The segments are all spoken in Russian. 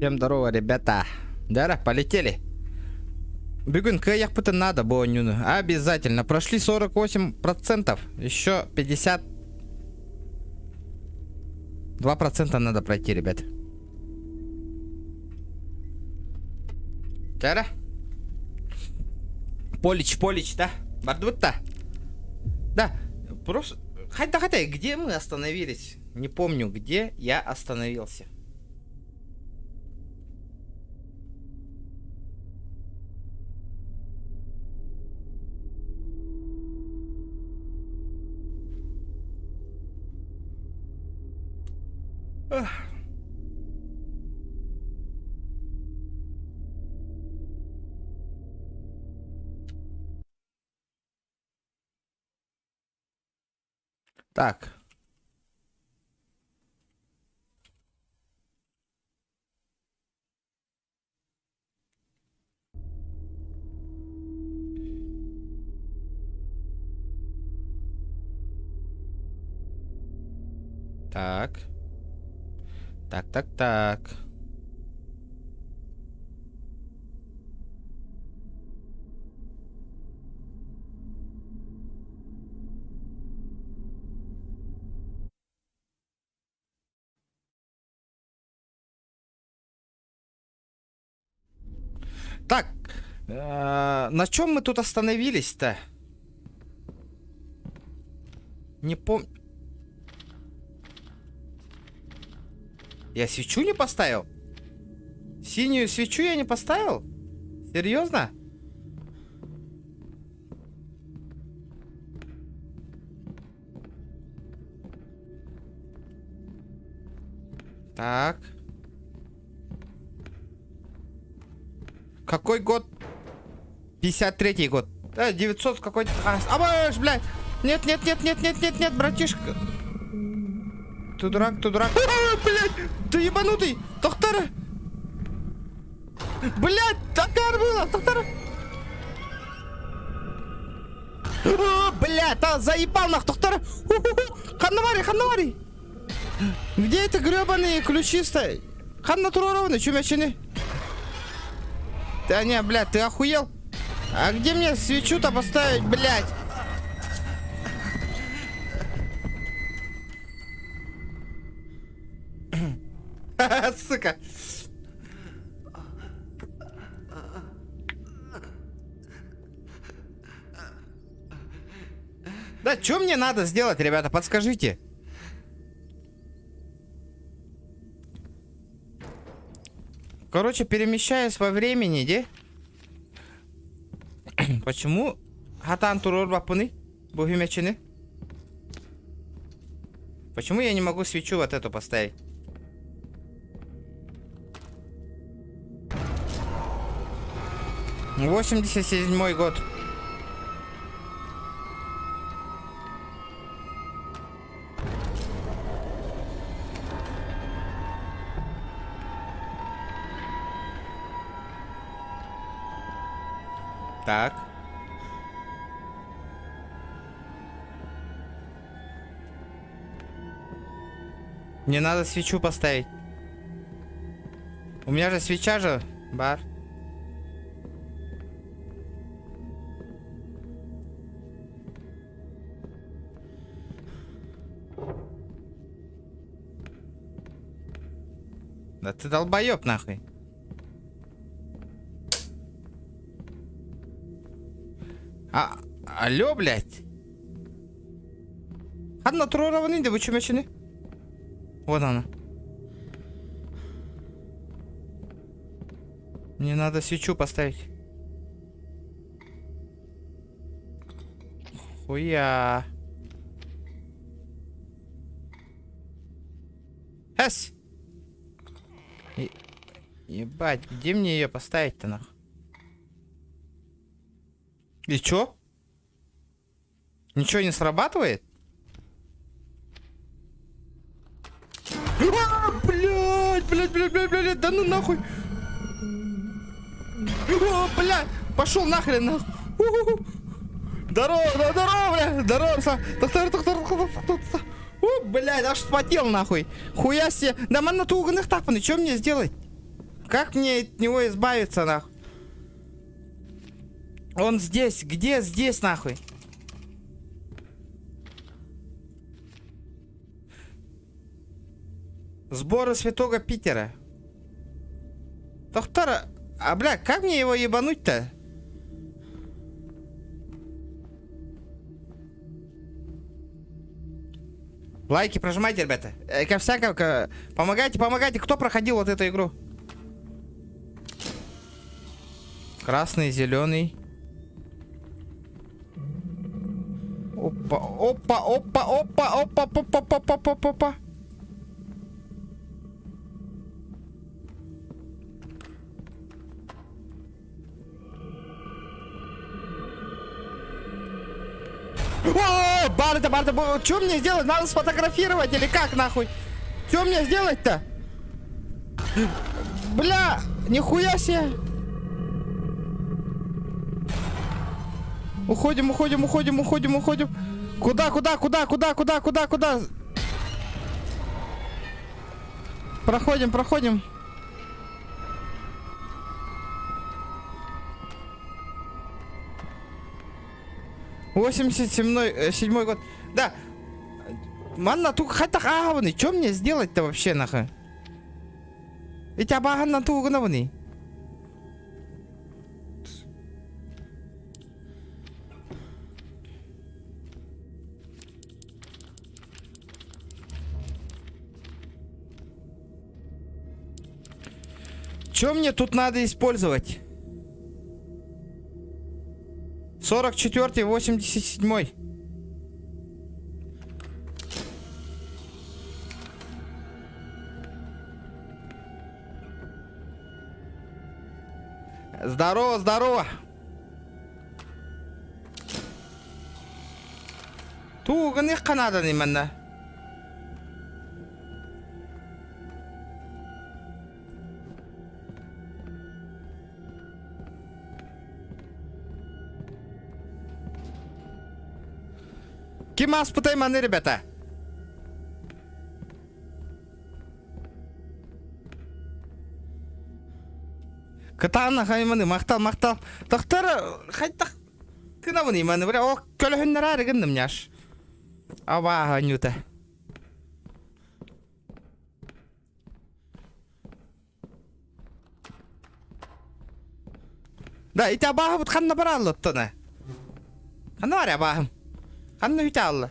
Всем здорово, ребята. Дара, полетели. Бегун, как потом надо было. Обязательно. Прошли 48%. Еще 52% надо пройти, ребят. Дара. Полич, да? Бардут-то? Да. Просто... Хотя, где мы остановились? Не помню, где я остановился. Так. Так. Так. Так, на чем мы тут остановились-то? Не помню. Я свечу не поставил? Синюю свечу я не поставил? Серьезно? Так. Какой год? 53-й год. 900 какой-то. Блядь. Нет, братишка. Ты дурак. Блядь, ты ебанутый. Доктор. Блядь, доктор было, доктор. Блядь, заебал нах, доктор. Ханнавари. Где это гребаные ключи стоят? Ханнатурованные, чумячины. Да не, блядь, ты охуел? А где мне свечу-то поставить, блядь? Сука. Да, что мне надо сделать, ребята, подскажите. Короче, перемещаюсь во времени, де? Почему? Хатан турор бапуны? Богимячины? Почему я не могу свечу вот эту поставить? — 87-й год. Так. Мне надо свечу поставить. У меня же свеча же, бар. Да ты долбоёб нахуй. Алло, блядь. Одна турованный, да вы чё мячины? Вот она. Мне надо свечу поставить. Хуя. Эс! Ебать, где мне ее поставить-то нах? И чё? Ничего не срабатывает? Блядь, да ну нахуй. Блядь, пошел нахрен нахуй. Здорово, блядь, здорово, доктор. Блядь, аж спотел нахуй. Хуя себе. Да man на туганых так, чё мне сделать? Как мне от него избавиться, нахуй? Он здесь. Где здесь, нахуй? Сборы Святого Питера. Доктор, а бля, как мне его ебануть-то? Лайки прожимайте, ребята. Ко всякому, помогайте, помогайте. Кто проходил вот эту игру? Красный, зеленый. Опа, опа, опа, опа, опа, опа, опа, опа, опа. О, Барда, что мне сделать? Надо сфотографировать или как, нахуй? Что мне сделать-то? Бля, нихуя себе. Уходим, уходим, уходим, уходим, уходим. Куда? Проходим, проходим. седьмой год. Да. Манна, тук хатах агаваны. Что мне сделать-то вообще, нахуй? Ведь абаганна тугнаваны. Что мне тут надо использовать? 44-й, 87-й. Здорово, здорово. Туганы канадан именно. Кимас пытайманы, ребята. Катана хайманы, мақтал. Доктор, хайтақ кынавын иманы, бля, о, көліхіннер әрігіндім няш. Аба, анюта. Да, ити абағы бұд қанна бар алды ұттыны. Қанна бар абағым? Қанна үйте алды?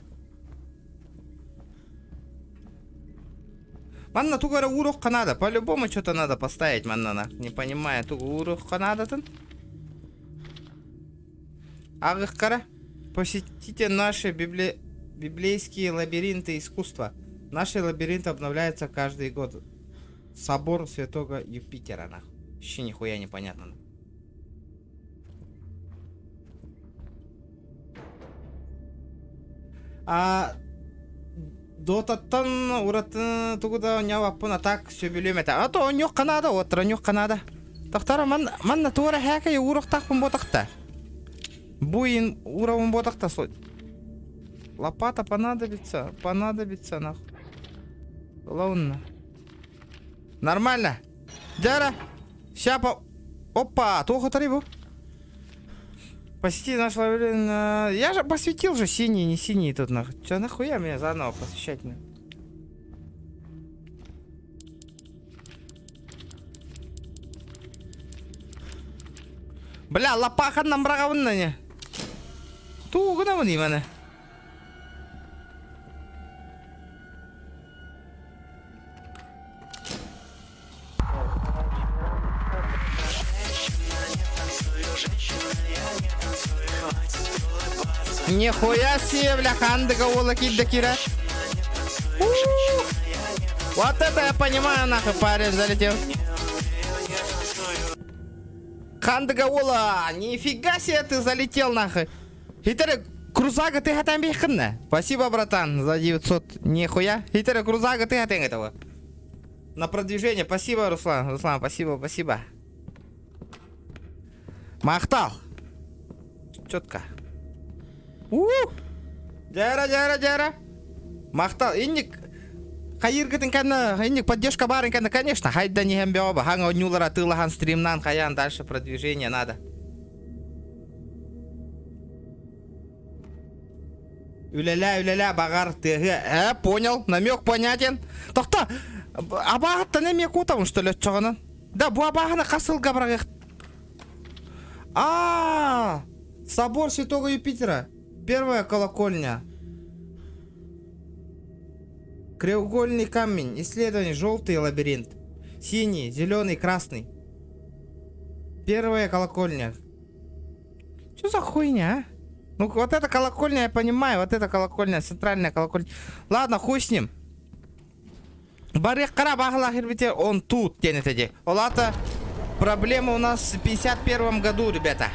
Манна тугара урок надо. По-любому что-то надо поставить, манна. Не понимаю, тугу урок надо-тын. Агыхкара. Посетите наши библейские лабиринты искусства. Наши лабиринты обновляются каждый год. Собор Святого Юпитера, нахуй. Вообще нихуя непонятно. Дотаттан уратын тугуда няваппын атак сөбүлөмете. Ато оньок канада, отраньок канада. Тахтара манна туара хэкай уроктакпын ботакта. Буин уровым ботакта слой. Лопата понадобится, нахуй. Лаунна. Нормально. Дяра. Щапа. Опа, тухо тарибу. Посети наш лабиринт. Я же посветил же синий, не синий тут нахуй. Че нахуя меня заново посвящать? Бля, лопаха нам брагавна не. Тугна вон именно. Нихуя себе, бля, хандыга улаки дакира. Вот это я понимаю, нахуй, парень залетел. Хандыга ула, нифига себе ты залетел, нахуй. Хитеры, крузага ты хатам бейхынна. Спасибо, братан, за 900. Нихуя. Хитеры, крузага ты хатам этого. На продвижение, спасибо, Руслан, спасибо. Махтал. Четко. Джара. Мақтал. Инник. Хайыргытын кәні, хайник поддержка барын кәні, конечно. Хайда не хәмбе оба. Хаңа онюлара тылахан стримнан, хаян дальше продвижение надо. Үләлә, бағар тығы. Понял, намек понятен. Тоқта, абағытта намек отауын, что ли, чоғынан? Да, bu абағына қасылға бірақ. Собор Святого Юпитера. Первая колокольня. Треугольный камень. Исследование. Желтый лабиринт. Синий, зеленый, красный. Первая колокольня. Что за хуйня, а? Ну вот эта колокольня я понимаю. Вот эта колокольня, центральная колокольня. Ладно, хуй с ним. Барик кара бахлахир бите, он тут тянет эти. Олата, проблема у нас в 51 году, ребята.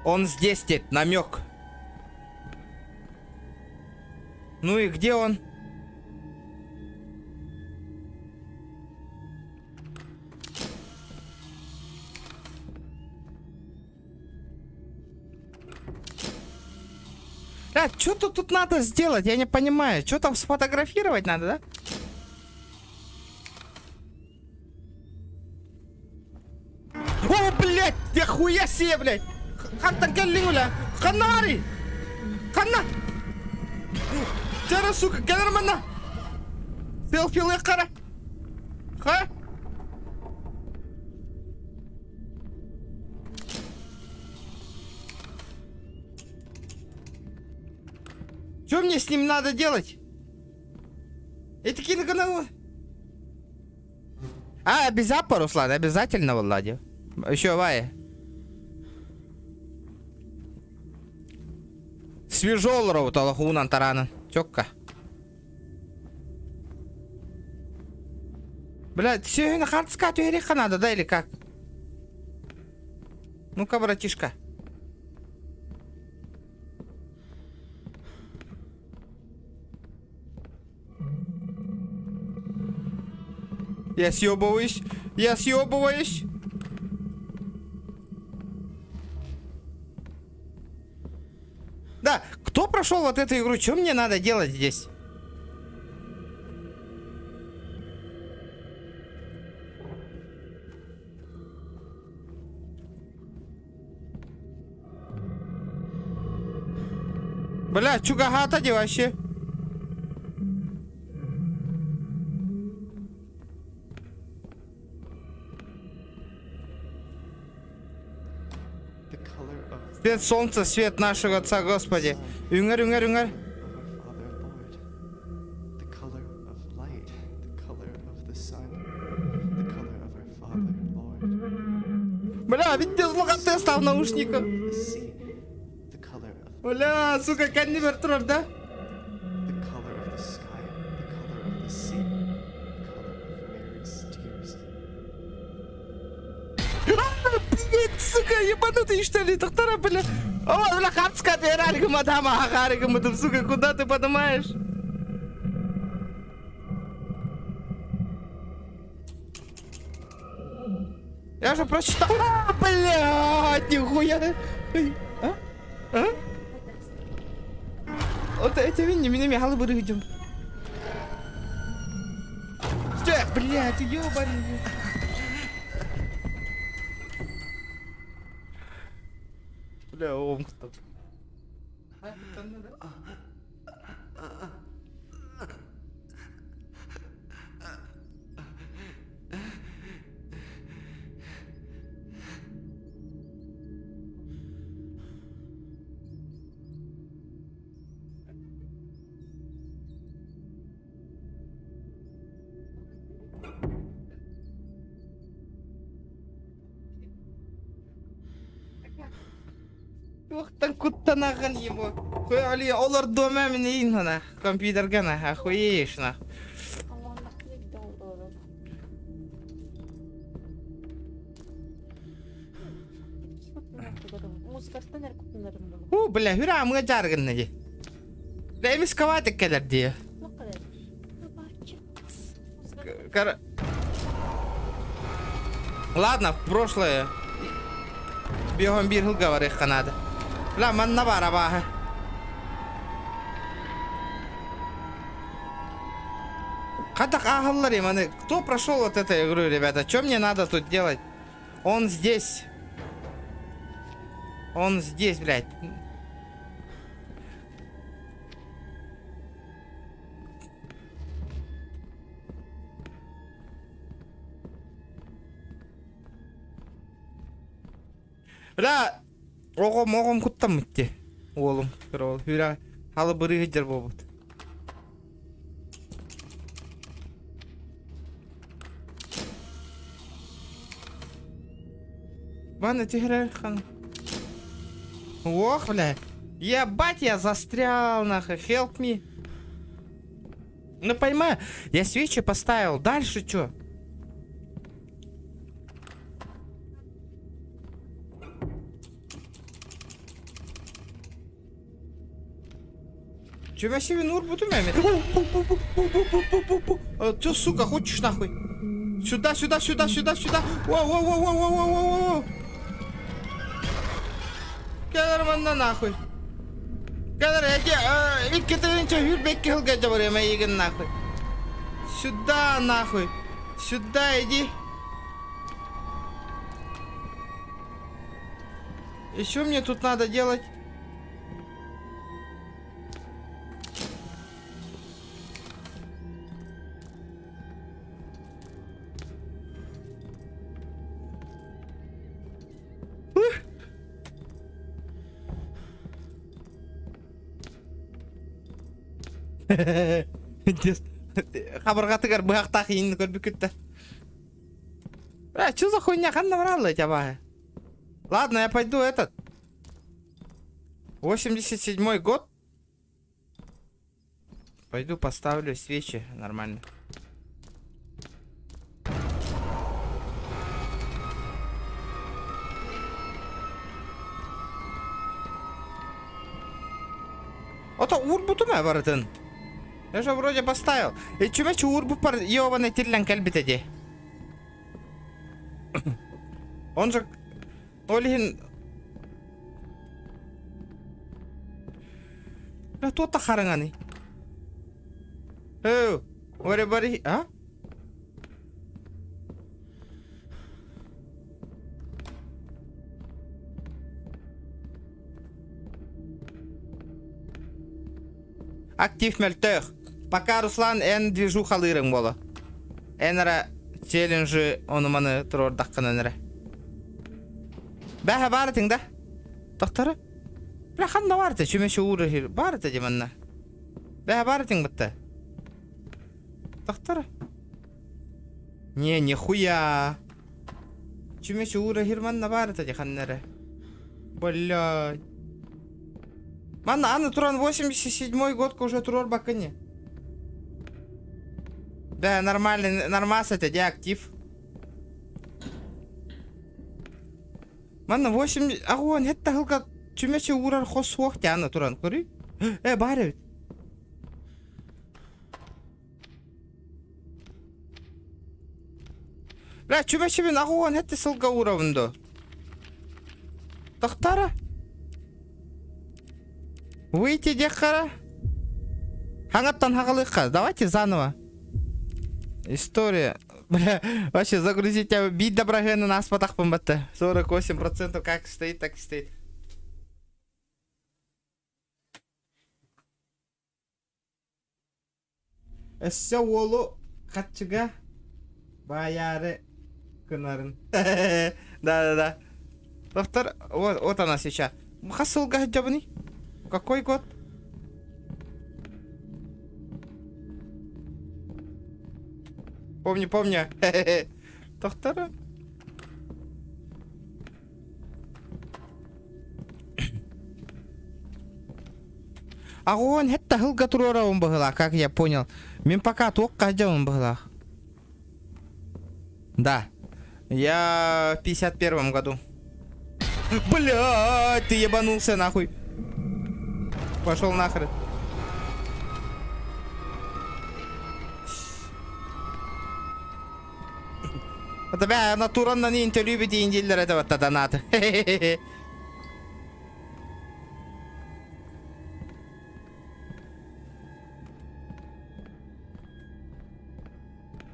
Он здесь, намек. Ну и где он? Да, что-то тут надо сделать, я не понимаю. Что там сфотографировать надо, да? О, блядь, нихуя себе, блядь. Хантан келлингуля. Ханари. Хана. Тера, сука, келермана. Селфи лехара. Ха? Что мне с ним надо делать? Это кино. Обязательно, Руслан, обязательно, Влади. Еще Вая. Свежол роутала хунан таранан. Чокка. Блядь, все на хардскат уереха надо, да, или как? Ну-ка, братишка. Я съебываюсь. Я съебываюсь. Да, кто прошел вот эту игру? Что мне надо делать здесь? Бля, чугахата де вообще? Свет солнца, свет нашего Отца, Господи. Үңір, үңір, үңір. Бля, видите, злогатый стал в наушниках. Бля, сука, кәннебер тұрар, да? Сука, ебанутый, что ли? Доктора, бля. О, бля, хардска, ты рарика, мадама, харика, мадам, сука, куда ты поднимаешь? Я же прочитал. Блядь, нихуя. А? Вот эти винни, меня голубы рыгдем. Что, блядь, ёбаный. Бля, омка. Вақтан куттанаған ему. Хой али олар дома менейін хана. Компьютергана, охуеешь на. Бля, хүра амга жарган неге. Бля, эмес каватык келер дие. Ладно, в прошлое. Бегом биргл говорит Канада. Бля, ман на барабага. Кадак агаллари, маны. Кто прошел вот эту игру, ребята? Что мне надо тут делать? Он здесь. Он здесь, блядь. Бля, оғым құттам мүтте. Олым, бір ол. Бля, халы бірі жер болбыд. Бана, тихрер, хан. Ох, бля. Ебать, я застрял, нахуй. Help me. Ну, понимаю, я свечи поставил. Дальше что? Че, я себе нур буду маме? Че, сука, хочешь нахуй? Сюда, сюда, сюда, сюда, сюда. Воу. Кедар манда нахуй. Кедар, я тебе хюрбекке хылга жабарем, я еген нахуй. Сюда, нахуй. Сюда иди. И что мне тут надо делать? Хабарға тігір бұяқтақ енді көрбі күтті. Что за хуйня? Қанда моралла тебя? Ладно, я пойду этот. 87-й год. Пойду поставлю свечи нормально. Ото урбуту ма бардын? Я же вроде поставил. И чумечу урбу пар ёбаный тирлен кальбитеди. Он же... Олин... Да тут харанганы. Бари. А? Актив мельтех. Пока Руслан эн движуха лырың болы. Энера челленджи оны маны тұрор даққан энера. Бәхі бары тің да? Тоқтары? Бля қанда бары ты? Чөмеші уры хир. Бары ты деманна. Бәхі бары тің бітті? Тоқтары? Не, нихуя. Чөмеші уры хир манна бары ты деқан энера. Блядь. Манна, аны туран 87-й годка уже турор бакане. Да, нормально, нормас это, где актив. Манна, 8... Агуан, это хылка... Чумече урар хос уақти аны туран, көрі? Бары бит. Бля, чумече бен агуан, это сылка уравынды. Тақтара? Выйти декара. Хангаттан хағалыққа. Давайте заново. История. Бля, вообще загрузить тебя. Бить доброгена на аспатах помбатта. 48% как стоит, так и стоит. Все олу қатчыға баяры кынарын. Да. Доктор, вот она сейчас. Хасылға жабыны? Какой год? Помню. Доктора? Агуан, это хылга турора он была, как я понял. Мен пока только он была. Да. Я в 51-м году. Блядь, ты ебанулся нахуй. Пошел нахрен. Тебя натурально не любит и индилер этого доната.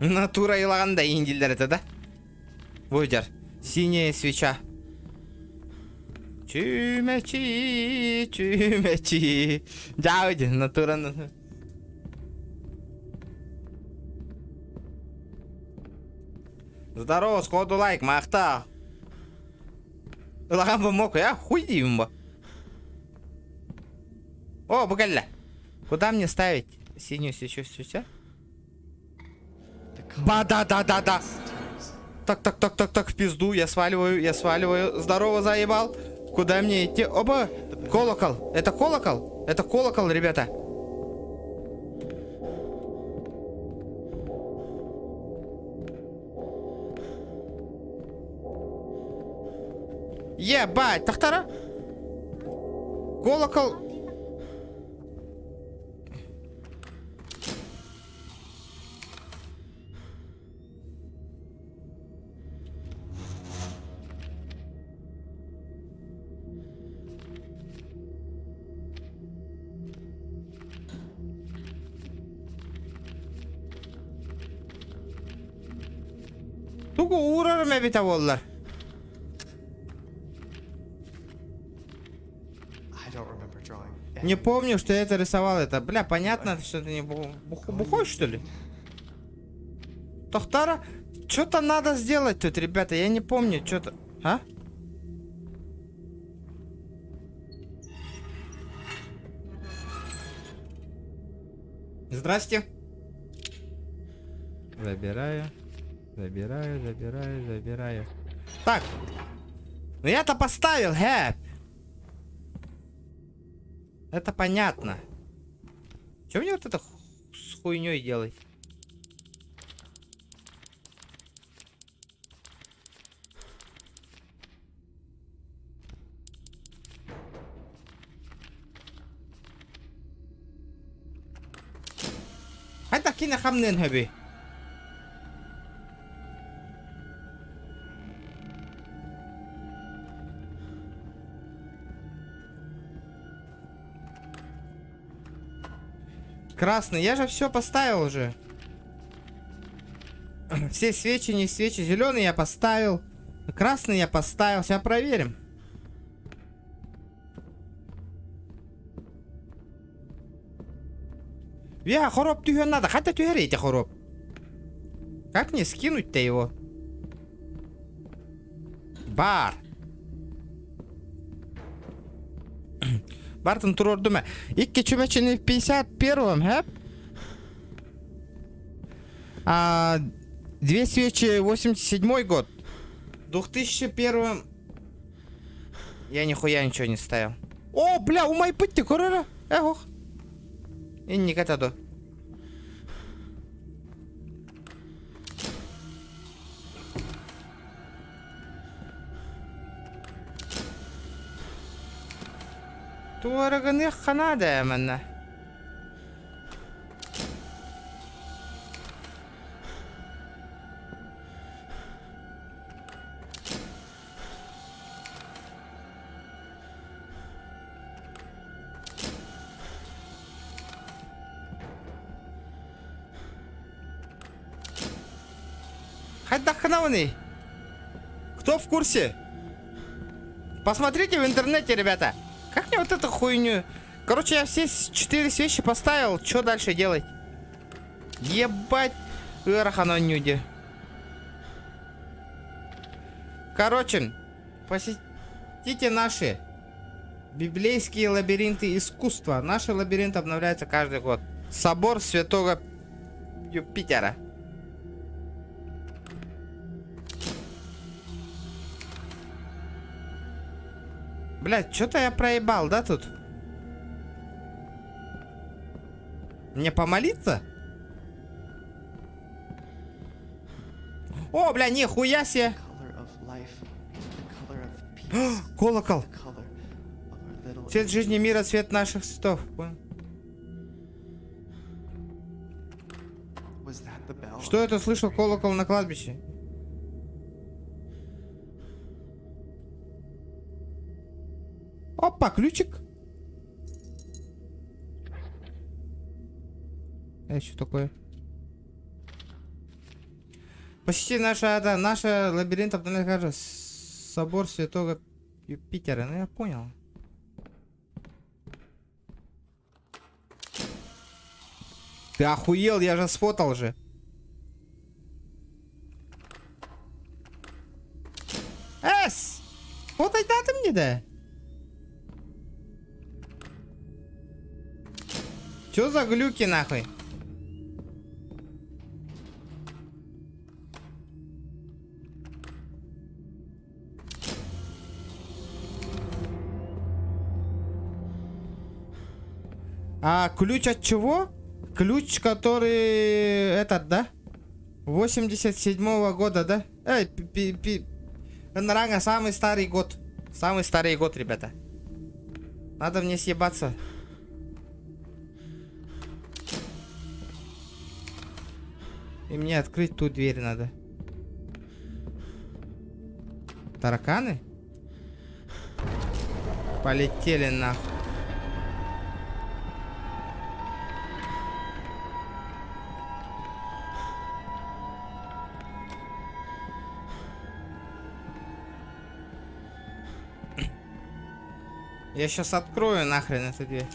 Натура илаганда индилер это, да? Выдер. Синяя свеча. Чумячи, чумячи. Дяуди, натурально. Здорово, сходу лайк, махта. Илаган бы мог, я хуй димба. О, бугальля. Куда мне ставить синюю свечу свеча? Да. Так, в пизду, я сваливаю. Здорово, заебал. Куда мне идти? Оба, колокол. Это колокол, ребята. Ебать, тахтара. Колокол. Тугу урарым бит аволлар. Не помню, что я это рисовал. Это, бля, понятно, что ты не бухой, что ли? Тохтара, что-то надо сделать тут, ребята. Я не помню, что-то... А? Здрасте. Забираю. Так. Ну я-то поставил, хэп. Это понятно. Чё мне вот это с хуйней делать? Хай-то кинахамнен хэби. Красный, я же все поставил уже. Все свечи, не свечи. Зеленый я поставил. Красный я поставил. Сейчас проверим. Я хороп тюхер надо. Хотя тюхерите хороп. Как мне скинуть-то его? Бар. Бартон турордуме. Икки чумечени в 51-м, хэп? Две свечи 87-й год. В 2001-м... Я нихуя ничего не ставил. О, бля, у моей пытти, корора. Эгох. И не катаду. Туараганы хана да яманна. Хаддахнауны. Кто в курсе? Посмотрите в интернете, ребята. Как мне вот эту хуйню? Короче, я все 4 свечи поставил. Что дальше делать? Ебать. Эраханонюди. Короче, посетите наши библейские лабиринты искусства. Наши лабиринты обновляются каждый год. Собор Святого Юпитера. Блядь, что-то я проебал, да, тут? Мне помолиться? О, бля, нихуя себе! Колокол! Цвет жизни мира, цвет наших цветов. Что это слышал колокол на кладбище? Опа, ключик. Что такое? Почти наша лабиринт обнаружил собор Святого Юпитера. Ну я понял. Ты охуел, я же сфотал же. Эс! Фотать надо мне, да? Чё за глюки нахуй? А ключ от чего? Ключ, который этот, да? 87-го года, да? Нрага, самый старый год. Самый старый год, ребята. Надо мне съебаться. И мне открыть ту дверь надо. Тараканы? Полетели нахуй. Я сейчас открою нахрен эту дверь.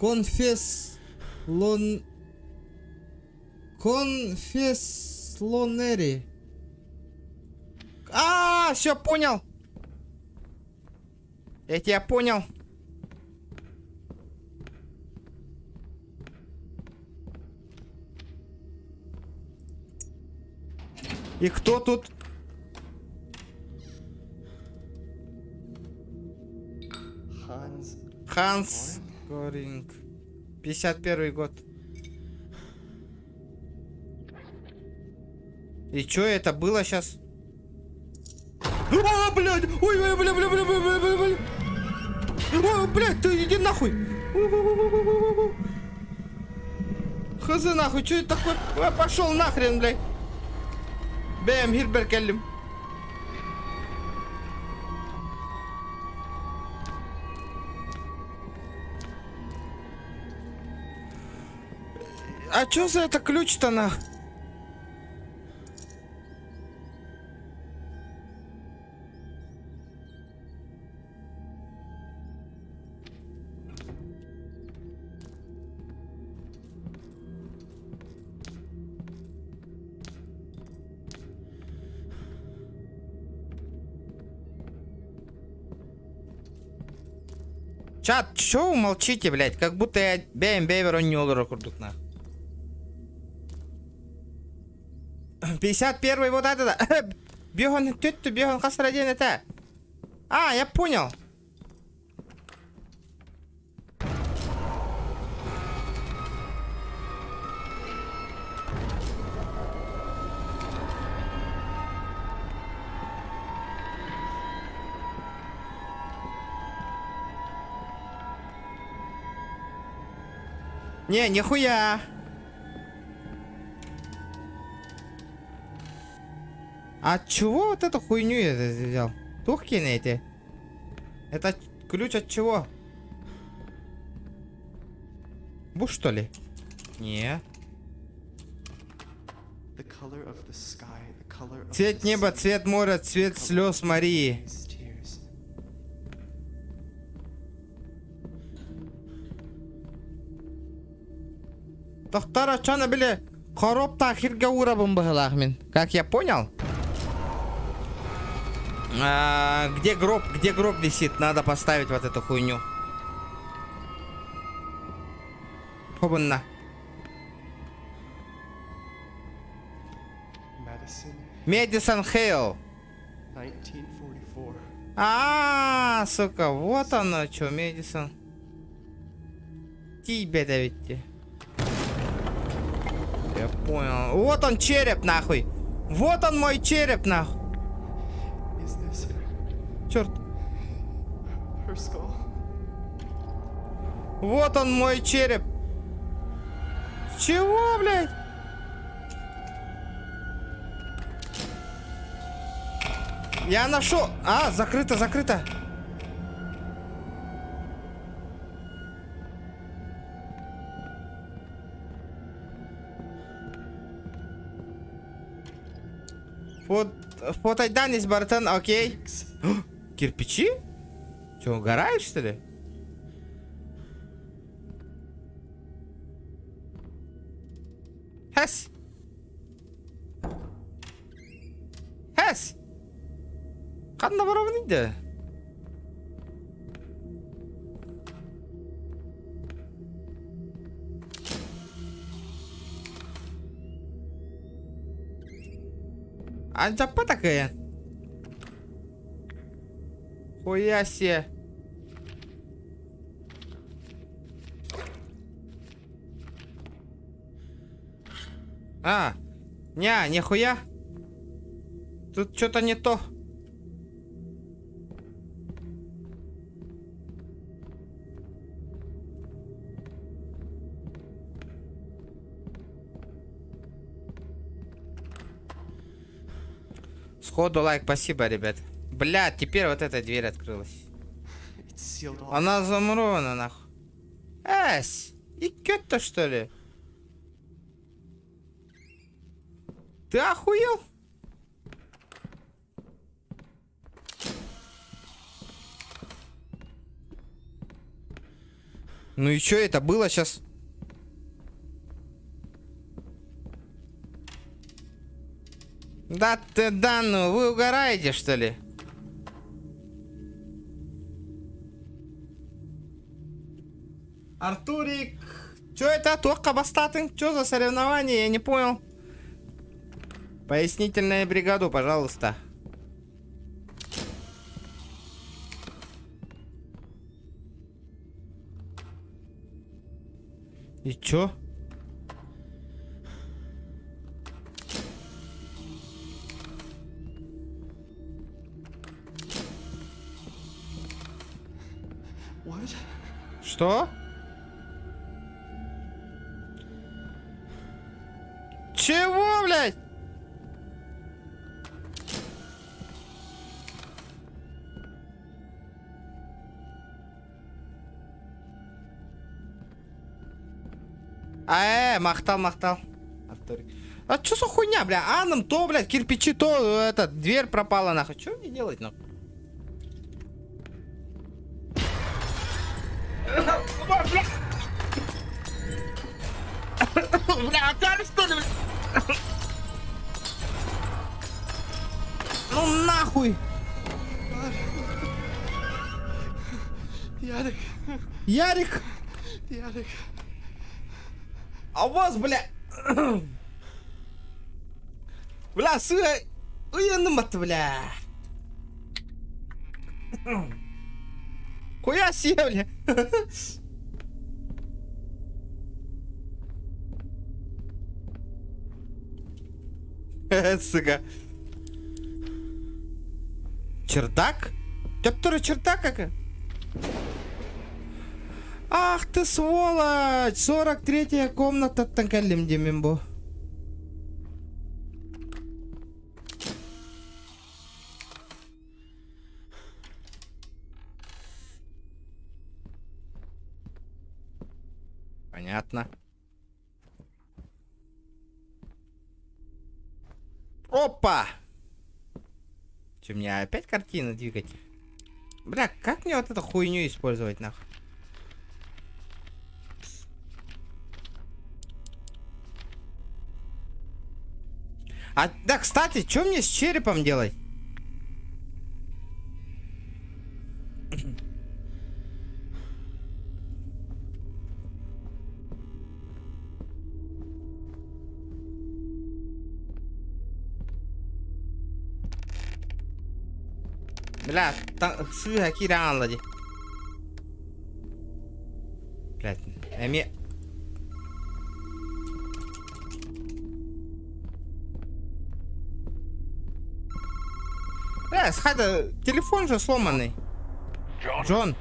Конфеслонери. А, все понял. Я тебя понял. И кто тут? Ханс Горинг. 51 год. И чё это было сейчас? А, блядь! Ой, ой, бля, бля, бля, бля, бля, бля, бля. Ой, блядь, ты иди нахуй! Хз нахуй, чё это такое? Ой, пошел нахрен, блядь! Бэм, Хильбер Келлим. А чё за это ключ-то нах? Чат, чё вы молчите, блядь? Как будто я бейверу не олора курдук на. 51-й вот это да. Бегон тетю, бегон хасраден это. А, я понял. Не, нихуя. А чего вот эту хуйню я взял? Тухкины эти. Это ключ от чего? Буш, что ли? Не. Цвет неба, цвет моря, цвет слез Марии. Тохтара чана били короб тахирга урабым бахлахмин. Как я понял? Где гроб висит? Надо поставить вот эту хуйню. Хобанна. Мэдисон Хейл. 1944. Сука, вот оно что, Мэдисон. Тебе давите. Я понял. Вот он череп, нахуй. Вот он мой череп, нахуй. Черт. Вот он мой череп. Чего, блядь? Я нашел. А, закрыто, закрыто. Фотоданность, братан, окей. Кирпичи? Че, угорают, что ли? Хэс. Хэс. Қанна барабын. А жаппа такая? Хуя себе. А, нихуя. Тут что-то не то. Сходу лайк, спасибо, ребят. Блядь, теперь вот эта дверь открылась. Она замурована, нахуй. Эс, икет-то что ли? Ты охуел? Ну и чё это было сейчас? Да ну, вы угораете, что ли? Артурик, чё это? Только бастатын? Чё за соревнование? Я не понял. Пояснительная бригаду, пожалуйста. И чё? Что? Чего, блядь? Махтал. А чё за хуйня, бля? А нам то, блядь, кирпичи, то, дверь пропала, нахуй. Чё мне делать, нахуй? Бля, опять что ли, бля? Ну нахуй! Ярик! А у вас, бля... Бля, сука... Уянным-то, бля... Хуя себе, бля... Сука. Чердак? Который чердак как? Ах ты сволочь! 43-я комната Танкалим Демимбо. Понятно. Опа! Че, мне опять картину двигать? Бля, как мне вот эту хуйню использовать, нахуй? А, да, кстати, что мне с черепом делать? Бля, сыга киранлади. Блядь, эми... Бля, схайда, телефон же сломанный. Джон.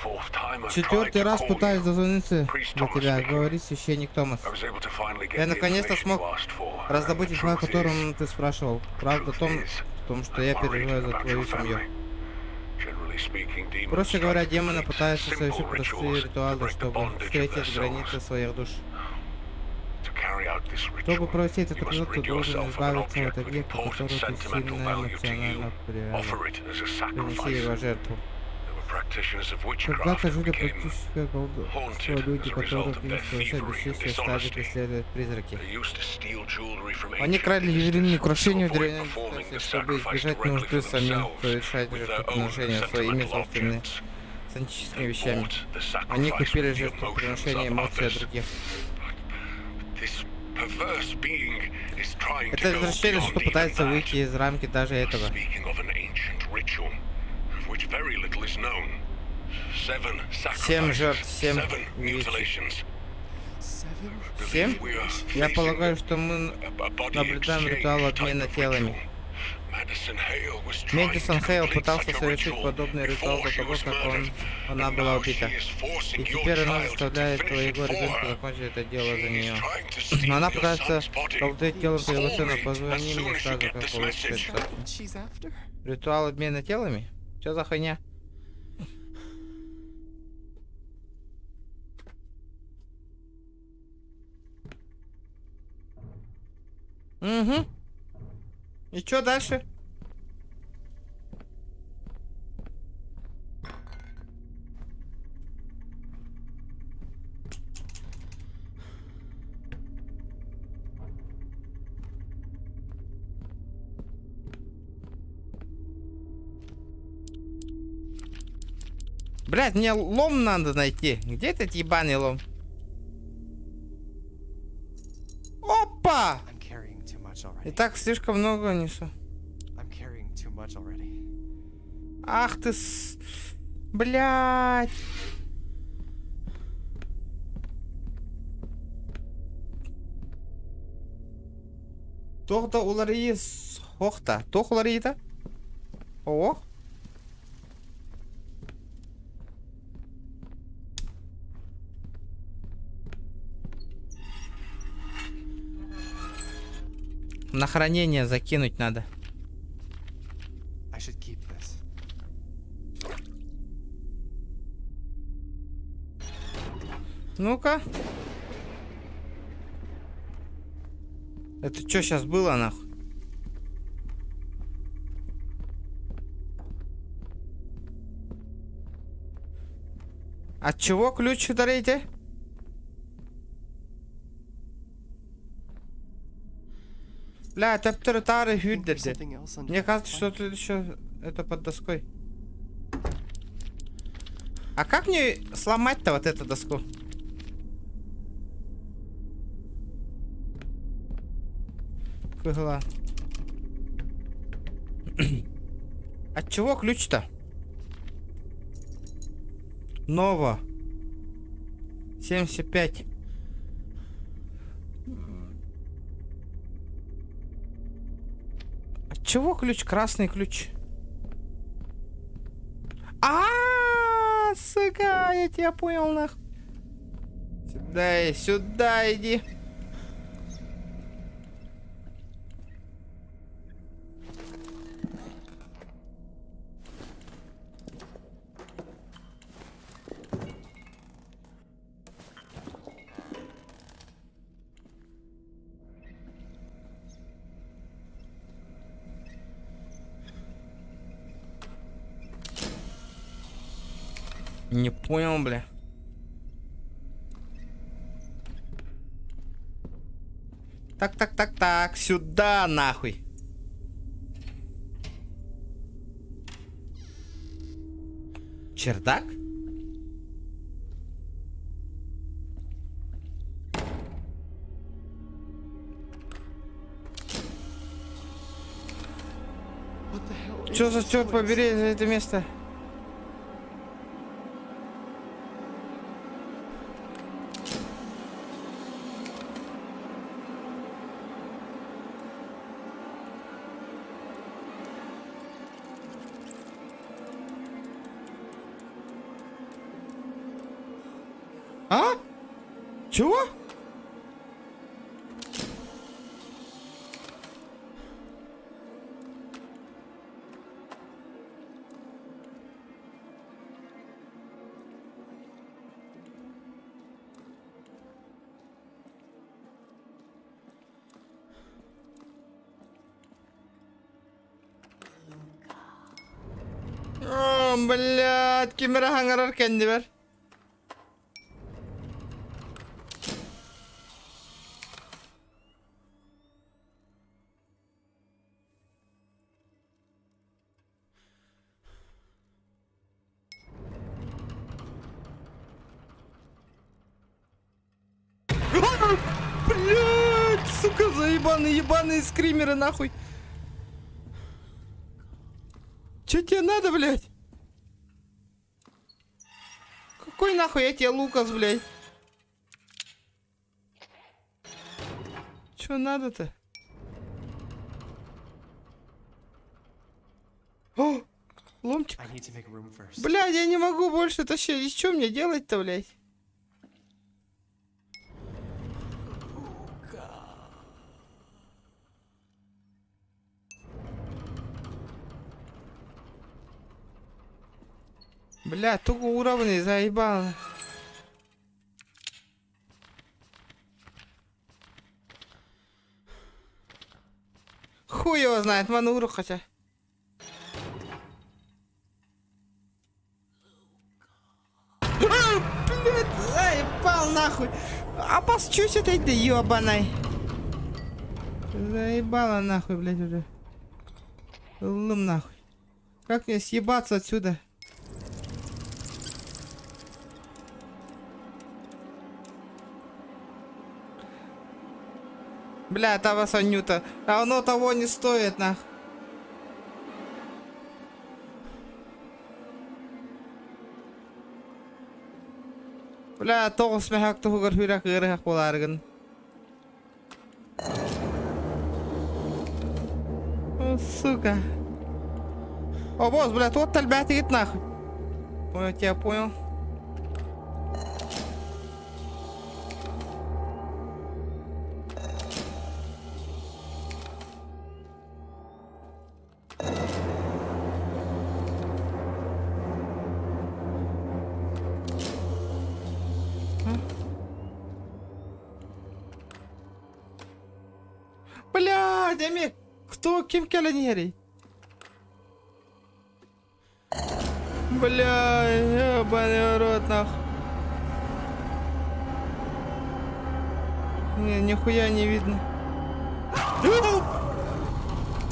4-й раз пытаюсь дозвониться до тебя, говорит священник Томас. Я наконец-то смог раздобыть информацию, о котором ты спрашивал. Правда в том, что я переживаю за твою семью. Проще говоря, демоны пытаются совершить простые ритуалы, чтобы встретить границы своих душ. Чтобы провести этот ритуал, ты должен избавиться от объекта, который ты сильно эмоционально принеси его жертву. Когда-то жили практическое колдовство, люди, которые совершают бесчестие, стали преследовать призраки. Они крали ювелирные украшения в древнем царстве, чтобы избежать нужды самим совершать жертвоприношения своими собственными сантическими вещами. Они купили жертвоприношения эмоций от других. Это извращение, что пытается выйти из рамки даже этого. 7 жертв, 7 увечий. 7? Я полагаю, что мы наблюдаем ритуал обмена телами. Мэдисон Хейл пытался совершить подобный ритуал до того, как она была убита. И теперь она заставляет твоего ребенка закончить это дело за нее. Но она пытается колдовать телом твоего сына. Позвони мне сразу, как получится. Ритуал обмена телами? Что за хуйня? Угу. И что дальше? Блять, мне лом надо найти. Где этот ебаный лом? Опа! И так слишком много несу. Ах ты с... Блять. Тоқта улар иес. Оқта. Тоқ улар иета. О. На хранение закинуть надо. Ну-ка. Это что сейчас было, нахуй? От чего ключ дарите? Бля, тептер тары хюддерди. Мне кажется, что тут еще это под доской. А как мне сломать-то вот эту доску? Кыгла. От чего ключ-то? Нова. 75. От чего ключ? Красный ключ. Сука, я тебя понял, нах. Сюда иди. Не понял, бля. Так, сюда нахуй. Чердак? Чё за черт побери за это место? А? Чего? Блядь, кемера хаңарар кенди бер. Блядь, сука, ебаные скримеры, нахуй. Че тебе надо, блядь? Какой нахуй я тебе Лукас, блядь? Че надо-то? О, ломчик. Блядь, я не могу больше тащить. И что мне делать-то, блядь? Бля, только уровни заебало. Хуй его знает, мануру хотя. Блядь, заебал нахуй. А пас чуть-чуть это ебаный. Заебало нахуй, блядь, уже. Лым нахуй. Как мне съебаться отсюда? Бля, того Санюта. А оно того не стоит, нах. Бля, того смехак того горхурак гырхак боларгын. О, сука. О, босс, бля, тот тальбят идет нахуй. Понял, тебя понял. Бля, Демик, кто кем келенери? Бля, ебаный рот, нахуй. Не, нихуя не видно.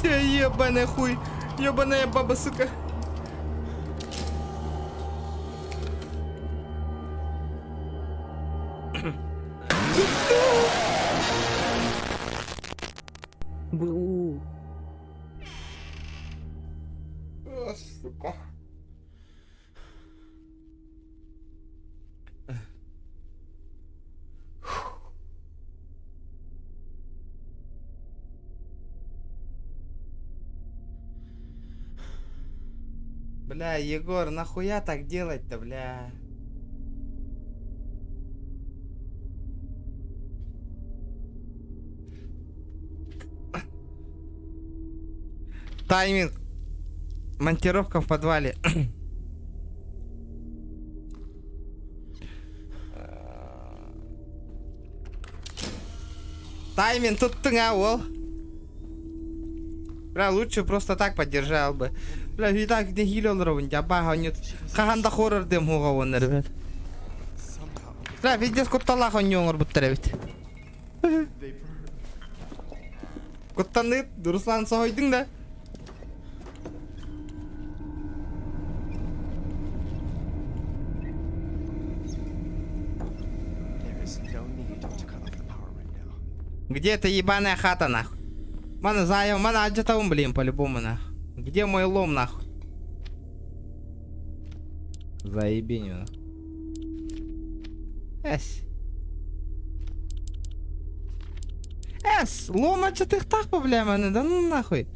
Ты ебаный хуй, ебаная баба, сука. БУ. О, сука. Бля, Егор, нахуя так делать-то, бля? Тайминг. Монтировка в подвале. Тайминг тут тыгал. Бля, лучше просто так поддержал бы. Бля, и так не хилил ровен, я нет. Хаханда хоррор дем хуга вон, ребят. Бля, пиздец, котталах он не умер, будто ребят. Коттаны, Руслан сойдың да? Где эта ебаная хата, нахуй? Мана заем, мана аджатаум, блин, по-любому, нахуй. Где мой лом, нахуй? Заебень, нахуй. Лом аджатых так, бля, мене, да ну нахуй.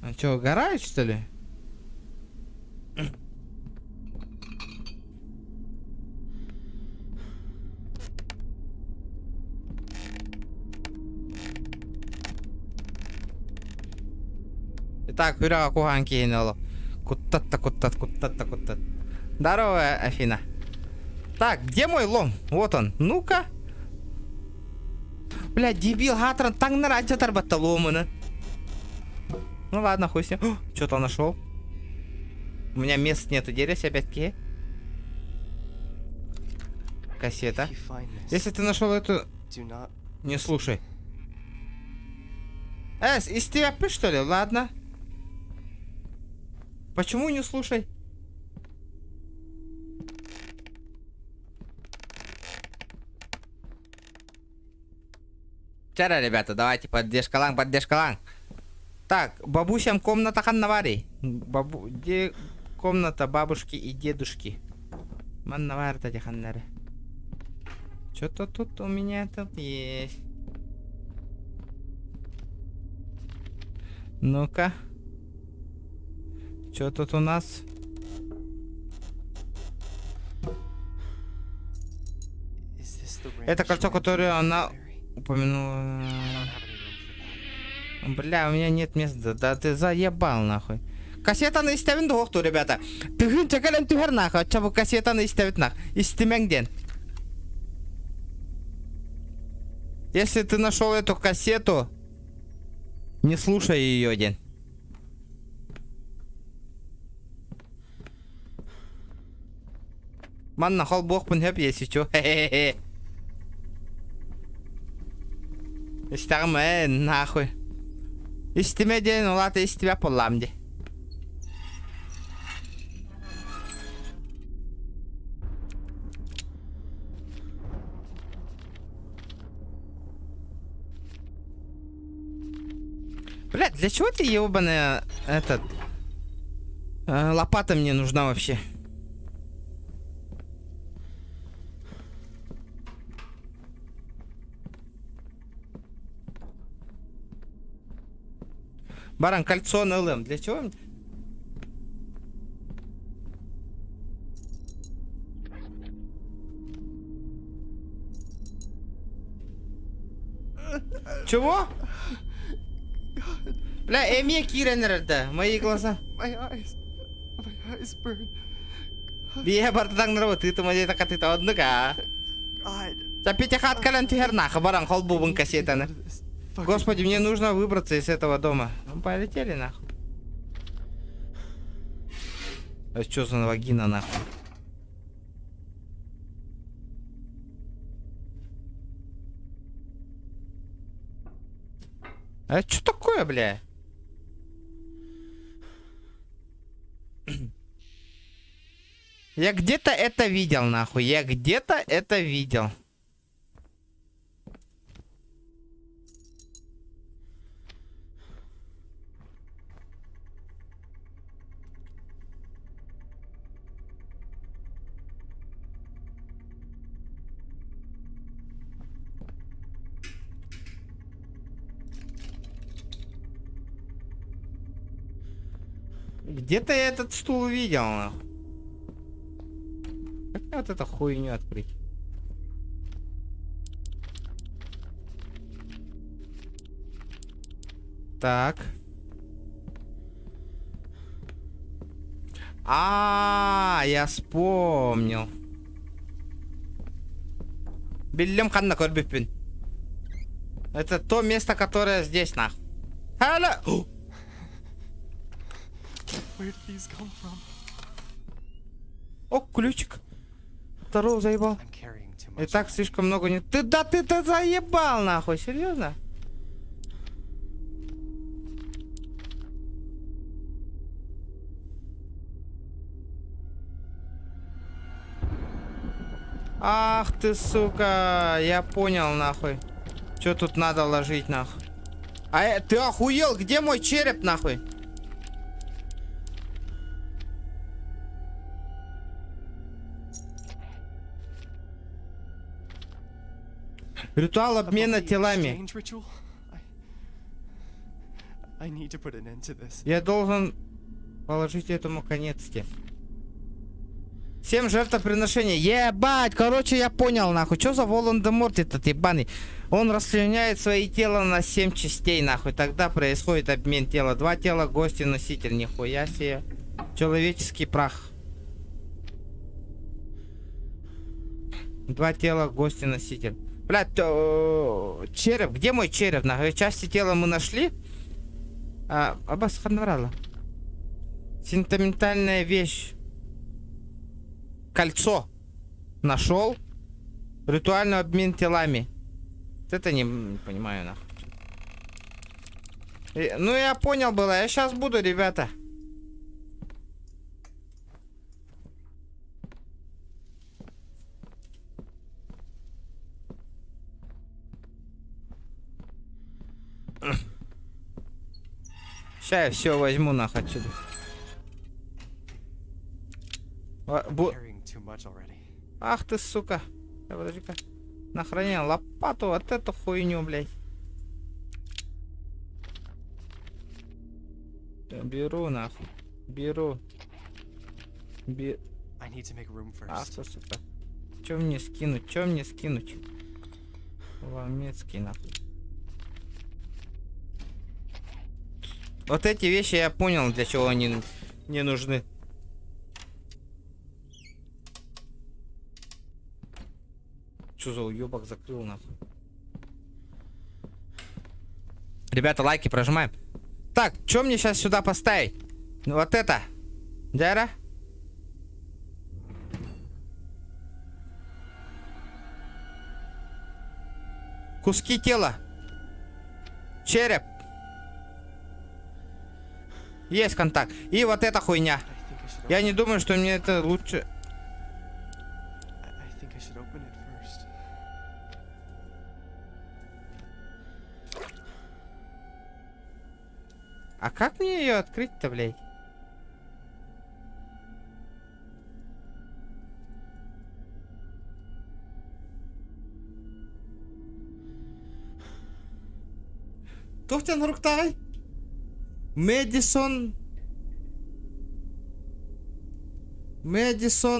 А чё, угорают, что ли? Итак, Юрага Кухан кинул. Кутата. Здорово, Афина. Так, где мой лом? Вот он. Ну-ка. Бля, дебил, Хатран, так на радио торбата ломана. Ну ладно, хуй с ним. Что-то нашел. У меня мест нету, дерись опять-таки. Кассета. Если ты нашел эту... Не слушай. Из тебя пы, что ли? Ладно. Почему не слушай? Вчера, ребята, давайте поддержка. Так, бабусям комната ханнавари. Где комната бабушки и дедушки? Маннавар тади ханнари. Что-то тут у меня тут есть. Ну-ка. Что тут у нас? Это кольцо, которое она упомянула. Бля, у меня нет места. Да ты заебал, нахуй. Кассетаны истевин дохту, ребята. Ты чекален тюхер нахуй. Чабу кассетаны истевит нах. Истемеңден. Если ты нашел эту кассету, не слушай ее, день. Ман нахал бог пунхеп, если чё. Хе-хе-хе. Истарме, нахуй. Истеме день, ну ладно, из тебя поламди. Блядь, для чего ты ебаная лопата мне нужна вообще? Баран, кольцо НЛМ. Для чего? Чего? Бля, Эми Киренерда, мои глаза. Бия бартадан нрава, ты-то моя така ты-то однака. Запите хат кален тюхернаха, баран холбубан кассетана. Господи, мне нужно выбраться из этого дома. Ну, полетели нахуй. А что за вагина нахуй? А что такое, бля? Я где-то это видел, нахуй. Я где-то это видел. Где-то я этот стул видел, нахуй. Как мне вот эту хуйню открыть? Так. Я вспомнил. Биллем ханна корбипин. Это то место, которое здесь, нахуй. Hello! О, ключик. Второго заебал. И так слишком много не... Ты-то заебал, нахуй, серьезно? Ах ты, сука, я понял, нахуй. Что тут надо ложить, нахуй? Ты охуел? Где мой череп, нахуй? Ритуал обмена телами. Я должен положить этому конец. 7 жертвоприношений. Ебать, короче, я понял, нахуй. Что за Волан-де-Морт этот ебаный? Он расчленяет свои тела на 7 частей, нахуй. Тогда происходит обмен тела. 2 тела, гость и носитель. Нихуя себе. Человеческий прах. 2 тела, гость и носитель. Блядь, череп. Где мой череп, нахуй? Части тела мы нашли. Аббас Ханварала. Сентиментальная вещь. Кольцо. Нашел. Ритуальный обмен телами. Вот это не понимаю, нахуй. Ну, я понял было. Я сейчас буду, ребята. Сейчас я все возьму, нахуй, отсюда. Ах ты, сука. Подожди-ка. Нахрани лопату, вот эту хуйню, блядь. Беру, нахуй. Беру. Ах ты, сука. Чё мне скинуть? Чё мне скинуть? Ломецкий, нахуй. Вот эти вещи я понял, для чего они не нужны. Что за уебок закрыл, нахуй? Ребята, лайки прожимаем. Так, что мне сейчас сюда поставить? Ну, вот это. Дяра? Куски тела. Череп. Есть контакт. И вот эта хуйня. Я не думаю, что мне это лучше... А как мне ее открыть-то, блядь? Тоқтан ұрықтағай? Мэдисон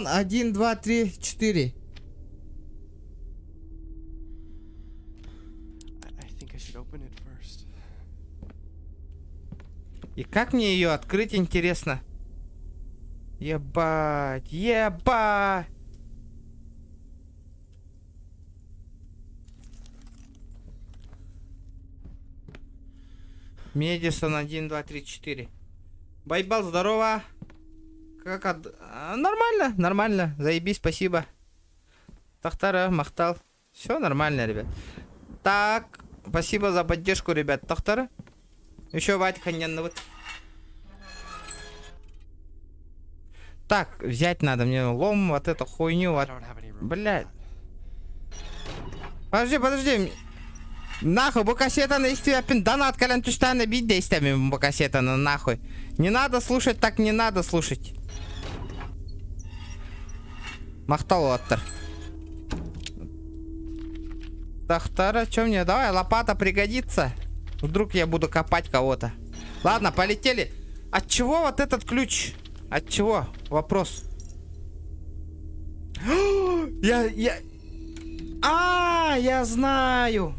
1, 2, 3, 4. И как мне ее открыть, интересно? Ебать, ебать. Медисон 1, 2, 3, 4. Байбал, здорово. Нормально, нормально. Заебись, спасибо. Тахтара, махтал. Все нормально, ребят. Так, спасибо за поддержку, ребят. Тахтара. Еще Вадь Ханьян, вот. Так, взять надо мне лом, вот эту хуйню. Вот. Блядь. Подожди. Нахуй, bu кассетаны истепен донат кален туштаны бить да истемем bu кассетаны, нахуй. Не надо слушать, так не надо слушать. Махтал оттер. Тахтара, что мне? Давай, лопата пригодится. Вдруг я буду копать кого-то. Ладно, полетели. От чего вот этот ключ? От чего? Вопрос. Я знаю.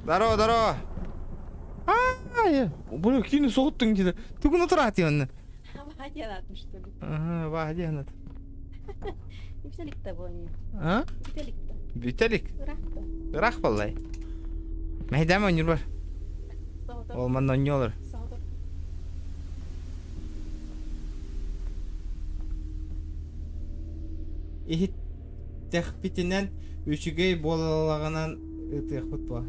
Здорово. Блин, кинь соғыттың дейді. Түгін отырады енді. Ваhdиянатмын, что ли? Ага, Ваhdиянат. Виталик-то был. А? Виталик-то. Виталик? Ырақта. Рақ болай. Мәйдәм өнер бар. Сауды. Ол маннан не olur. Сауды. Ихит тәхпитінен үшігей болалағынан өте құт ба.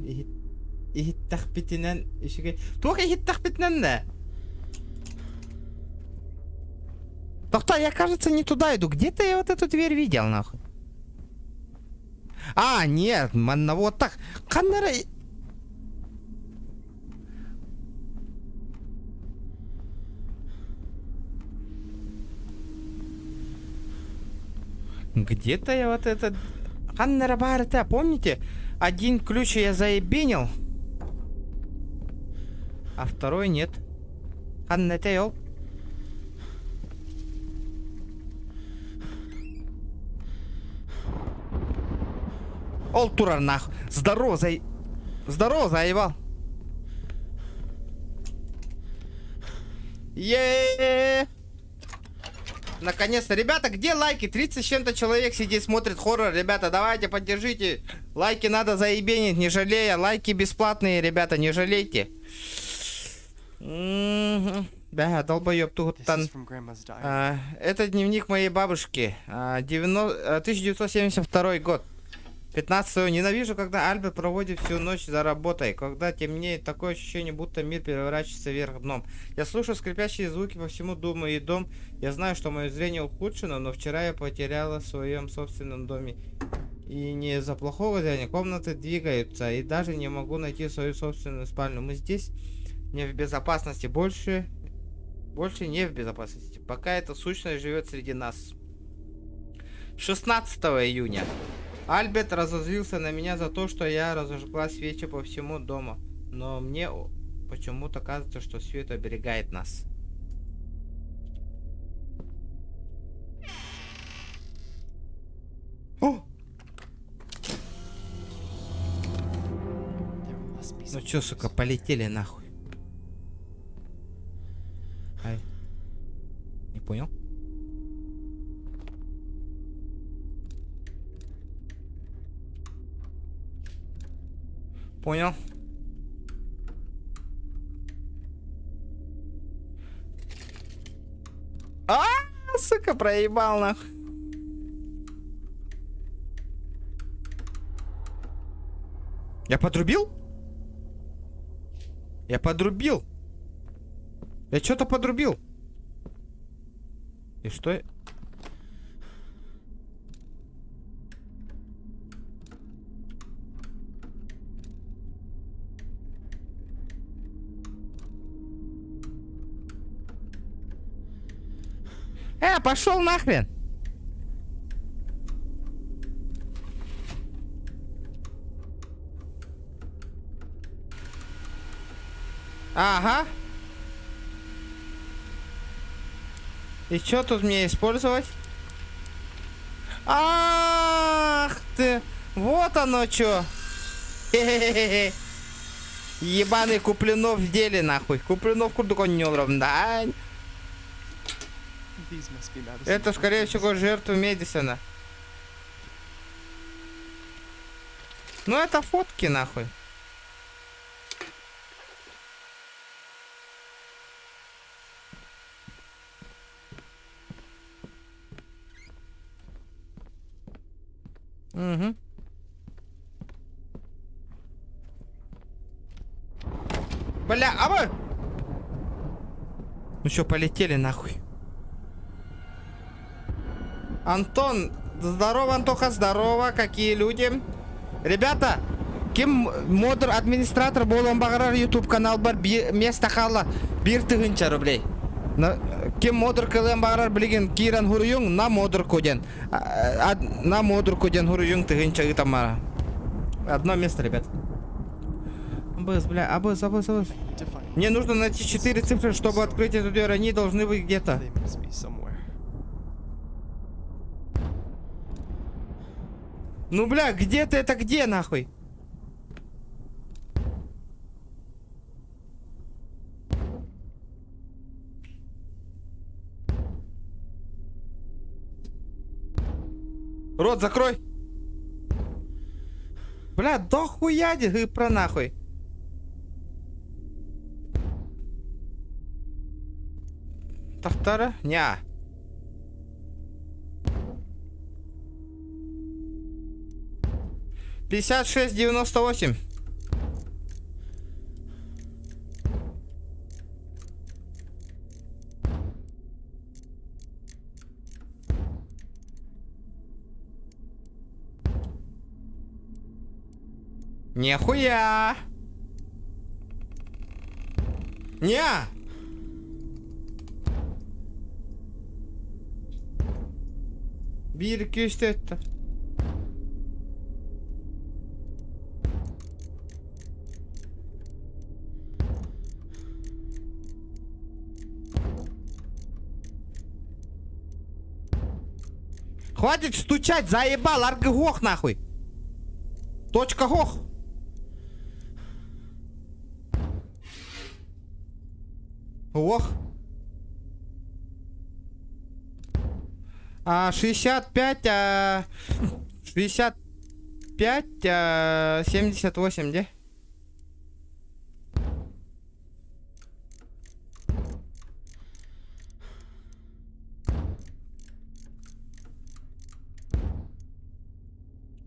Ихит тәхпитінен үшігей... Туақ ихит тәхпитінен да? Тохта, я, кажется, не туда иду. Где-то я вот эту дверь видел, нахуй. А, нет, манна, вот так. Каннара... Где-то я вот этот... Каннара Барта, помните? Один ключ я заебенил. А второй нет. Ханнетейл. Ол турар нахуй. Здорово, Здорово, заебал. Наконец-то. Ребята, где лайки? 30 с чем-то человек сидит, смотрит хоррор. Ребята, давайте поддержите. Лайки надо заебенить, не жалея. Лайки бесплатные, ребята, не жалейте. Да, долбоёб тут. Это дневник моей бабушки. 1972 год. 15-го. Ненавижу, когда Альберт проводит всю ночь за работой. Когда темнеет, такое ощущение, будто мир переворачивается вверх дном. Я слушаю скрипящие звуки по всему дому и дом. Я знаю, что мое зрение ухудшено, но вчера я потеряла в своем собственном доме. И не из-за плохого зрения. Комнаты двигаются, и даже не могу найти свою собственную спальню. Мы здесь не в безопасности. Больше не в безопасности. Пока эта сущность живет среди нас. 16 июня. Альберт разозлился на меня за то, что я разожгла свечи по всему дому. Но мне почему-то кажется, что свет оберегает нас. О! Ну чё, сука, полетели нахуй. Ай. Не понял? Понял. Сука, проебал нахуй. Я подрубил? Я подрубил. Я что-то подрубил. И что? Пошел нахрен. Ага. И что тут мне использовать? Ах ты. Вот оно что. Хе-хе-хе. Ебаный Куплинов в деле нахуй. Куплинов курдуконёров, да. Это, скорее всего, жертва Медисона. Ну, это фотки, нахуй. Угу. Бля, а вы? Ну что, полетели, нахуй. Антон, здорово, Антоха, здорово, какие люди. Ребята, ким модер администратор болон багарар YouTube канал бар место хала бир тыгынча рублей. Ким модер кылын багарар билген Киран Хуруюң на модер коден. На модер коден Хуруюң тыгынча гитамара. Одно место, ребят. Абыз, бля, абыз. Мне нужно найти 4 цифры, чтобы открыть эту дверь. Они должны быть где-то. Ну, бля, где ты это где, нахуй? Рот закрой. Бля, да хуя про нахуй. Тахтара? Ня. — 56-98. Нихуя! Ня! Bir küstü. Хватит стучать, заебал, аргох нахуй. Точка гох. Ох. 65, 65, 78, да?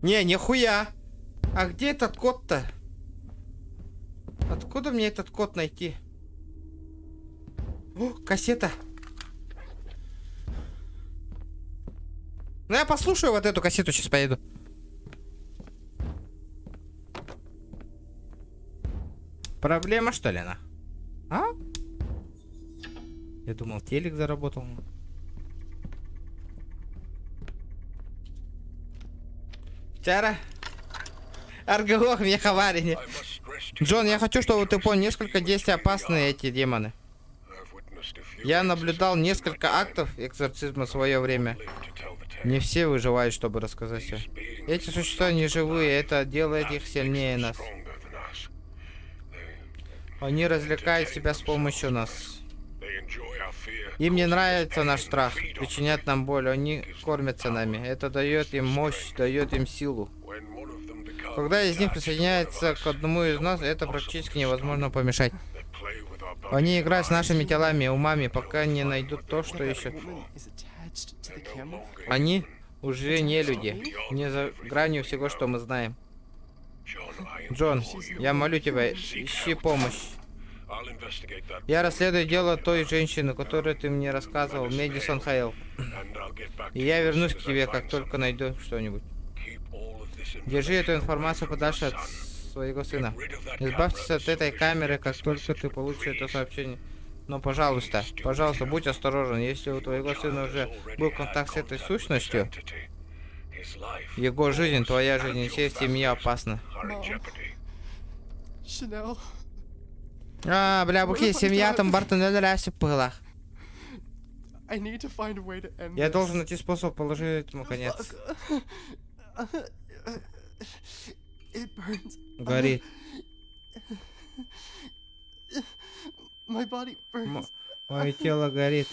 Не, нихуя. А где этот код-то? Откуда мне этот код найти? О, кассета. Ну я послушаю вот эту кассету, сейчас поеду. Проблема, что ли, она? А? Я думал, телек заработал. Чара. Аргох, мне хаварине. Джон, я хочу, чтобы ты понял, несколько действий опасны эти демоны. Я наблюдал несколько актов экзорцизма в свое время. Не все выживают, чтобы рассказать все. Эти существа не живые, это делает их сильнее нас. Они развлекают себя с помощью нас. Им не нравится наш страх, причинять нам боль, они кормятся нами. Это дает им мощь, дает им силу. Когда из них присоединяется к одному из нас, это практически невозможно помешать. Они играют с нашими телами, умами, пока не найдут то, что ищут. Они уже не люди, не за гранью всего, что мы знаем. Джон, я молю тебя, ищи помощь. Я расследую дело той женщины, которую ты мне рассказывал, Мэдисон Хейл. И я вернусь к тебе, как только найду что-нибудь. Держи эту информацию подальше от своего сына. Избавьтесь от этой камеры, как только ты получишь это сообщение. Но, пожалуйста, будь осторожен. Если у твоего сына уже был контакт с этой сущностью, его жизнь, твоя жизнь, вся семья опасна. А, бля, бухи, семья там Бартонель была. Я должен найти способ положить этому конец. Горит. Мое тело горит.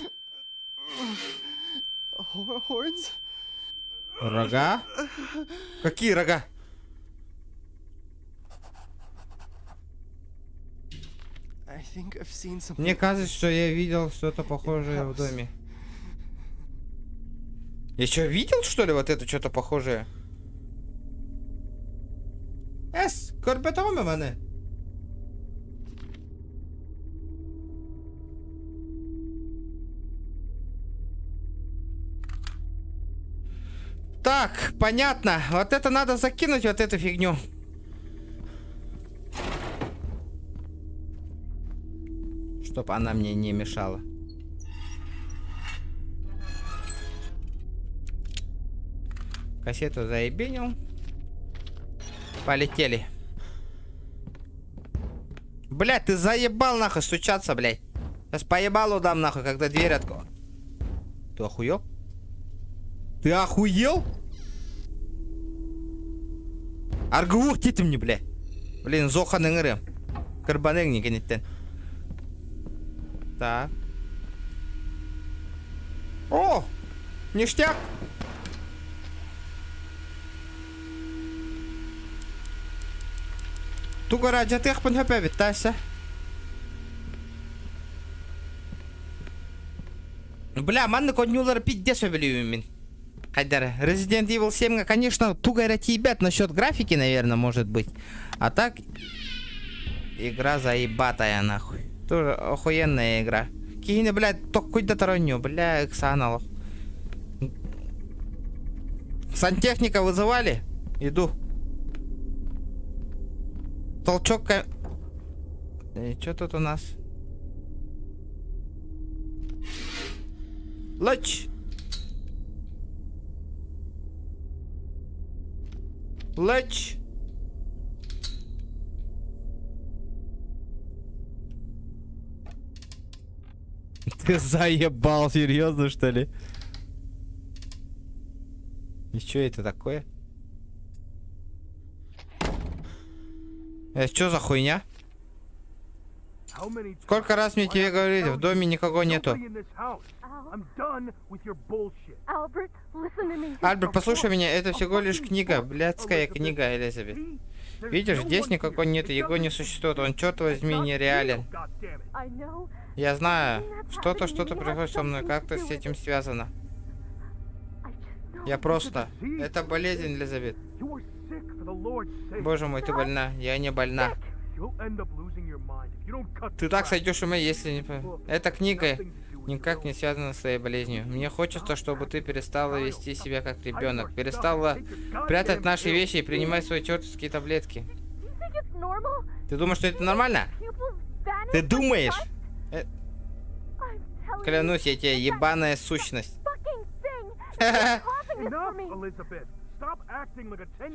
Рога? Какие рога? Мне кажется, что я видел что-то похожее в доме. Я что, видел, что ли, вот это что-то похожее? Корбетоме мене. Так, понятно. Вот это надо закинуть, вот эту фигню. Чтоб она мне не мешала. Кассету заебенил. Полетели. Блядь, ты заебал нахуй стучаться, блядь. Сейчас поебалу дам нахуй, когда дверь открою. Ты охуел? Ты охуел? Аргух ты мне, блядь. Блин, зоханың ыры. Кырбаның не кенеттен. Так. О! Ништяк! Тугара жатых пын хөпәбит тайса. Бля, манны конюлар пидде сөбелеуім мен. Хайдар, Resident Evil 7, конечно, тугара тибят насчет графики, наверное, может быть. А так, игра заебатая, нахуй. Тоже охуенная игра. Кейны, блядь, только куда тароню, бля, Иксаналов. Сантехника вызывали? Иду. Толчок... Что тут у нас? Лач. Лач. Ты заебал, серьезно, что ли? что это такое? Это что за хуйня? Сколько раз мне тебе говорили, в доме никого нету. Альберт, послушай меня, это всего лишь книга, блядская книга, Элизабет. Видишь, здесь никакой нет, его не существует, он, черт возьми, нереален. Я знаю, что-то происходит со мной, как-то с этим связано. Я просто... Это болезнь, Элизабет. Боже мой, ты больна. Я не больна. Ты так сойдешь с ума, если не... Эта книга никак не связана с твоей болезнью. Мне хочется, чтобы ты перестала вести себя как ребенок. Перестала прятать наши вещи и принимать свои чертовские таблетки. Ты думаешь, что это нормально? Ты думаешь? Клянусь, я тебе ебаная сущность.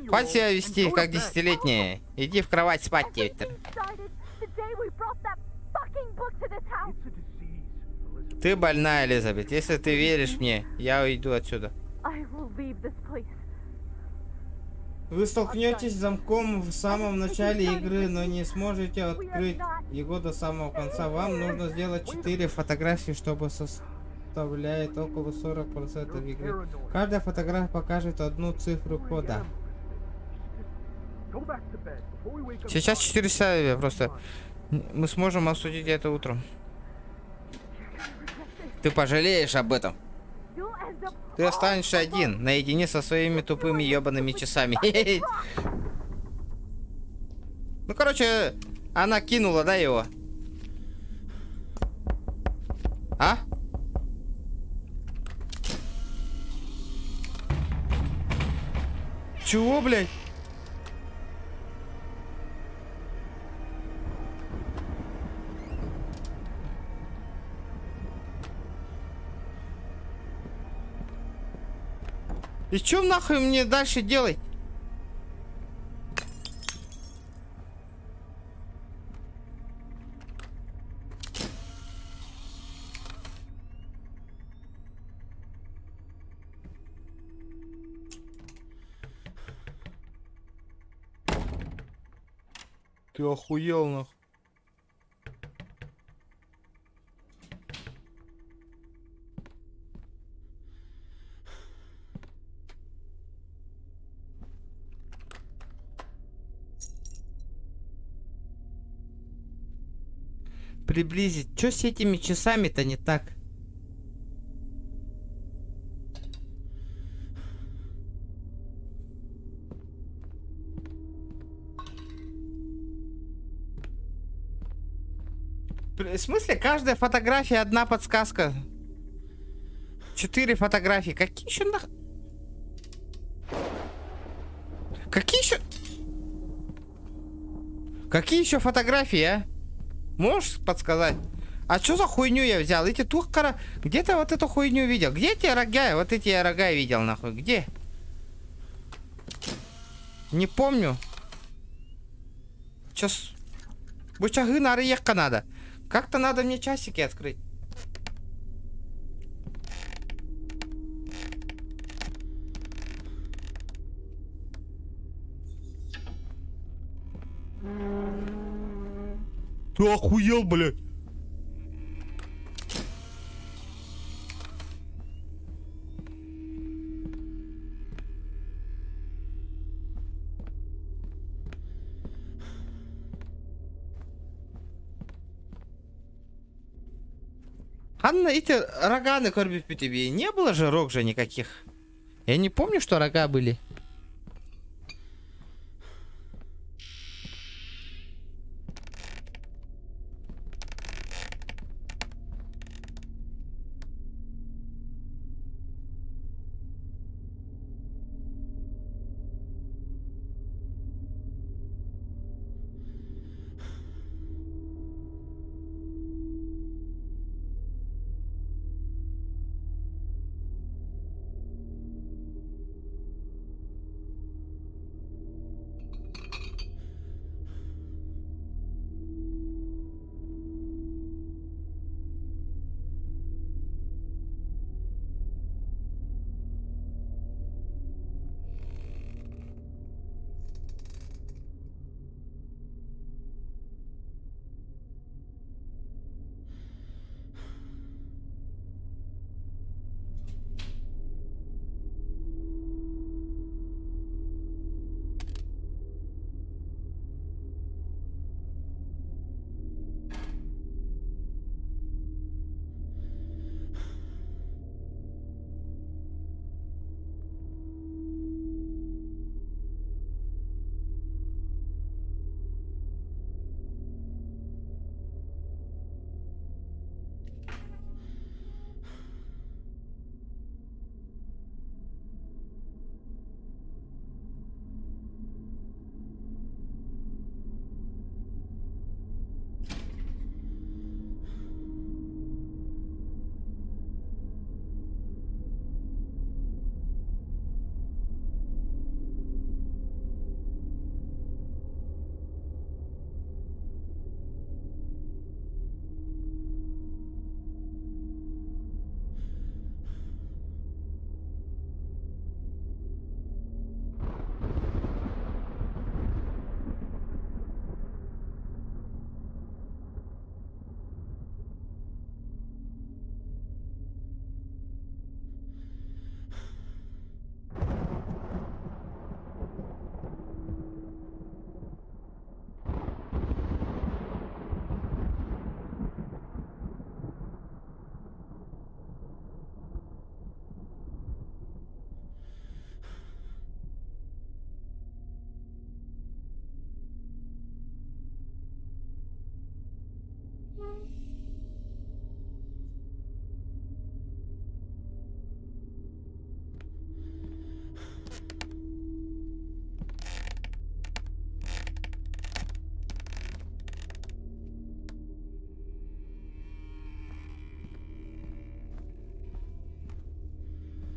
Хватит себя вести, как десятилетняя. Иди в кровать спать, Титтер. Ты больна, Элизабет. Если ты веришь мне, я уйду отсюда. Вы столкнетесь с замком в самом начале игры, но не сможете открыть его до самого конца. Вам нужно сделать 4 фотографии, чтобы составляет около 40% игры. Каждая фотография покажет одну цифру кода. Сейчас 4 часа просто. Мы сможем обсудить это утром. Ты пожалеешь об этом. Ты останешься один, наедине со своими тупыми ебаными часами. Ну, короче, она кинула, да, его? А? Чего, блядь? И чё нахуй мне дальше делать? Ты охуел, нахуй. Приблизить. Чё с этими часами-то не так? В смысле, каждая фотография одна подсказка? 4 фотографии. Какие еще нах... Какие еще... Какие еще фотографии, а? Можешь подсказать? А что за хуйню я взял? Эти тухкара... Где ты вот эту хуйню видел? Где эти рога? Вот эти я рога видел, нахуй. Где? Не помню. Сейчас... Бычагы на ехка надо. Как-то надо мне часики открыть. Ты охуел, блядь? Анна, эти рога на корбе в тебе не было же рог же никаких. Я не помню, что рога были.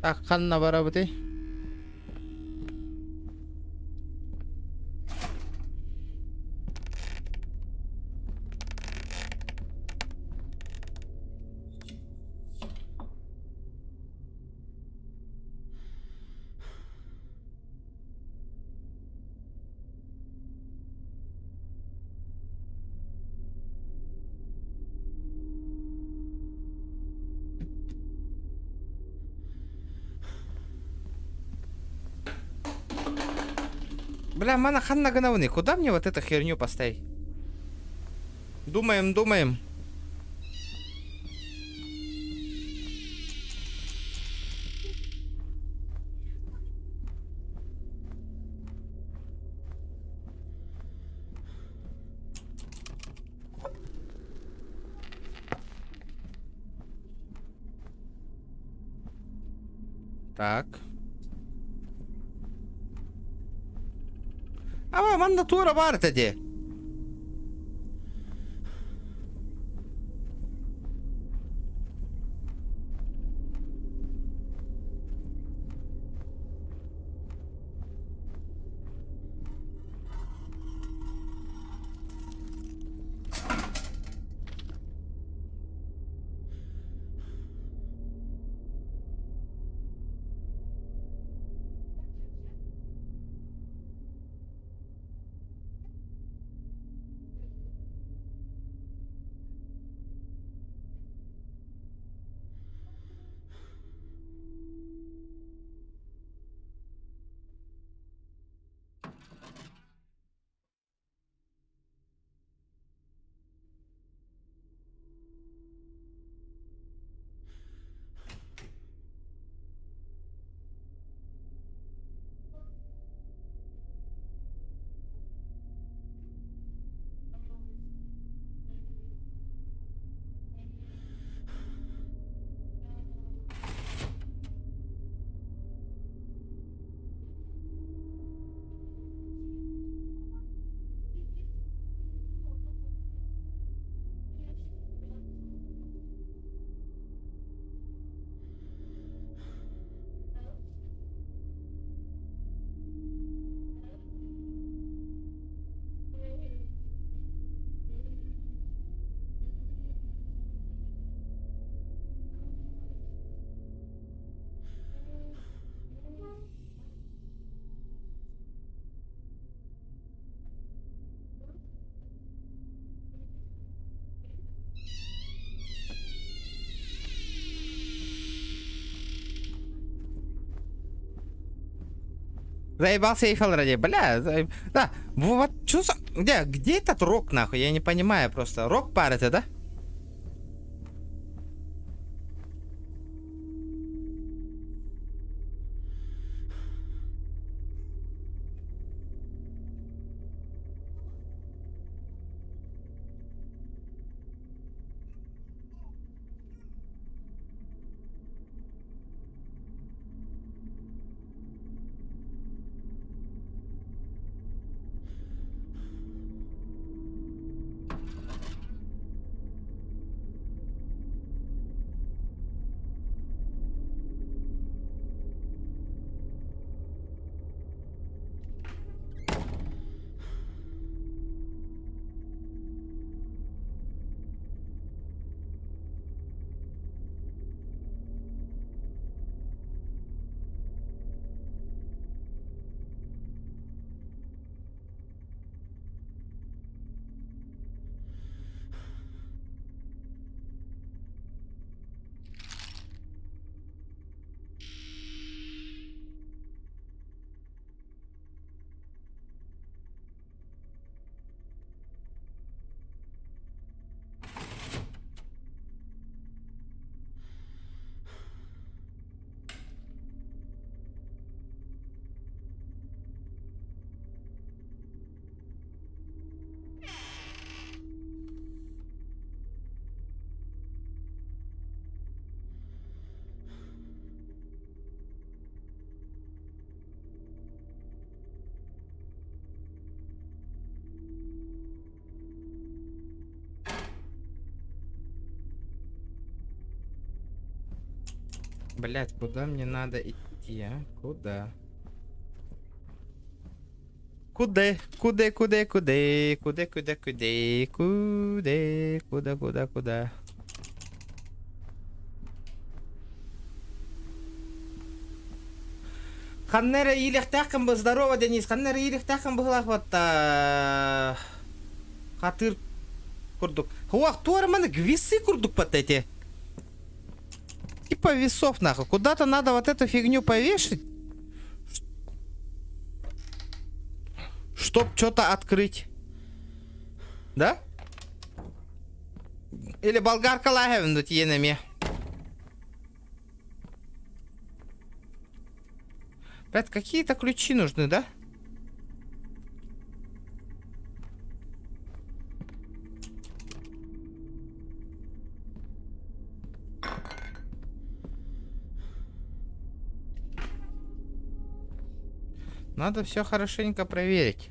Так, қанына бара бітей. Бля, мана ханна гановны. Куда мне вот эту херню поставить? Думаем, думаем. Так. А мандатура бар тоді. Заебался Эйфел ради, бля, да, вот, чё за... Где этот рок, нахуй, я не понимаю просто. Рок парится, да? Блять, куда мне надо идти, а? Куда? Куда? Куда, куда, куда? Куда, куда, куда? Куда? Куда, куда, куда? Ханнера илехтахкан бы здорово, Денис. Ханнера илехтахкан бы вот хатыр курдук. Хуах, туарманы гвисы курдук под эти. Типа весов нахуй. Куда-то надо вот эту фигню повешать. Чтоб что-то открыть. Да? Или болгарка лагевнуть енами. Блядь, какие-то ключи нужны, да? Надо все хорошенько проверить.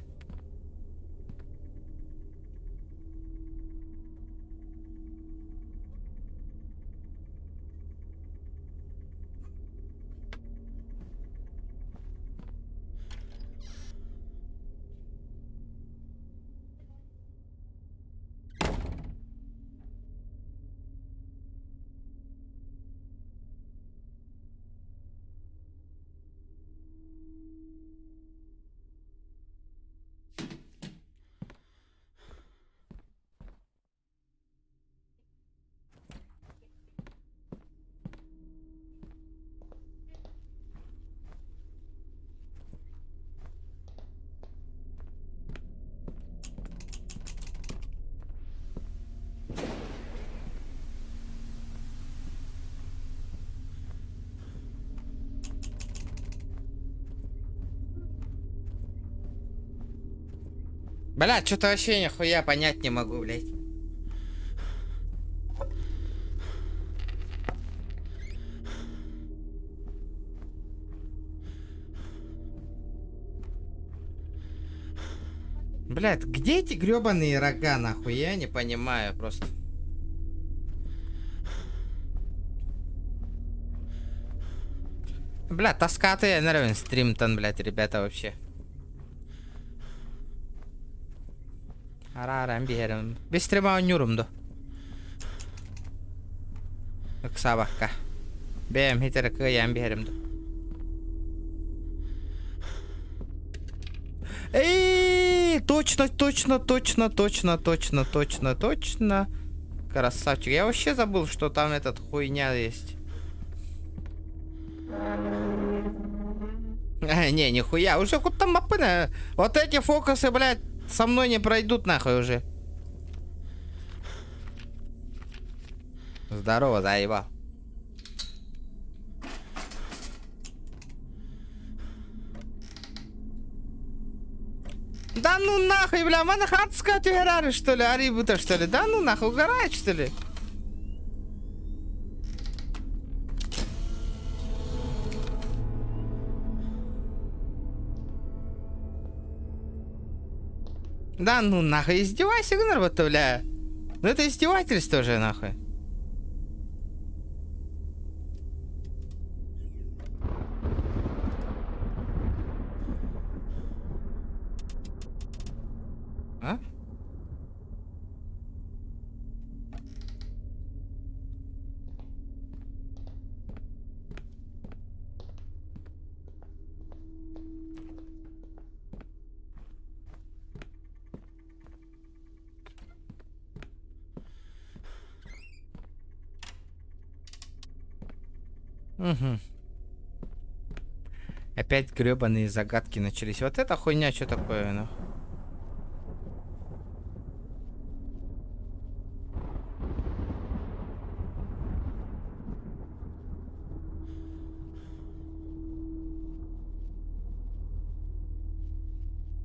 Бля, что-то вообще нихуя понять не могу, блядь. Блядь, где эти гребаные рога, нахуй? Я не понимаю просто. Бля, таскаты нравен стримтон, блядь, ребята, вообще. Арарам бигерим. Без стрима онюрумду. Ксабакка. Бем хитерек ям бигеримду. Эй, точно, точно, точно, точно, точно, точно, точно. Красавчик. Я вообще забыл, что там этот хуйня есть. Не, нихуя. Уже хоть там мапы. Вот эти фокусы, блядь, со мной не пройдут нахуй уже. Здорово, заебал. Да ну нахуй, бля, мана хатская тюгерары, что ли, арибута, что ли? Да ну нахуй, угорает, что ли? Да ну нахуй, издевайся, Гнарбата, бля. Ну это издевательство же, нахуй. А? Угу. Опять гребаные загадки начались. Вот эта хуйня, что такое, ну?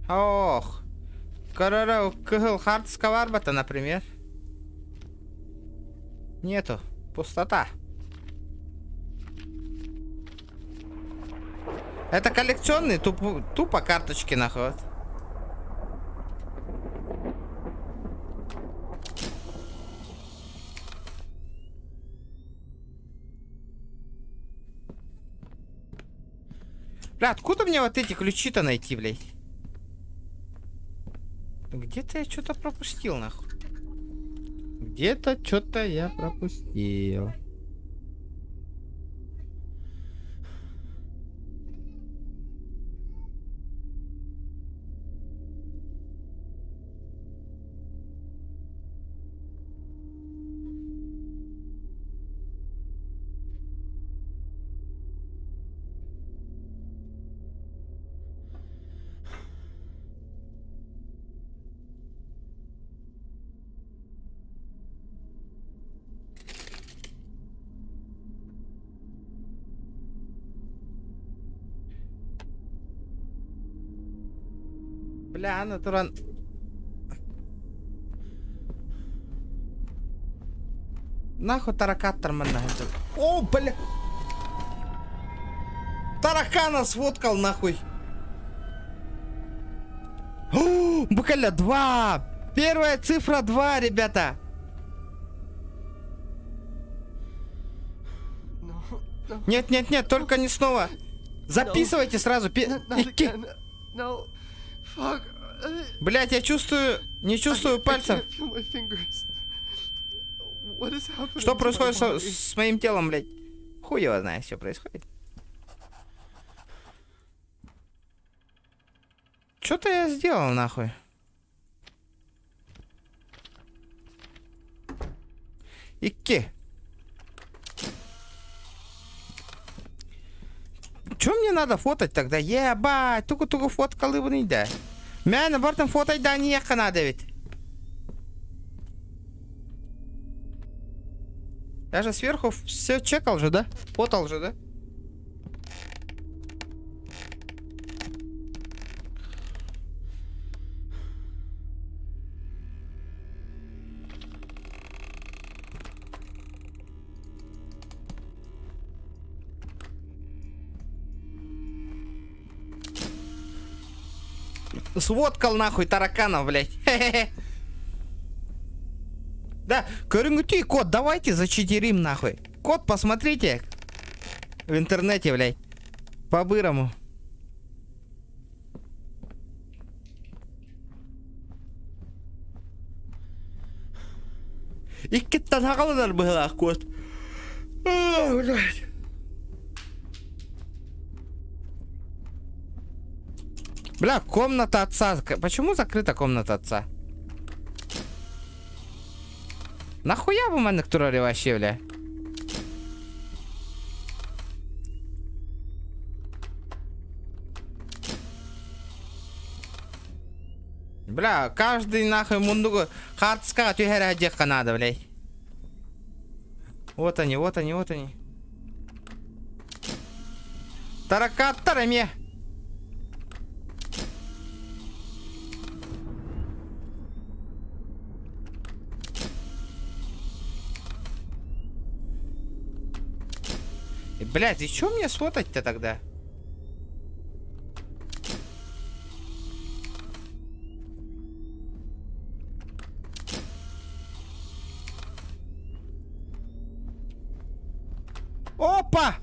Ох. Карара, кгл хардска варбата, например. Нету. Пустота. Это коллекционные тупо карточки, нахуй. Бля, откуда мне вот эти ключи-то найти, блядь? Где-то я что-то пропустил, нахуй. Где-то что-то я пропустил. Бля, натуран. Нахуй таракан нахуй. О, бля. Таракана сфоткал, нахуй. О, буквально 2. Первая цифра 2, ребята. Нет, нет, нет, только не снова. Записывайте сразу. Блять, я чувствую, не чувствую пальцев. Что происходит с моим телом, блядь? Хуй его знает, что происходит. Что-то я сделал, нахуй. Икки. Чё мне надо фотать тогда? Ебать, туку-туку фоткал его не да. Мен бартын фотай да не яқына, Дэвид. Я же сверху все чекал же, да? Фотал же, да? Сводкал нахуй тараканов, блядь. Да, көрінгіті код, давайте зачитерим нахуй. Код посмотрите в интернете, блядь. По-бырому. Иккеттен хақалыдар бұғылақ код. Блядь. Бля, комната отца. Почему закрыта комната отца? Нахуя в мене турорі вообще, бля? Бля, каждый нахуй мундугу хардска тюхера одежка надо, блядь. Вот они, вот они, вот они. Таракаттарами. Блядь, и чё мне сфотать-то тогда? Опа!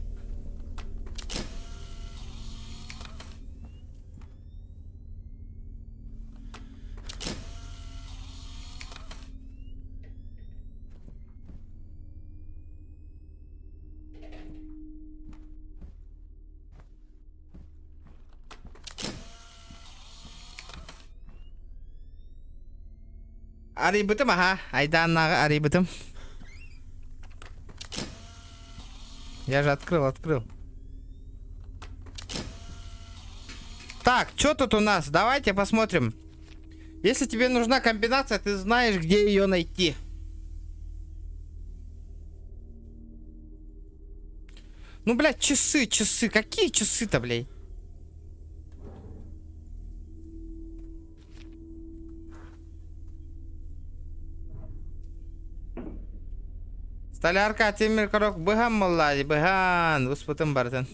Ари бытым, ага. Айданнағы ари бытым. Я же открыл. Так, что тут у нас? Давайте посмотрим. Если тебе нужна комбинация, ты знаешь, где ее найти. Ну, блядь, часы. Какие часы-то, блядь? Столярка, темир, корок, быган, моллади, быган. Успутым бартын.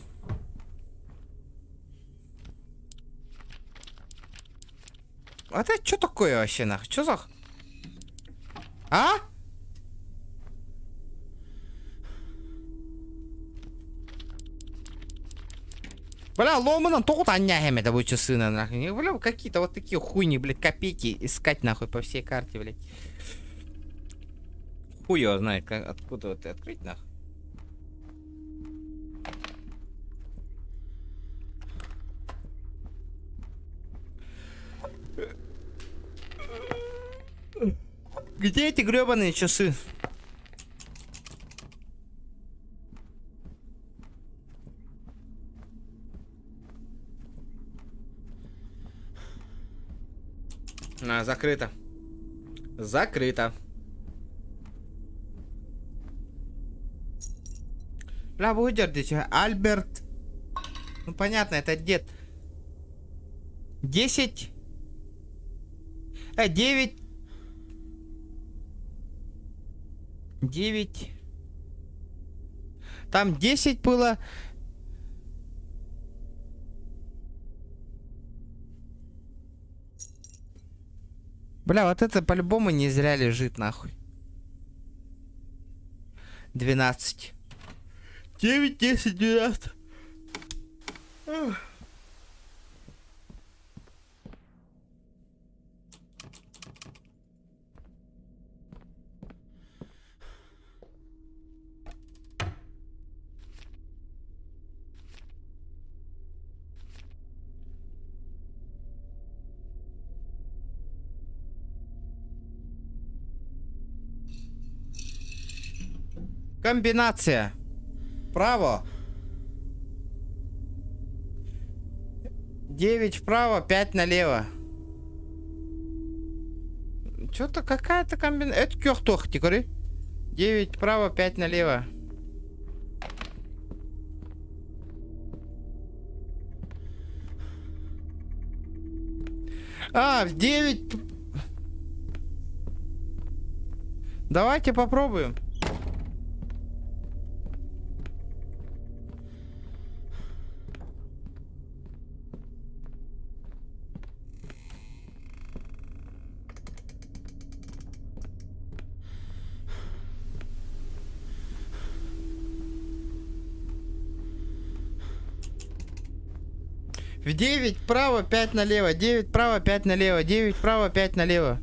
А это что такое вообще, нахуй? Что за... А? Бля, ломаном только аняхами это будет часы, нахуй. Бля, какие-то вот такие хуйни, блядь, копейки искать, нахуй, по всей карте, блядь. Хуй его знает, как, откуда вот это открыть, нахуй. Где эти гребаные часы? Закрыто. Закрыто. Бля, выдержите. Альберт. Ну, понятно, это дед. 10. 9. 9. Там 10 было. Бля, вот это по-любому не зря лежит, нахуй. 12. 9, 10, 12. Комбинация. Право. 9 вправо, 5 налево. Что-то какая-то комбинация. Это кёхтох, тикори. 9 вправо, 5 налево. В 9. Давайте попробуем. В 9 вправо, 5 налево. 9 вправо, 5 налево. 9 вправо, 5 налево.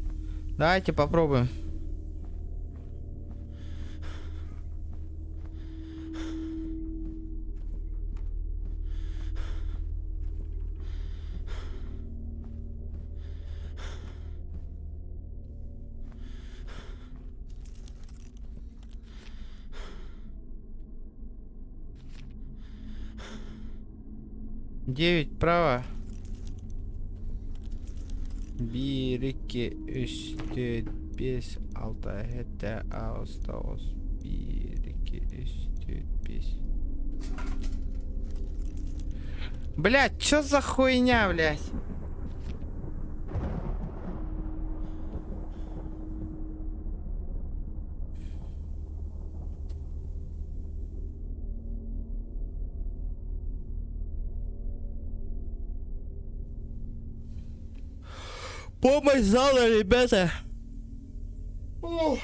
Давайте попробуем. Девять вправо. Bir-iki, üç, dört, beş, altı, yedi, Ağustos. 1, 2, 3, 4, 5. Блядь, чё за хуйня, блядь? Помощь зала, ребята. Ух.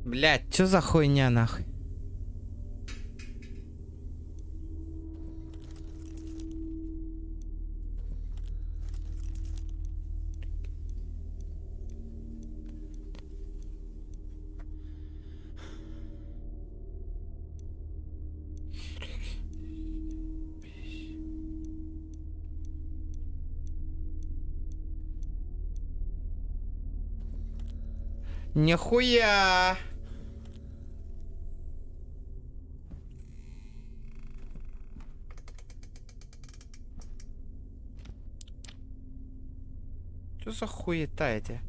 Блядь, чё за хуйня, нахуй? Нихуя! Что за хуета эти?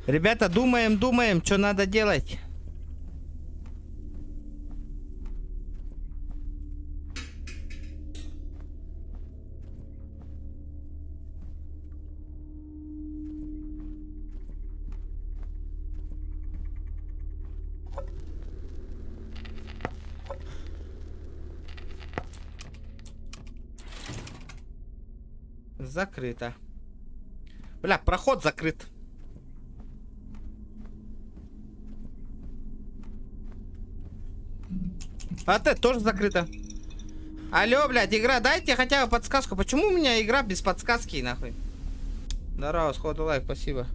Ребята, думаем, что надо делать. Закрыто. Бля, проход закрыт. А ты тоже закрыто. Алло, блядь, игра, дайте хотя бы подсказку. Почему у меня игра без подсказки, нахуй? Здорово, сходу лайк, спасибо.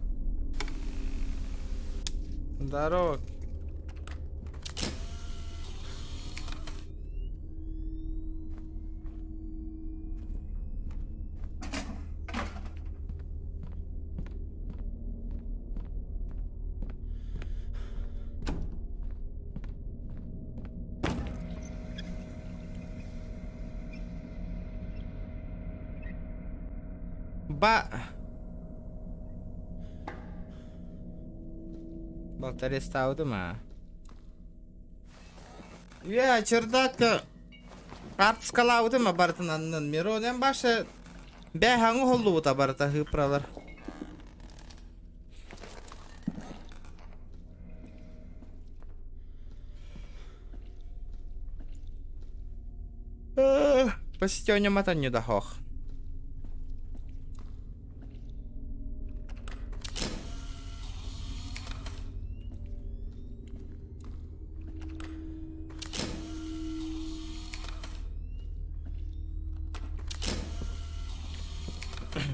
Здорово. Балтериста алды ма? Я чердакта арт скала алды ма бартынан миронен башы бәй хаңы холду бута барта хыпралар. Посетёння матан не дахох.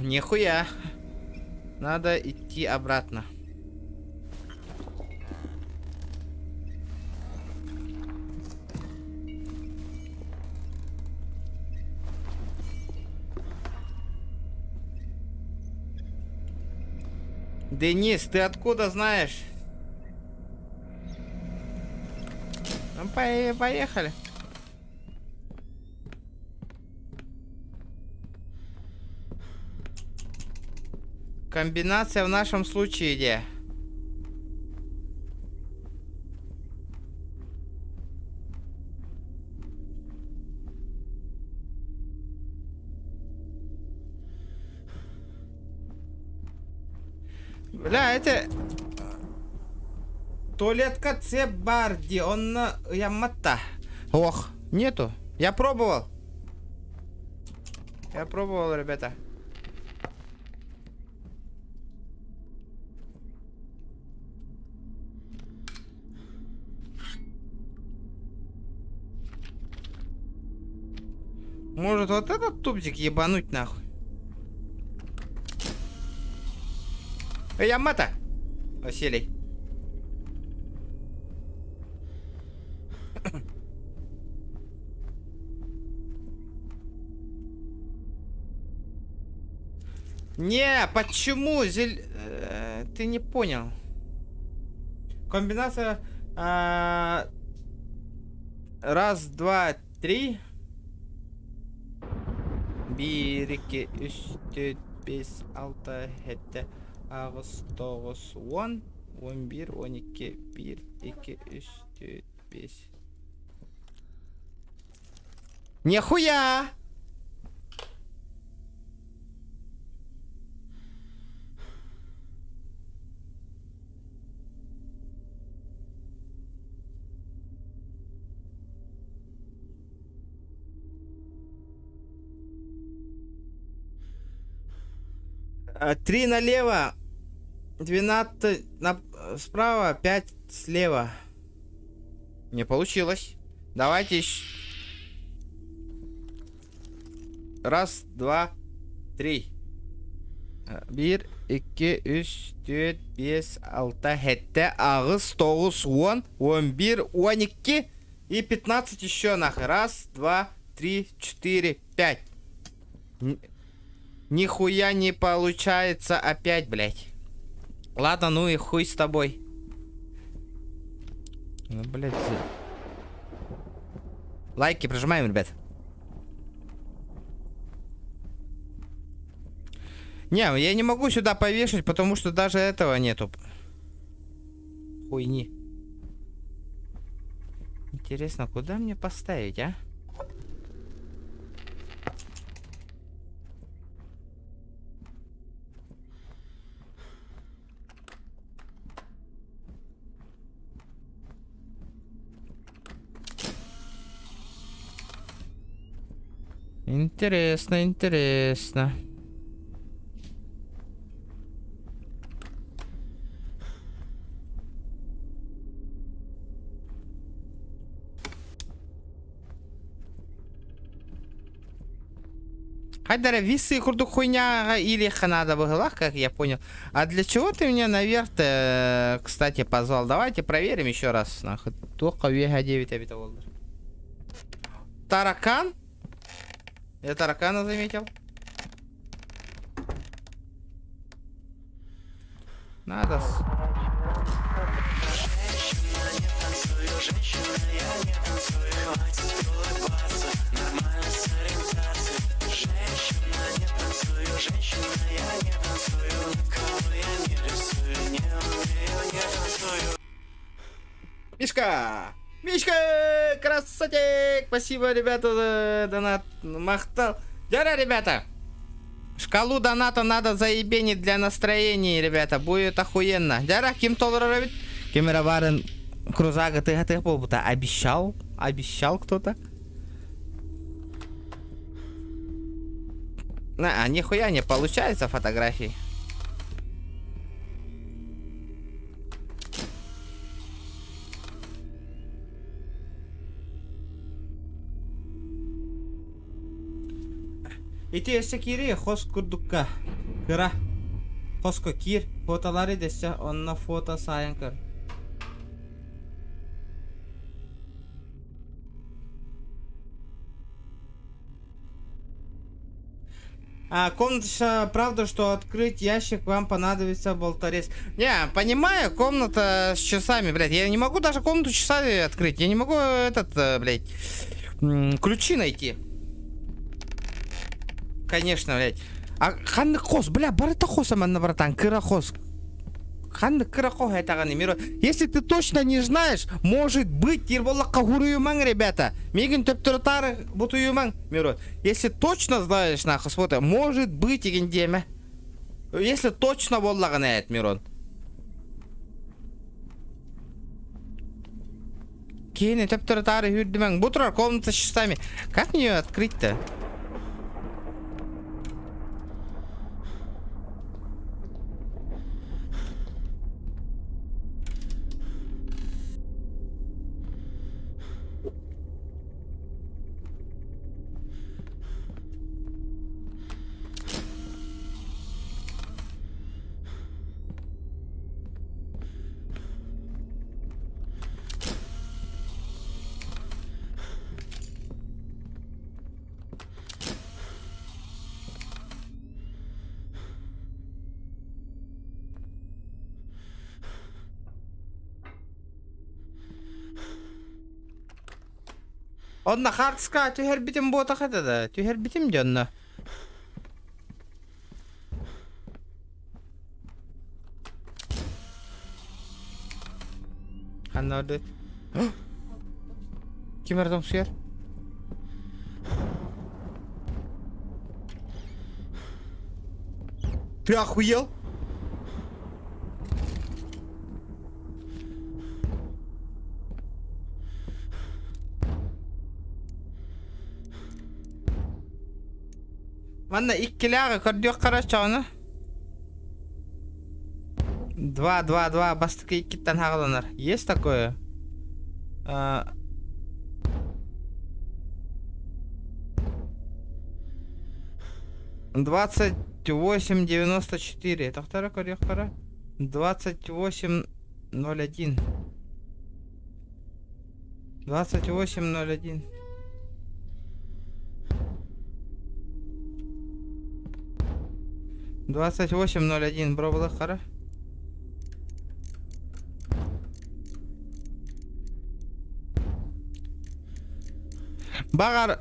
Нихуя. Надо идти обратно. Денис, ты откуда знаешь? Ну, поехали. Комбинация в нашем случае где? Бля, это... Туалетка Цебарди, он ямата. Ох, нету. Я пробовал. Я пробовал, ребята. Может, вот этот тубзик ебануть нахуй? Ямата! Василий. Не, почему? Ты не понял. Комбинация... Раз, два, три. Bir, iki, üç, dört, beş, altı, yedi, dokuz, dokuz, 10, 11, 12, 1, 2, 3, 4, 5. Нихуя! Три налево, 12 справа, 5 слева. Не получилось. Давайте еще. Раз, два, три. 1, 2, 3, 4, 5, 6, 7, 9, 9, 10, 11, 12 и 15 еще нахуй. Раз, два, три, 4, 5. Нихуя не получается опять, блядь. Ладно, ну и хуй с тобой. Ну, блядь. Лайки прожимаем, ребят. Не, я не могу сюда повешать, потому что даже этого нету. Хуйни. Интересно, куда мне поставить, а? Интересно, интересно. Хайдара, висы курдук хуйня или их надо было, как я понял. А для чего ты меня наверх-то, кстати, позвал? Давайте проверим еще раз. Нахуй. Только вега 9 обита волдер. Таракан? Я таракана заметил. Надо. Мишка! Мишка! Красотик! Спасибо, ребята, за донат. Махтал. Дяра, ребята! Шкалу доната надо заебенить для настроения, ребята. Будет охуенно. Дяра, ким толеровит? Кемераварен Крузага, ты будто обещал? Обещал кто-то? Нихуя не получается фотографий. Ити эссе кири хос курдукка. Кыра. Хоско кир. Фотолары десе онна фото сайын кыр. Комната, правда, что открыть ящик вам понадобится болторез. Не, понимаю, комната с часами, блядь. Я не могу даже комнату часами открыть. Я не могу блядь, ключи найти. Конечно, блядь. А ханны хос, бля, барыта хосаман, братан, кыра хос. Ханны кыра хос, это миро. Если ты точно не знаешь, может быть, тирболла кагуруюман, ребята. Мигин төптөртары бутуюман, миро. Если точно знаешь, нахуй, смотри, может быть, игендеме. Если точно боллаганает, мирон. Кейни төптөртары хүрдүман. Бутурар комната с часами. Как мне ее открыть-то? Онна хартска түйер битим бота хатада. Түйер битим жонна. Ханна ордет. Ким артам сүйер? Ты охуел? Манна иккиляры көрдүк карачаны. 2 бастыкы иккиттен хагыланар. Есть такое? 28,94. Тохтара көрдүк кара. 28,01. 28,01. 28,01. Бробылы қара. Бағар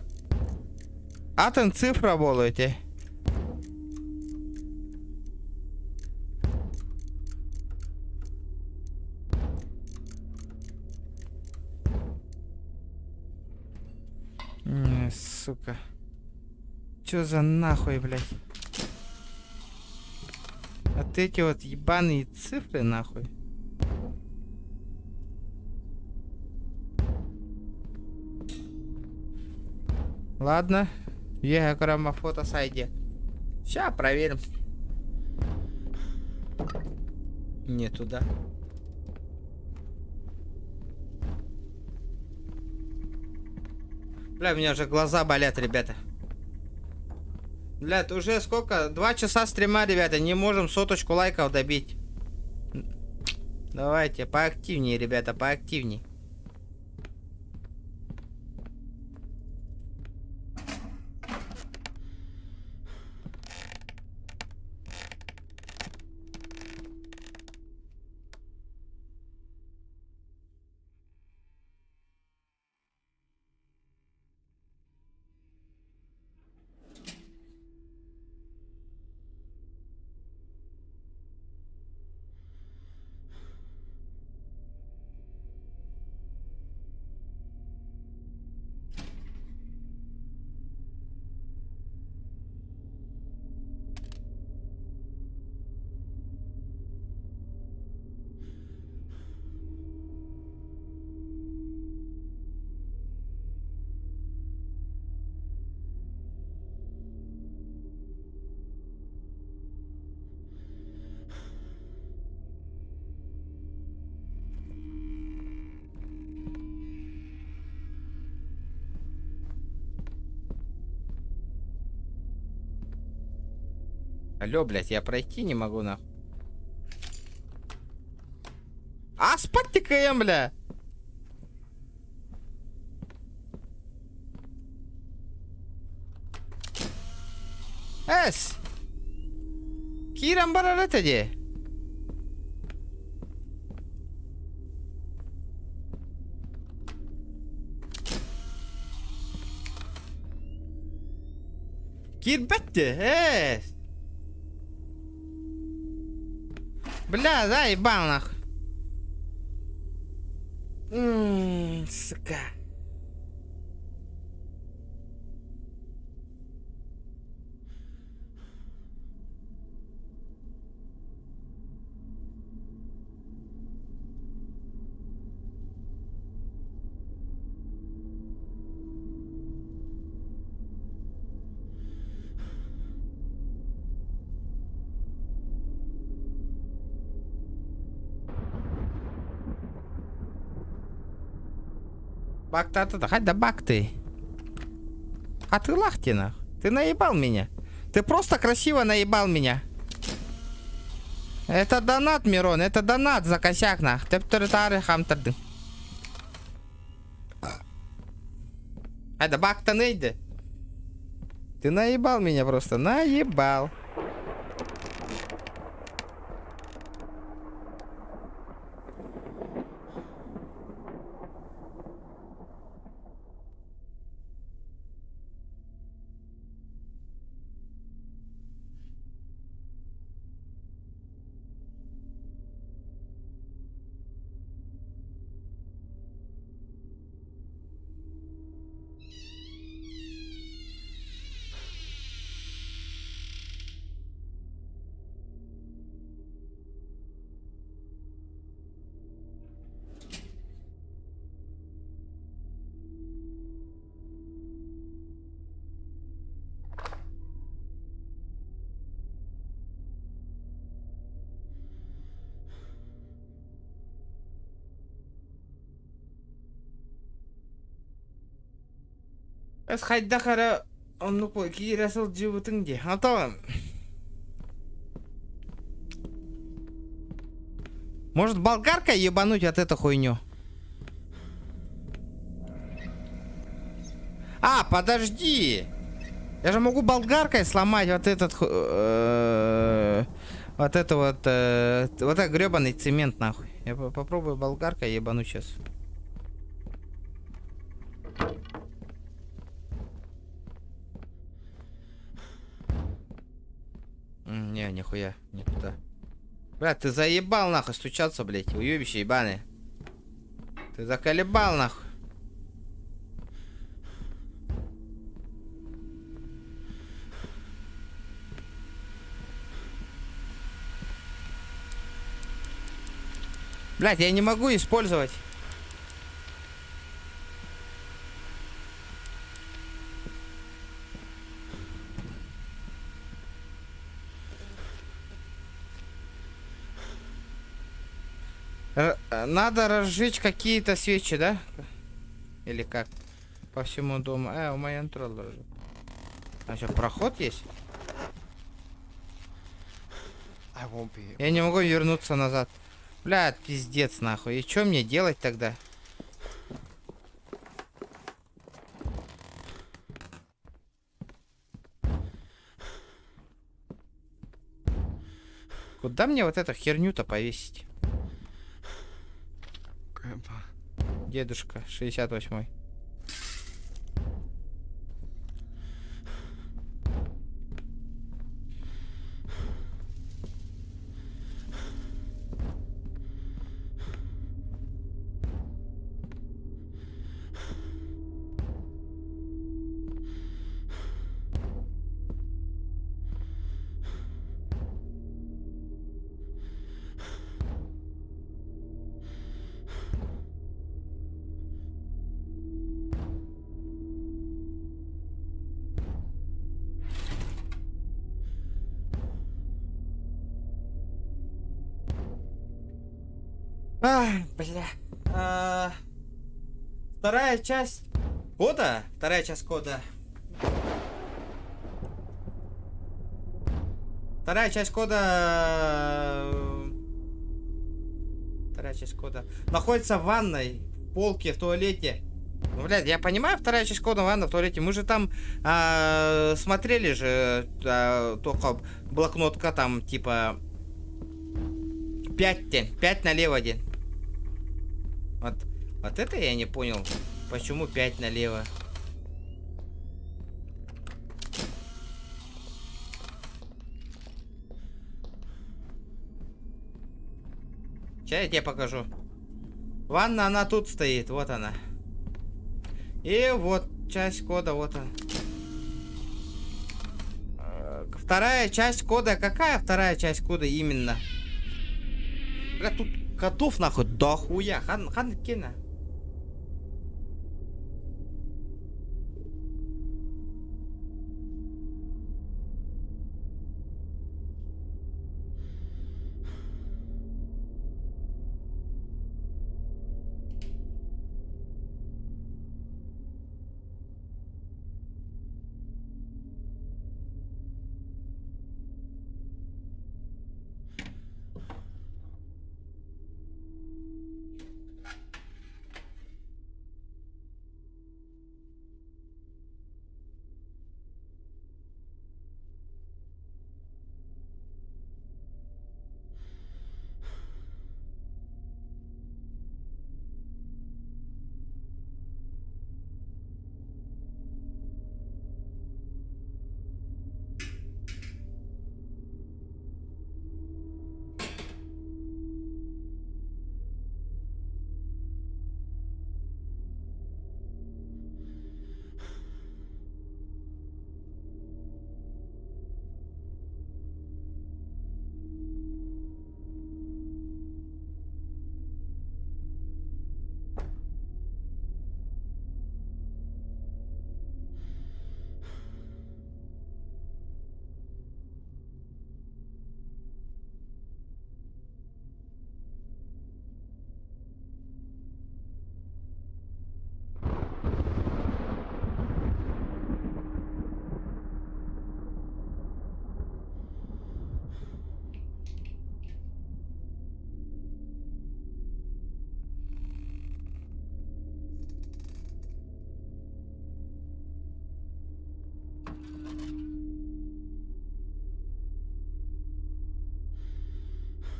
атын цифра болу өте. Сука. Чё за нахуй, блядь? Вот эти вот ебаные цифры, нахуй. Ладно. Я грамма фото сайде. Сейчас проверим. Не туда. Бля, у меня уже глаза болят, ребята. Блядь, уже сколько? 2 часа стрима, ребята. Не можем 100 лайков добить. Давайте, поактивнее, ребята, поактивнее. Алло, блядь, я пройти не могу, нахуй. А, спать ТКМ, бля! Эс! Кирам бараратади. Кир бетти, эс! Бля, заебал нахуй. Сука. Бак-та-та-та, хоть да бак ты. А ты лахтина. Ты наебал меня. Ты просто красиво наебал меня. Это донат, Мирон, это донат за косяк, нах. А да бак-то нейде. Ты наебал меня просто, наебал. Эс хайда хара онну по кирасыл жибутың де. Антон. Может, болгаркой ебануть от эту хуйню? А, подожди. Я же могу болгаркой сломать вот этот... вот это вот... вот этот гребаный цемент, нахуй. Я попробую болгаркой ебануть сейчас. Не, нихуя, не туда. Блядь, ты заебал нахуй стучаться, блядь, уебище ебаные. Ты заколебал нахуй. Блядь, я не могу использовать. Надо разжечь какие-то свечи, да? Или как? По всему дому. У меня антрола. А что, проход есть? I won't be able. Я не могу вернуться назад. Бля, пиздец нахуй. И что мне делать тогда? Куда мне вот эту херню-то повесить? Grandpa. Дедушка, 68-й. Ай, бля. Вторая часть кода. Вторая часть кода. Вторая часть кода. Вторая часть кода. Находится в ванной, в полке, в туалете. Ну, блядь, я понимаю, вторая часть кода ванна в туалете. Мы же там смотрели же только блокнотка там типа 5 налево один. Вот это я не понял. Почему 5 налево? Сейчас я тебе покажу. Ванна, она тут стоит. Вот она. И вот часть кода, вот она. Вторая часть кода. Какая вторая часть кода именно? Бля, тут котов нахуй дохуя. Хан кина.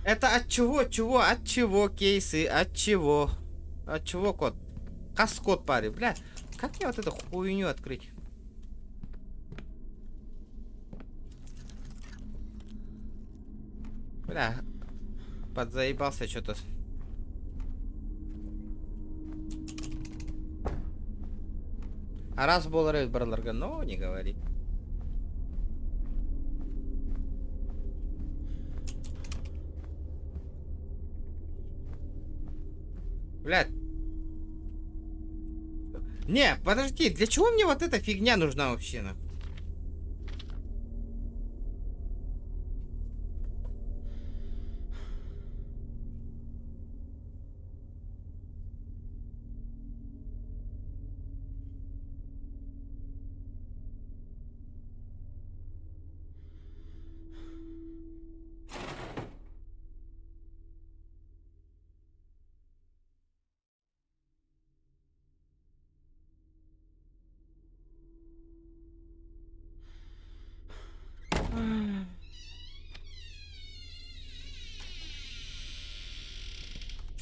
Это от чего? Чего? От чего кейсы? От чего? От чего код? Каскод, парень. Бля, как мне вот эту хуйню открыть? Бля, подзаебался что-то. А раз был рейд Барларга, ну не говори. Блядь. Не, подожди, для чего мне вот эта фигня нужна вообще?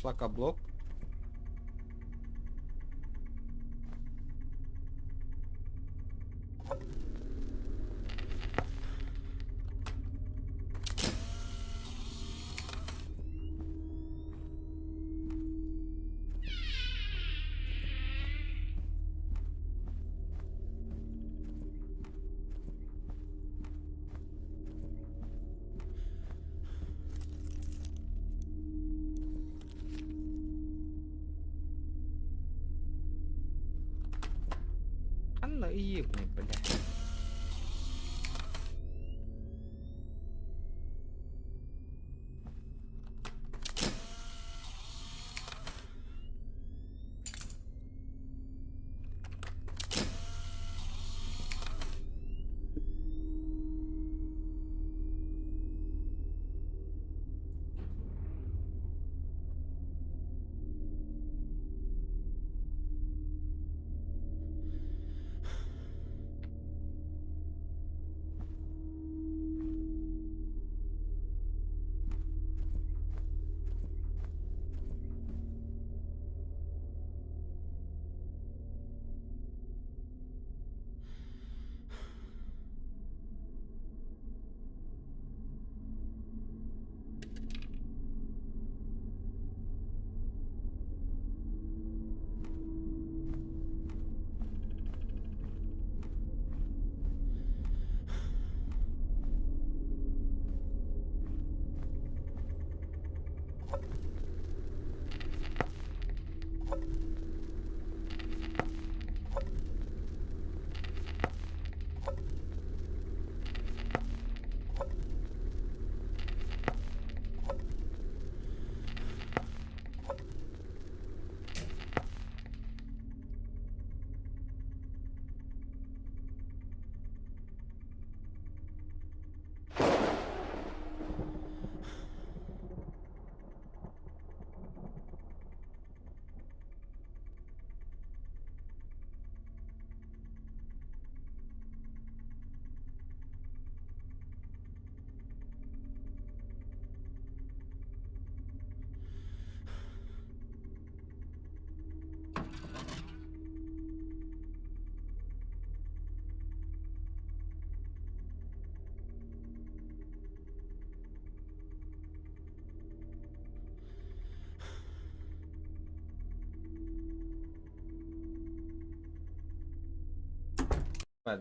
Шлакоблок. Анна ебни, блядь.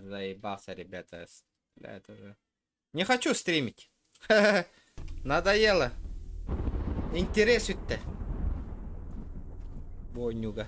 Заебался, ребята. Бля, это же... Не хочу стримить. Надоело. Интересует-то. Вонюга.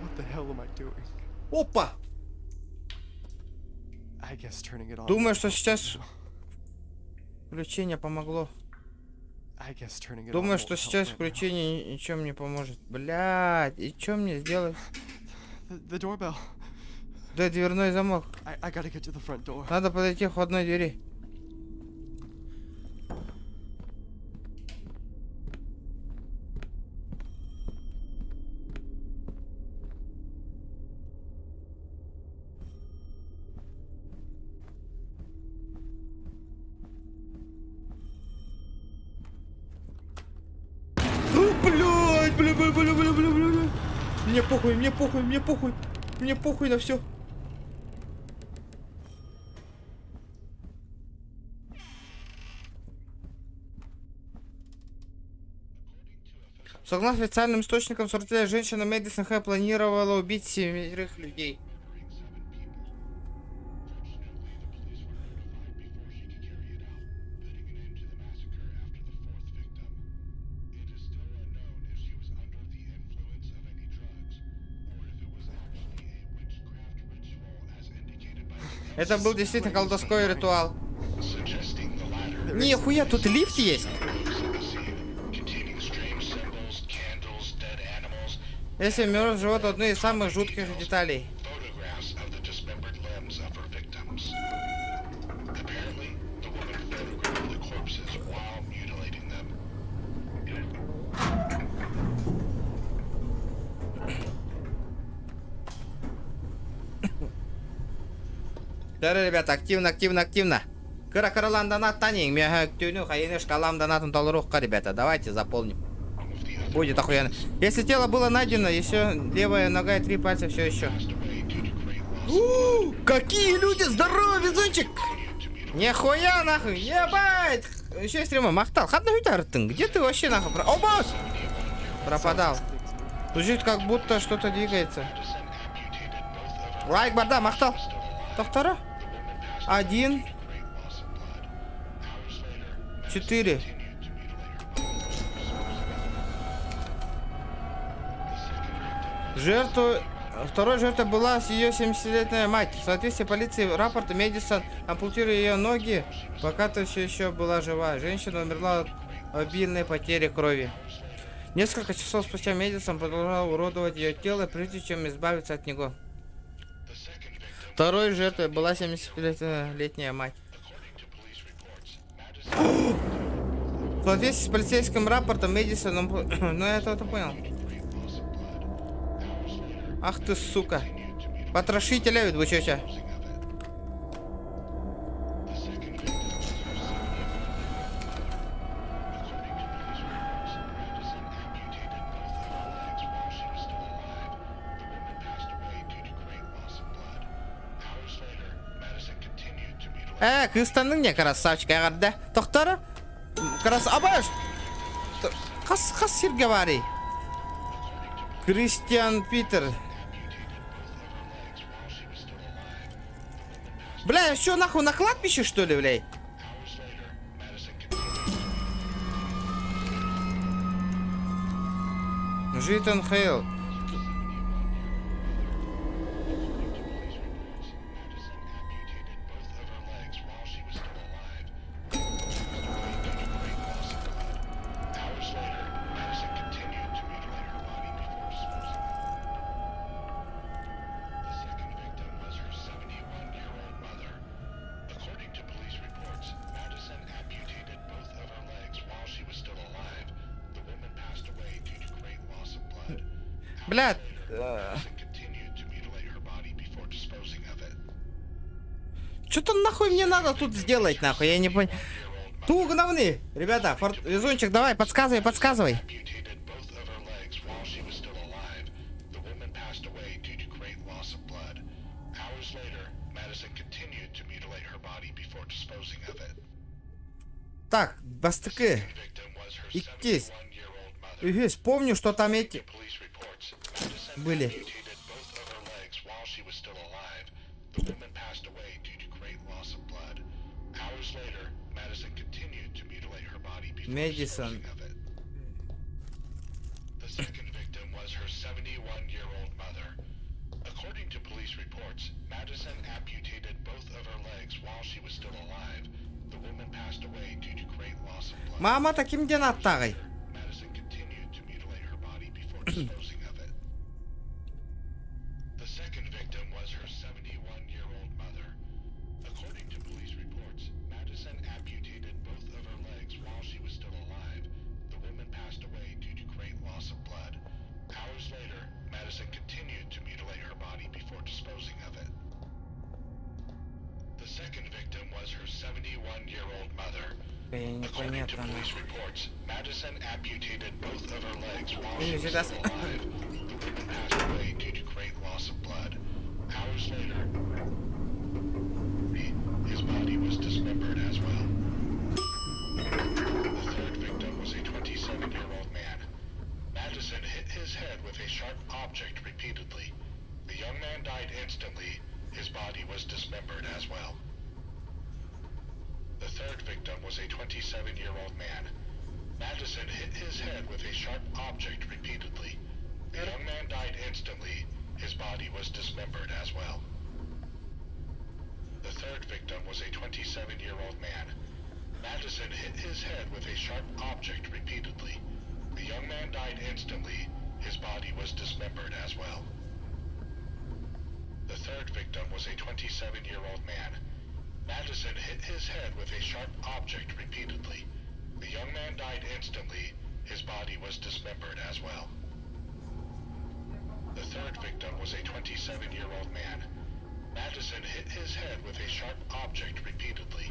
What the hell am I doing? Опа! I guess turning it on. Думаю, что сейчас включение помогло. I guess turning it on Думаю, won't что help сейчас right now. включение ничем не поможет. Блядь, и что мне сделать? The doorbell. Да, дверной замок. I gotta get to the front door. Надо подойти к входной двери. Блядь, бля. Мне похуй, мне похуй, мне похуй. Мне похуй на все. Согласно официальным источникам, 40-летняя женщина Мэдисон Хэ планировала убить 7 людей. Это был действительно колдовской ритуал. Нихуя, тут лифт есть. Если мертв живот одной из самых жутких деталей. Photographs of the dismembered limbs of her victims. Apparently, the woman photographed the corpses while mutilating them. Да, ребята, активно. Кыра-кыралан донат танин. Меня тюню, хаенеш калам донатом толруха, ребята. Давайте заполним. Будет охуенно. Если тело было найдено, еще левая нога и 3 пальца все еще. Какие люди здоровые, везунчик! Нихуя нахуй, ебать! Еще есть стрима, Махтал, хатна хютартын. Где ты вообще нахуй? О, босс! Пропадал. Звучит как будто что-то двигается. Лайк, барда, Махтал. Доктора? 1, 4. Второй жертвой была ее 70-летняя мать. В соответствии полиции рапорта Мэдисон ампутировал ее ноги, пока то все еще была жива. Женщина умерла от обильной потери крови. Несколько часов спустя Мэдисон продолжал уродовать ее тело, прежде чем избавиться от него. Второй жертвой была 70-летняя мать. В соответствии с полицейским рапортом Мэдисон... Ну, я это понял. Ах ты, сука. Потрошителя ведь, вы чё? Кыстаның не красавчик, ағарда. Тоқтары? Абаш! Қас сирге бари. Кристиан Питер. Бля, что нахуй на кладбище, что ли, блядь? Житон Хейл. Блядь. Что-то нахуй мне надо тут сделать, нахуй, я не понял. Ту говны, ребята, везунчик, давай, подсказывай. Так, бастыки, идтись. Игись, помню, что там эти были. Мэдисон. Мама таким где натагай. Непонятно. Madison amputated both of her legs while she was still alive. The woman passed away due to great loss of blood. Hours later, his body was dismembered as well. The third victim was a 27-year-old man. Madison hit his head with a sharp object repeatedly. The young man died instantly. His body was dismembered as well. The third victim was a 27-year-old man. Madison hit his head with a sharp object repeatedly. The young man died instantly. His body was dismembered as well. The third victim was a 27-year-old man. Madison hit his head with a sharp object repeatedly. The young man died instantly. his body was dismembered as well. The third victim was a 27-year-old man. Madison hit his head with a sharp object repeatedly. The young man died instantly. His body was dismembered as well. The third victim was a 27-year-old man. Madison hit his head with a sharp object repeatedly.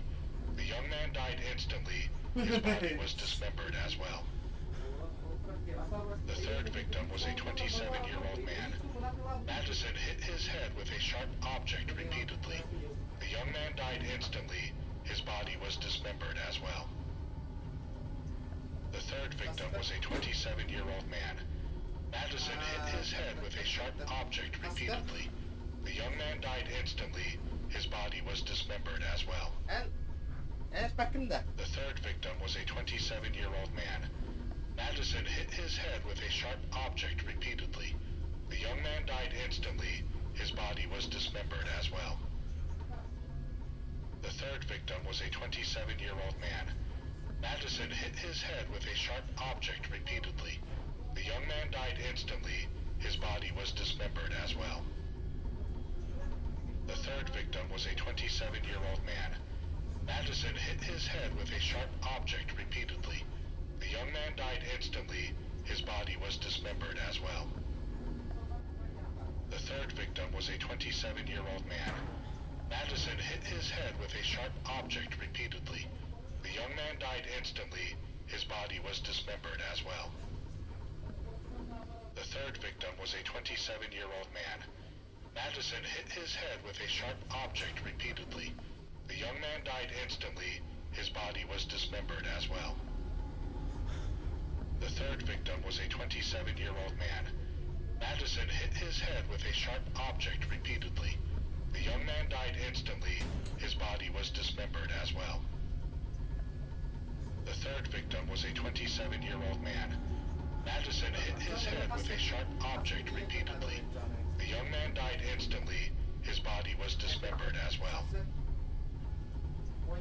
The young man died instantly. His body was dismembered as well. The third victim was a 27-year-old man. Madison hit his head with a sharp object repeatedly. The young man died instantly. His body was dismembered as well. The third victim was a 27-year-old man. Madison hit his head with a sharp object repeatedly. The young man died instantly. His body was dismembered as well. The third victim was a 27-year-old man. Madison hit his head with a sharp object repeatedly. The young man died instantly. His body was dismembered as well. The third victim was a 27-year-old man. Madison hit his head with a sharp object repeatedly. The young man died instantly. His body was dismembered as well. The third victim was a 27-year-old man. Madison hit his head with a sharp object repeatedly. The young man died instantly. His body was dismembered as well. The third victim was a 27-year-old man. Madison hit his head with a sharp object repeatedly. The young man died instantly. His body was dismembered as well. The third victim was a 27-year-old man. Madison hit his head with a sharp object repeatedly. The young man died instantly. His body was dismembered as well. The third victim was a 27-year-old man. Madison hit his head with a sharp object repeatedly. The young man died instantly. His body was dismembered as well. The third victim was a 27-year-old man. Madison hit his head with a sharp object repeatedly. The young man died instantly. His body was dismembered as well.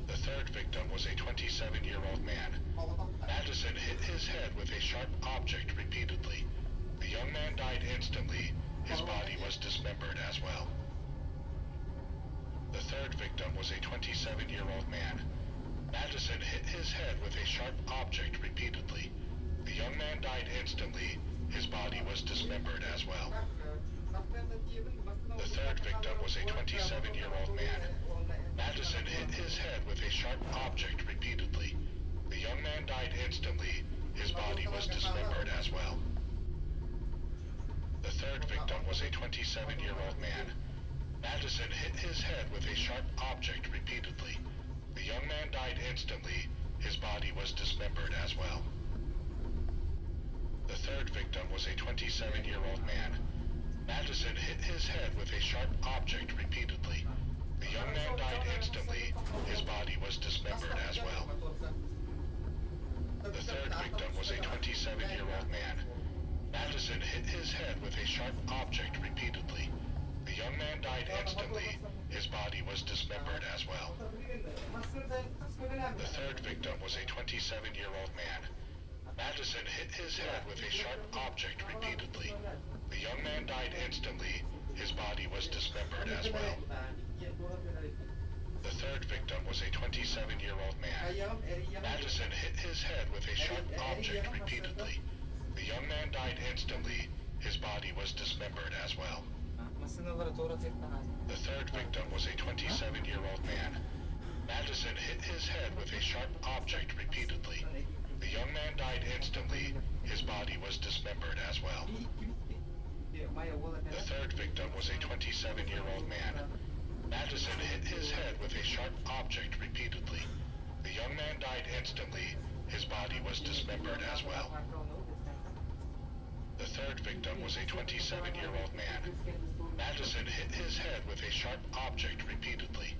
The third victim was a 27-year-old man. Madison hit his head with a sharp object repeatedly. The young man died instantly. His body was dismembered as well. The third victim was a 27-year-old man. Madison hit his head with a sharp object repeatedly. The young man died instantly. His body was dismembered as well. The third victim was a 27-year-old man. Madison hit his head with a sharp object repeatedly. The young man died instantly. His body was dismembered as well. The third victim was a 27-year-old man. Madison hit his head with a sharp object repeatedly. The young man died instantly. His body was dismembered as well. The third victim was a 27-year-old man. Madison hit his head with a sharp object repeatedly. The young man died instantly. His body was dismembered as well. The third victim was a 27-year-old man. Madison hit his head with a sharp object repeatedly. The young man died instantly. His body was dismembered as well. The third victim was a 27-year-old man. Madison hit his head with a sharp object repeatedly. The young man died instantly. His body was dismembered as well. The third victim was a 27-year-old man. Madison hit his head with a sharp object repeatedly. The young man died instantly. His body was dismembered as well. The third victim was a 27-year-old man. Madison hit his head with a sharp object repeatedly. The young man died instantly. His body was dismembered as well. The third victim was a 27-year-old man. Madison hit his head with a sharp object repeatedly. The young man died instantly. His body was dismembered as well. The third victim was a 27-year-old man. Madison hit his head with a sharp object repeatedly.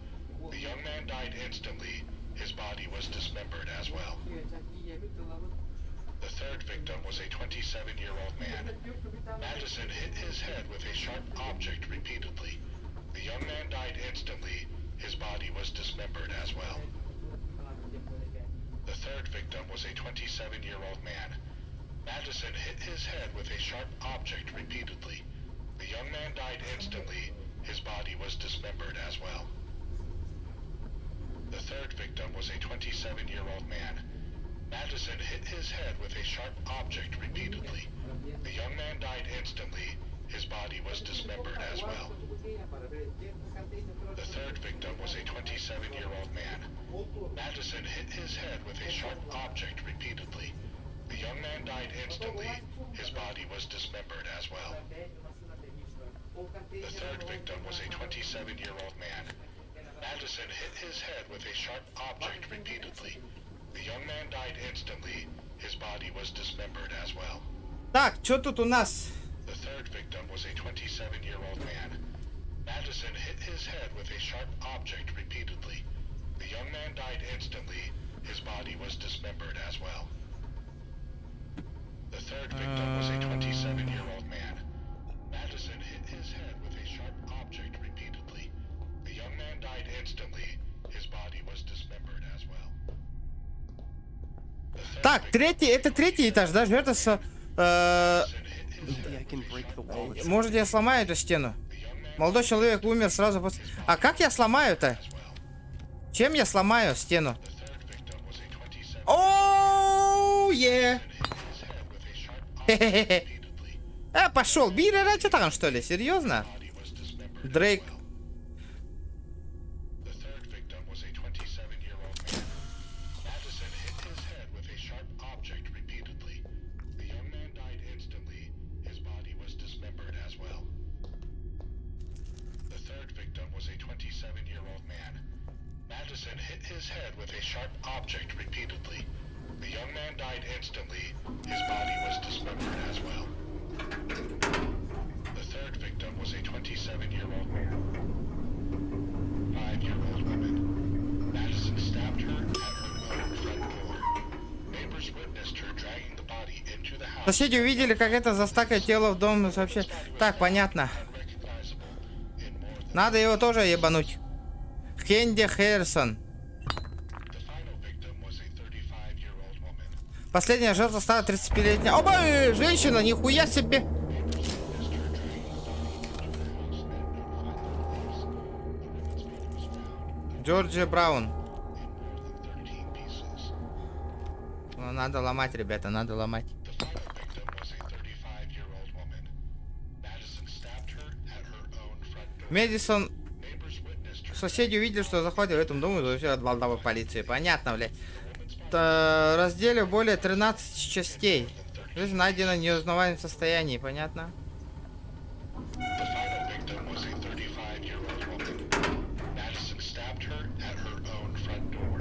The young man died instantly. His body was dismembered as well. The third victim was a 27-year-old man. Madison hit his head with a sharp object repeatedly. The young man died instantly. His body was dismembered as well. The third victim was a 27-year-old man. Madison hit his head with a sharp object repeatedly. The young man died instantly. His body was dismembered as well. The third victim was a 27-year-old man. Madison hit his head with a sharp object repeatedly. The young man died instantly. His body was dismembered as well. The third victim was a 27-year-old man. Madison hit his head with a sharp object repeatedly. The young man died instantly. His body was dismembered as well. The third victim was a 27-year-old man. Madison hit his head with a sharp object repeatedly. The young man died instantly. His body was dismembered as well. Так, что тут у нас? The third victim was a 27-year-old man. Madison hit his head with a sharp object repeatedly. The young man died instantly. His body was dismembered as well. The third victim was a 27-year-old man. Madison hit his head with a sharp object repeatedly. The young man died instantly. His body was dismembered as well. The third Так, victim третий, это третий этаж, да, жертва. Maybe I can break the wall. It's Может, я сломаю эту стену? Молодой человек умер сразу после... А как я сломаю-то? Чем я сломаю стену? Оу, е. Хе-хе-хе. Пошел. Бири Ратчетан, что ли? Серьезно? Дрейк. The third victim was a 27-year-old man. Madison hit his head with a sharp object repeatedly. The young man died instantly. His body was dismembered as well. The third victim was a 27-year-old man. Madison hit his head with a sharp object repeatedly. The young man died instantly. His body was dismembered as well. The third victim was a 27-year-old man. 5-year-old woman. Madison stabbed her at her own front door. Neighbors witnessed her dragging the body into the house. Соседи увидели, как это застакает тело в дом. Вообще. Так, понятно. Unrecognizable in more than Надо его тоже ебануть. Хенди Хэррисон. the final victim was a 35-year-old woman. Последняя жертва стала 35-летняя. Оба! Женщина, нихуя себе! Джорджия Браун. Ну, надо ломать, ребята, надо ломать. The final victim was a 35-year-old woman. Madison stabbed her at her own front door. Мэдисон. Neighbors witnessed her. Соседи увидели, что захватили в этом доме, все от волдавой полиции. Понятно, блядь. Разделе более 13 частей. Жизнь найдена в неузнаваемом состоянии, понятно? The final victim was a 35-year-old woman. Madison stabbed her at her own front door.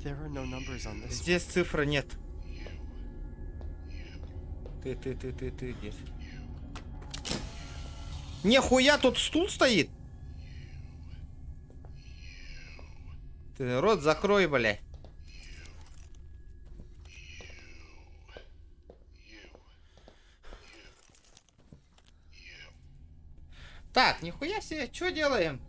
There are no numbers on this. Здесь цифры нет. Ты здесь. Нихуя, тут стул стоит. Ты рот закрой, блядь. Так, нихуя себе, что делаем?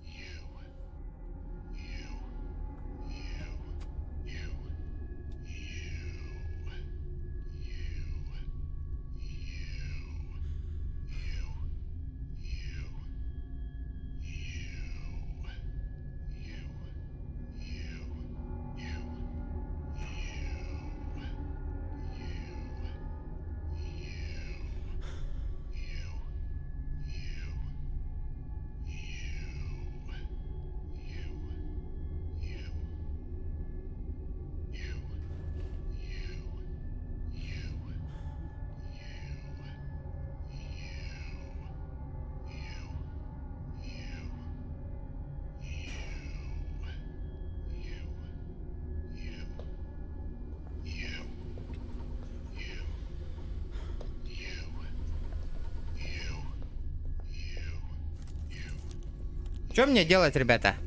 Что мне делать, ребята?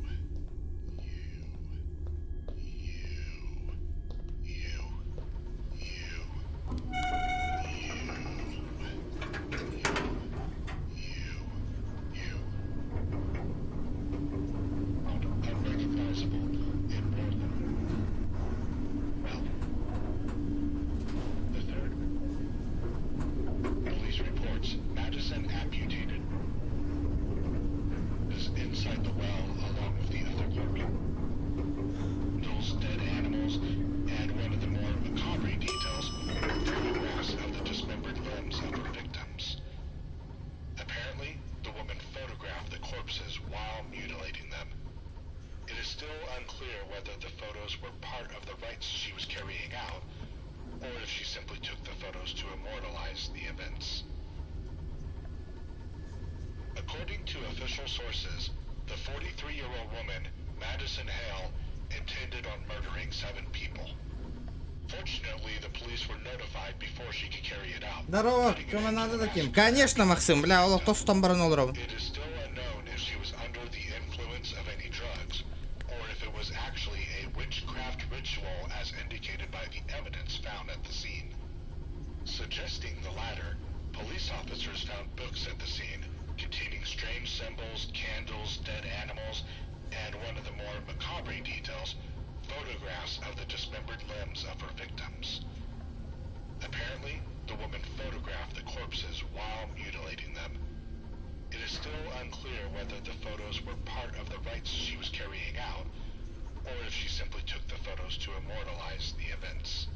Unrecognizable in more than... Well... The third... Police reports Madison amputated is inside the well along with the other corpse. Those dead animals and one of the more macabre details, photographs of the dismembered limbs of her victims. Apparently, the woman photographed the corpses while mutilating them. It is still unclear whether the photos were part of the rites she was carrying out, or if she simply took the photos to immortalize the events. According to official sources, the 43-year-old woman, Madison Hale, intended on murdering 7 people. Fortunately, the police were notified before she could carry it out. Здорово, putting что an мне end to надо the таким? massacre. Конечно, Максим, бля, Олаф то там баранул ровно. It is still unknown if she was under the influence of any drugs, or if it was actually a witchcraft ritual as indicated by the evidence found at the scene. Suggesting the latter, police officers found books at the scene containing strange symbols, candles, dead animals, and one of the more macabre details, photographs of the dismembered limbs of her victims. Apparently, the woman photographed the corpses while mutilating them. It is still unclear whether the photos were part of the rites she was carrying out, or if she simply took the photos to immortalize the events.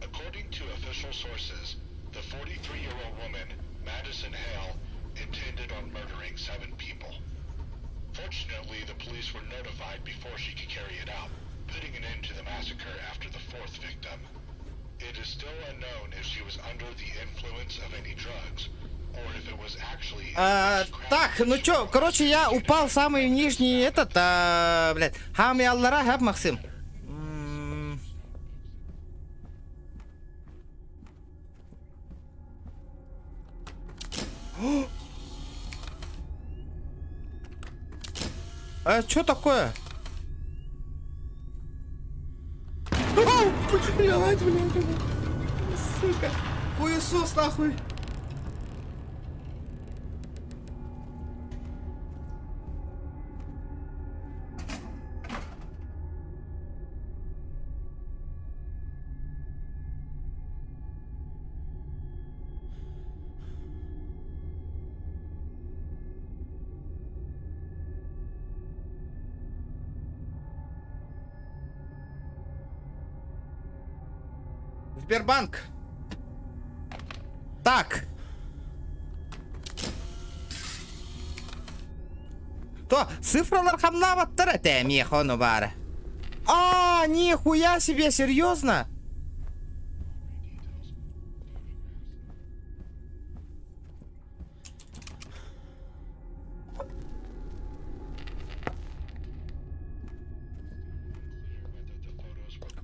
According to official sources, the 43-year-old woman, Madison Hale, intended on murdering 7 people. Fortunately, the police were notified before she could carry it out, putting an end to the massacre after the 4th victim. It is still unknown if she was under the influence of any drugs, or if it was actually a witchcraft Так, ну чё, короче, я упал в самый нижний этот, блядь, хам яллара, хап, Максим. Чё такое? Блядь, сука. Хуесос, нахуй. Сбербанк. Так. То, цифралар хамнаваттыр это мехону бары. Нихуя себе, серьезно?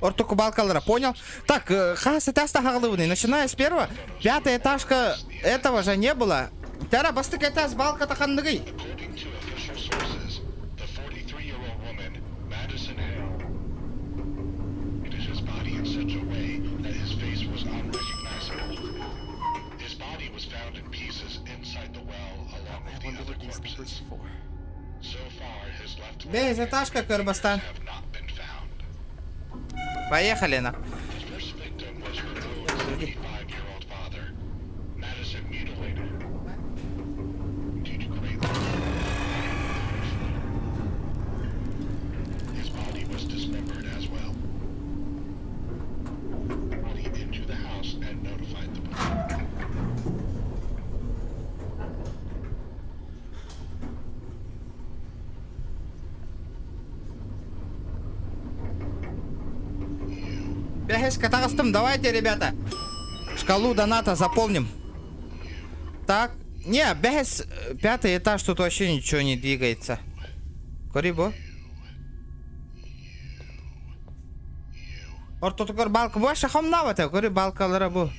Ортокубалкалара, понял? Так, хас это стахалывный. Начиная с первого, 5-я этажка этого же не было. Тара бастык это с балка тахандыгы. According to official sources, the 43-year-old woman, Madison Hale, treated his body in such a way that his face was unrecognizable. His body was found in pieces inside the well along with the other corpses. So far, his left Без leg этажка, Кырбастан. have not been found. Поехали на. His first victim was her own 75-year-old father. Madison mutilated due to great his body was dismembered as well. Brought him into the house and notified the police. Бягайся, катастым, давайте, ребята. Шкалу доната заполним. Так. Не, бягайся, 5-й этаж, тут вообще ничего не двигается. Корибо. Ортотукор балка больше хамнавата, кори балкалара бу.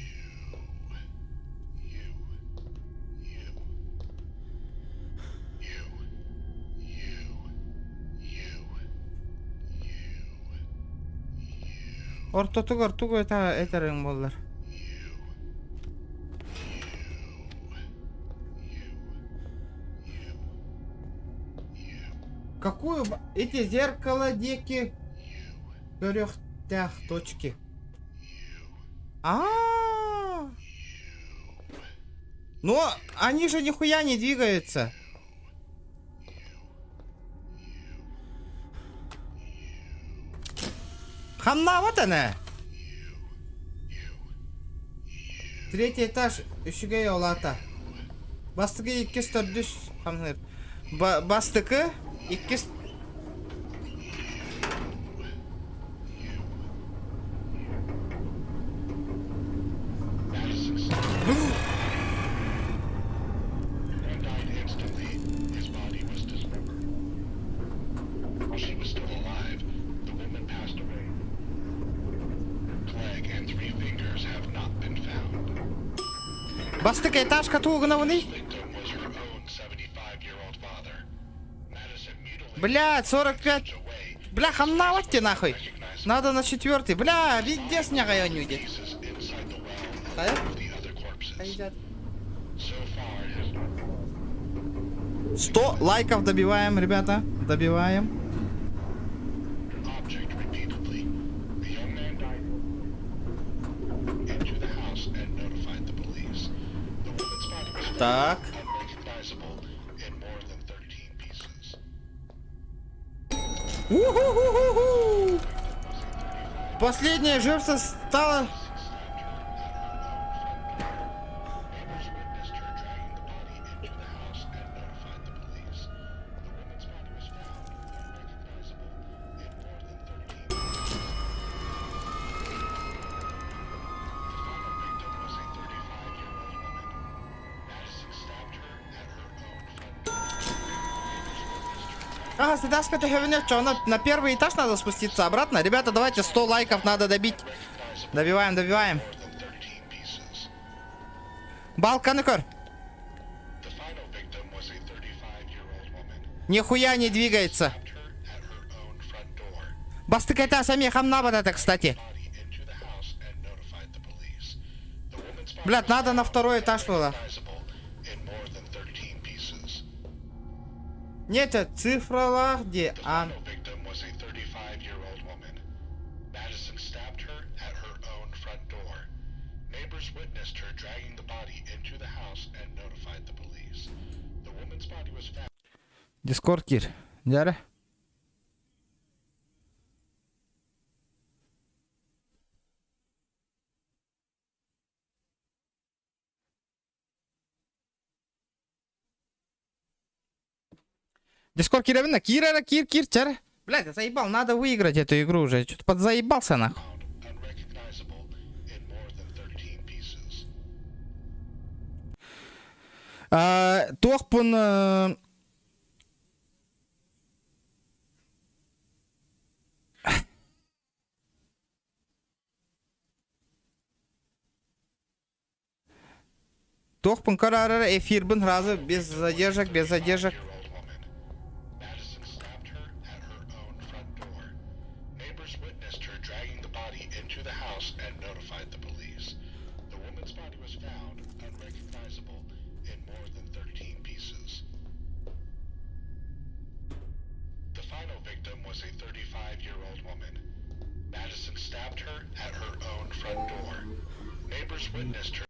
Ортотугар тугу этерең боллар. Какую эти зеркала деки трёхтях точки? Но они же нихуя не двигаются. Хамна вот она. Третий этаж үшіге олата. Бастығы 2-4 хамныр. Бастығы 2... Бастық этажка туғына вны? Блядь, 45. Бля, хамна вот тебе нахуй. Надо на 4-й. Бля, пиздец не гайонюди. 100 лайков добиваем, ребята. Добиваем. Так. У-ху-ху-ху-ху. Последняя жертва стала... Ага, следаска ты хернёт, что на первый этаж надо спуститься обратно. Ребята, давайте 100 лайков надо добить. Добиваем, добиваем. Балканы кор. Нихуя не двигается. Бастыкайта сами хамна вот это, кстати. Блядь, надо на второй этаж было. Нет, это цифрова, где а... Дискорд кир. Дяре? Дискорд кировина, кир, чар. Блядь, я заебал, надо выиграть эту игру уже. Что-то подзаебался нахуй. Тохпун... Тохпун карары эфир бун сразу без задержек, без задержек.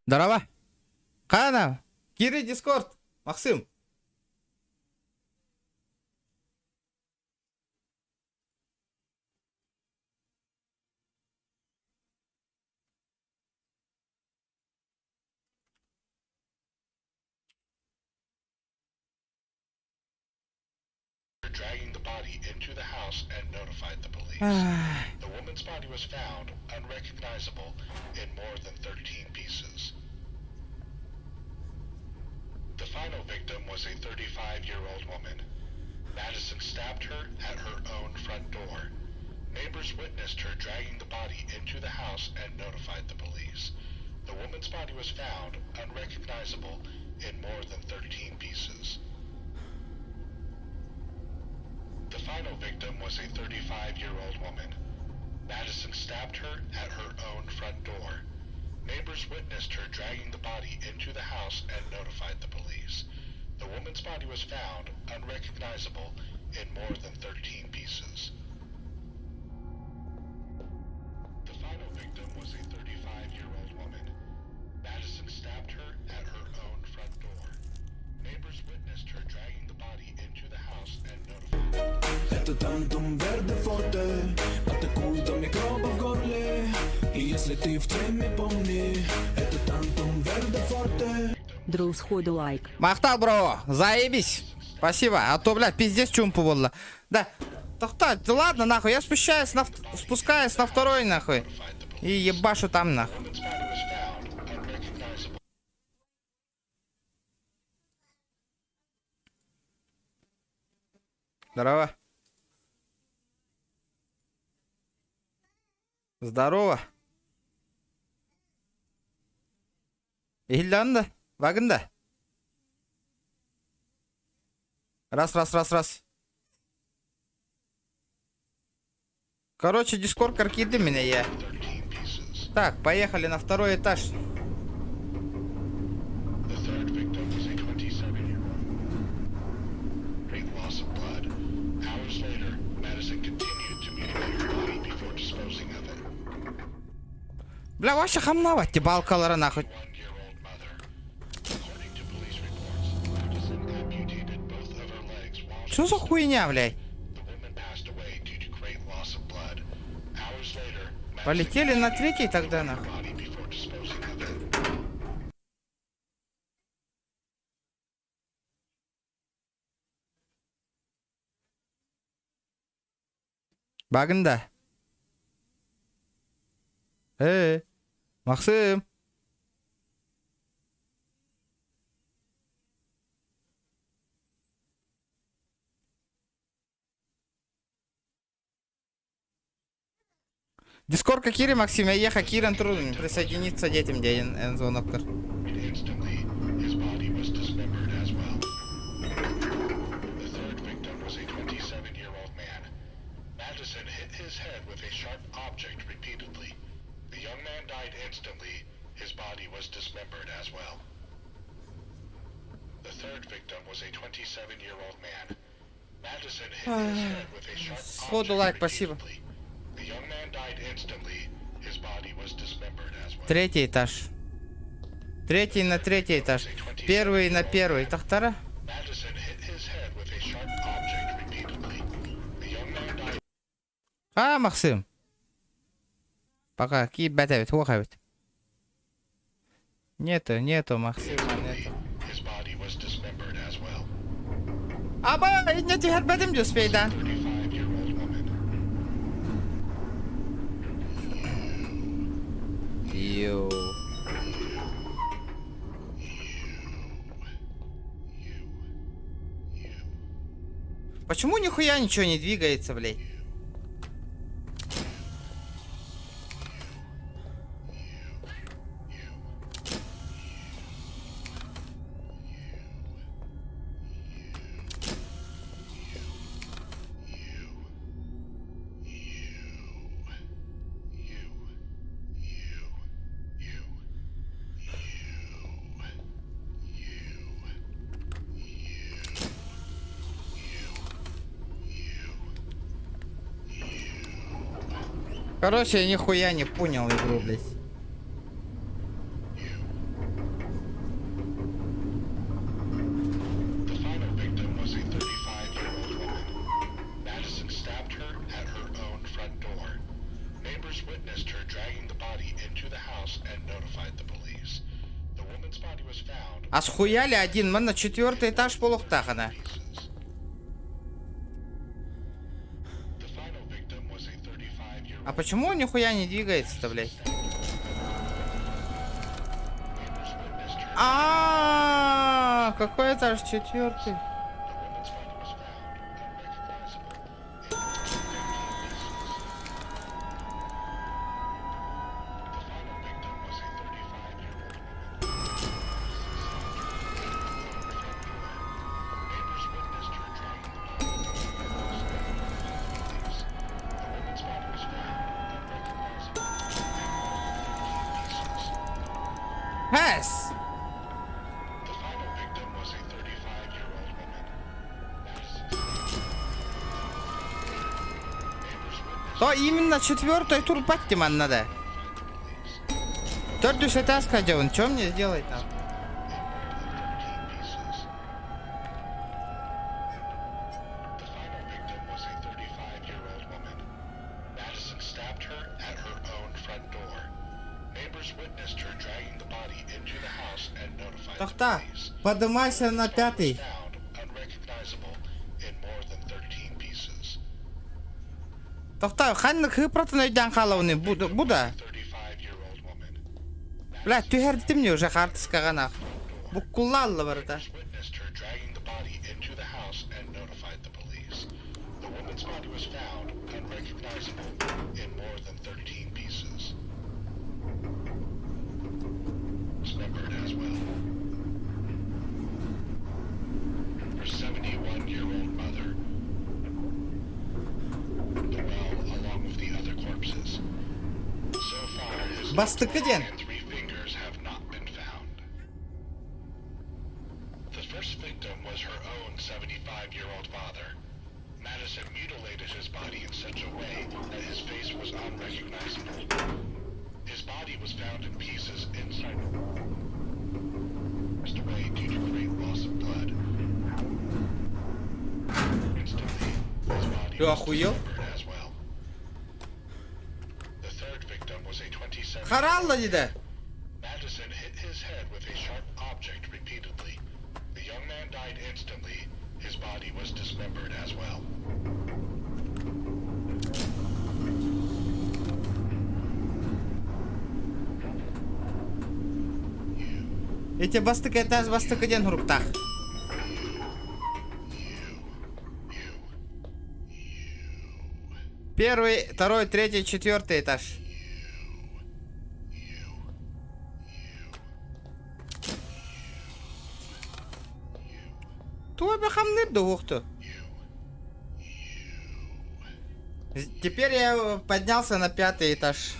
Здорово. Хана, Кири Дискорд, Максим. Dragging the body into the house and notified the police. The woman's body was found unrecognizable in more than 13 pieces. The final victim was a 35-year-old woman. Madison stabbed her at her own front door. Neighbors witnessed her dragging the body into the house and notified the police. The woman's body was found unrecognizable in more than 13 pieces. The final victim was a 35-year-old woman. Madison stabbed her at her own front door. Neighbors witnessed her dragging the body into the house and notified the police. The woman's body was found unrecognizable in more than 13 pieces. The final victim was a 35-year-old woman. Madison stabbed her at her own front door. Neighbors witnessed her dragging the body into the house and notified. Это тантум verde forte, атакует микроба в горле. И если ты в теме, помни, это тантум verde forte. Дрыл сходу лайк. Мақтал, бро, заебись. Спасибо, а то, блядь, пиздец чумпу было. Да, да ладно, нахуй, я спускаюсь на второй, нахуй. И ебашу там, нахуй. Woman's body was found unrecognizable. Здорово. Здорово. Илянда, вагында. Раз. Короче, дискорд каркиды меня я. 13 pieces. Так, поехали на второй этаж. The third victim was a 27-year-old. Great loss of blood. Hours later, Madison continued to mutilate her body before disposing of it. Бля, вообще хамнавать, балкалары нахуй. 1-year-old mother. According to police reports, Madison amputated both of her legs while Что за хуйня, блядь? the woman passed away due to great loss of blood. Hours later, Madison Полетели на третий тогда, нахуй. body before disposing of it. Багында. Максим. Дискорд Кири, Максим, я ехал Киран трудно присоединиться детям, где Энзоновкар. Instantly, his body was dismembered as well. The third victim was a 27-year-old man. Madison hit his head with a sharp object repeatedly. The young man died instantly. His body was dismembered as well. The third victim was a 27-year-old man. Madison hit his head with a sharp Сходу object лайк, спасибо. repeatedly. The young man died instantly. His body was dismembered as well. Третий этаж. Третий на третий этаж. Первый на первый. Тахтара. Madison hit his head with a sharp object repeatedly. The young man died. А, Максим. Пока, ки бәтәбет, уақабет. Нету, Максима, нету. His body was dismembered as well. Аба, не тихер бәдім де успейді. 35-year-old woman. Йоу. Почему нихуя ничего не двигается, блядь? Короче, я нихуя не понял игру, блядь. The final victim was a 35-year-old woman. Madison stabbed her at her own front door. Neighbors witnessed her dragging the body into the house and notified the police. The woman's body was found. А схуяли один, мы на 4-й этаж полухтахана. Pieces. The final victim was a 35-year-old. А почему он нихуя не двигается-то, блядь? Neighbors witnessed her. А, какой этаж? 4-й. The woman's body was found unrecognizable. In 13 pieces. The final victim was a 35-year-old woman. Neighbors witnessed her dragging the body into the house and notified the police. The woman's body was found То именно четвертой турбать тебе надо. Твердый этаж, он что мне сделать там? The final victim was a 35-year-old woman. Madison stabbed her at her own front door. Neighbors witnessed her dragging the body into the house and notified the Тохта, police. поднимайся на пятый. Found unrecognizable in more than 13 pieces. Тохта, ханны хыпратын өйден қалауны, буда. 35-year-old woman. Бля, түйерді мне уже хартыска ғана. Бұққулаллы барыда. Witnessed her dragging the body into the house and notified the police. The woman's body was found unrecognizable in more than 13 pieces. Dismembered as well. Her 71-year-old mother. The well, along with the other corpses. So far, his Басты кыден. and 3 fingers have not been found. The first victim was her own 75-year-old father. Madison mutilated his body in such a way that his face was unrecognizable. His body was found in pieces inside the passed away due to great loss of blood. Instantly, his body Ты was охуел? dismembered as well. The third victim was a 27-year-old Харалла деді. Madison hit his head with a sharp object repeatedly. The young man died instantly. His body was dismembered as well. Эти бастык этаж бастык кыден хуруктах. Первый, второй, третий, четвертый этаж. Твой бахамны духту. Теперь я поднялся на 5-й этаж.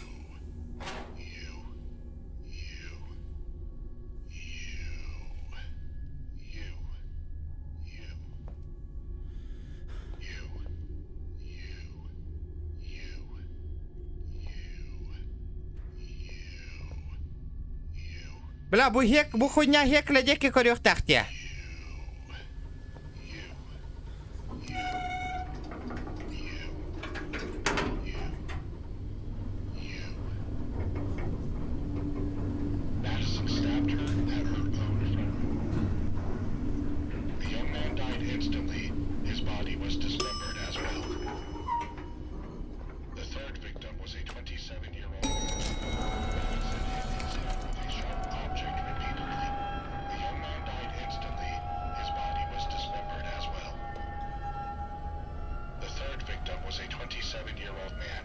Бля, бу хуйня гекля деки корёх тахте. Madison stabbed her at her own front. The young man died instantly. His body was dismembered as well. The third victim was a 27-year-old. Madison hit his head with a sharp object repeatedly. The young man died instantly. His body was dismembered as well. The third victim was a 27-year-old man.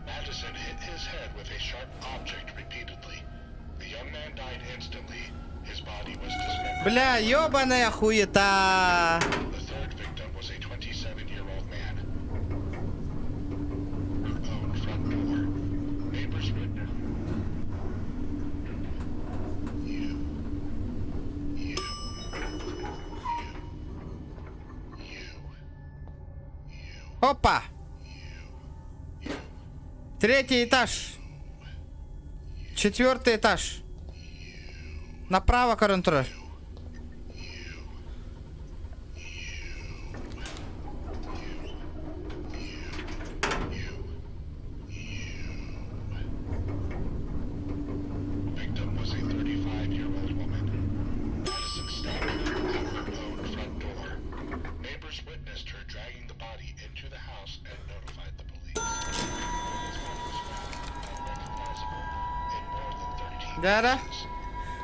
Madison hit his head with a sharp object repeatedly. The young man died instantly. His body was dismembered. Бля, ёбаная хуета. The third victim was a 27-year-old man. Her own front door. Neighbors witnessed. You. Опа. 3-й этаж. 4-й этаж. Направо, контроль. Victim was a 35-year-old woman. Madison stabbed her at her own front door. Neighbors witnessed her dragging the body into the house and notified the police. His body was found unrecognizable in more than 13 Да-да. pieces.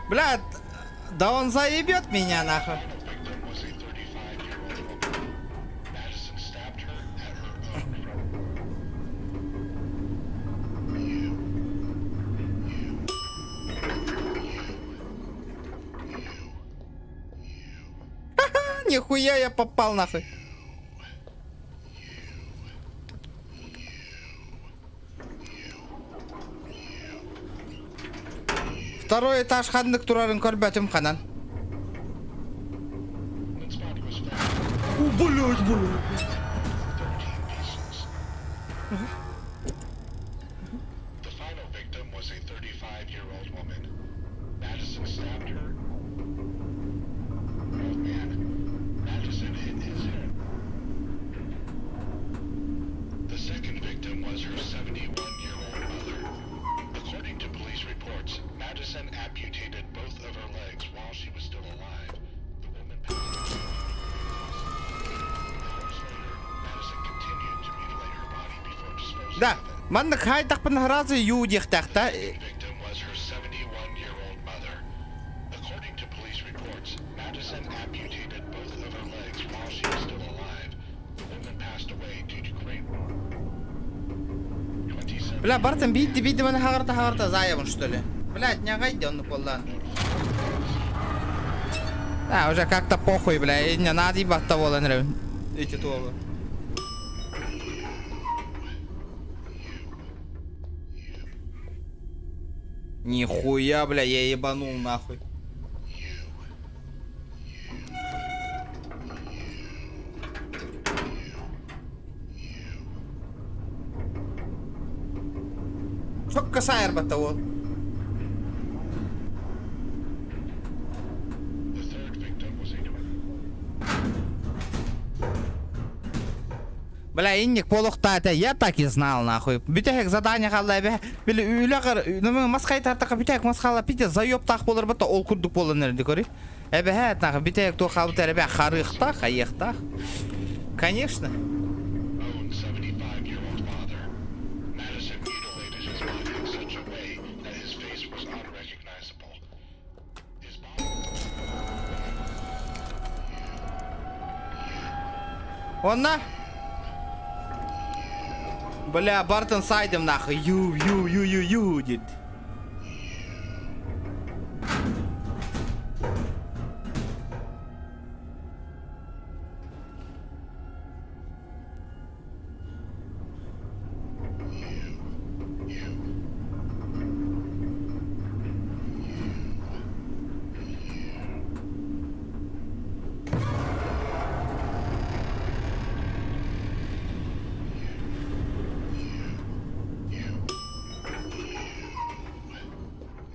Бля, да он заебет меня нахуй. Final victim was a 35-year-old woman. Madison stabbed her at her own front door. Нихуя я попал нахуй. Второй этаж хандык турарын көрбөтүм канан. Its body was found in 13 pieces. Да, манна хайдах пангаразы юдихтахта. Victim was her 71-year-old mother. According to police reports, Madison amputated both of her legs while she was still alive. The woman passed away due to great 27 Бля, бартам бидди мана хагарта заебан, что ли? Блядь, не гайди он полдан. Да, уже как-то похуй, бля, и не надо ебать того, наверное. Эти того. Нихуя, бля, я ебанул нахуй. Çok kısa batta o. The third victim was a Бля, инник полухта это я так и знал нахуй. Битек задание халла бе. Били үйлер, ну маскай тарта битек маскала пите заёб так болар бата ол курдук боланер дикори. Эбе хат нахуй битек то халбтер бе харыхта, хаехта. Конечно. own 75-year-old father. Madison mutilated his body in such a way that his face was unrecognizable. His body... Он на. Бля, Бартон сайдем нахуй. Ю дид.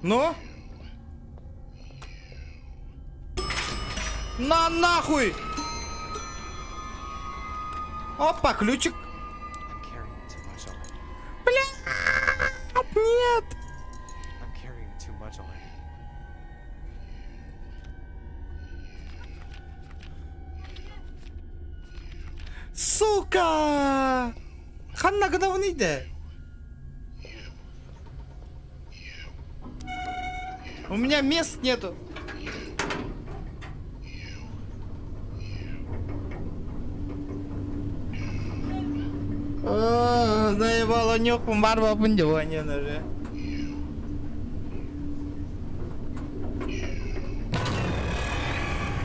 Ну? На нахуй! Опа, ключик. I'm carrying too much already. Блядь, нет! I'm carrying too much already. Сука! Ханна гневниде. У меня мест нету. Заебало нюхом барба пундевание уже.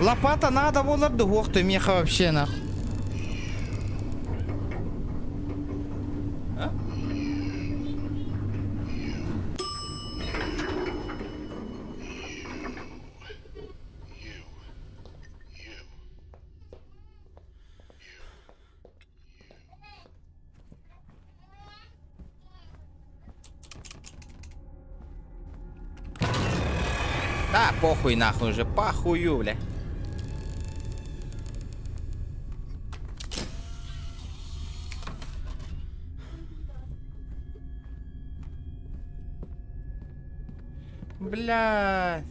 Лопата надо было бы, ох ты меха вообще нахуй. А? Да, похуй нахуй уже, похую, бля. Бля.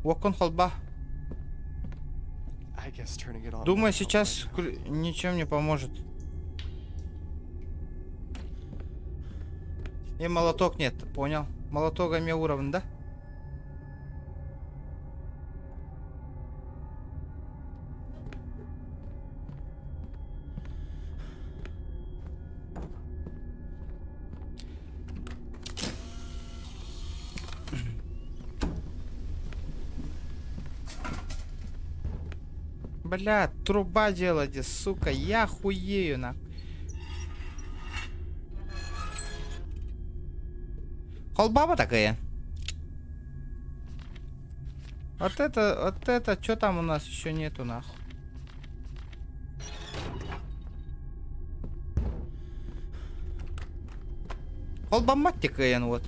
Окон холба. I guess turning it on. Думаю, won't help сейчас right now. ничем не поможет. И молоток нет, понял? Молоток мне уровень, да? Бля, труба делайте, сука, я хуею на. Холбаба такая. Вот это, что там у нас еще нету нахуй? Холбамат такая, вот.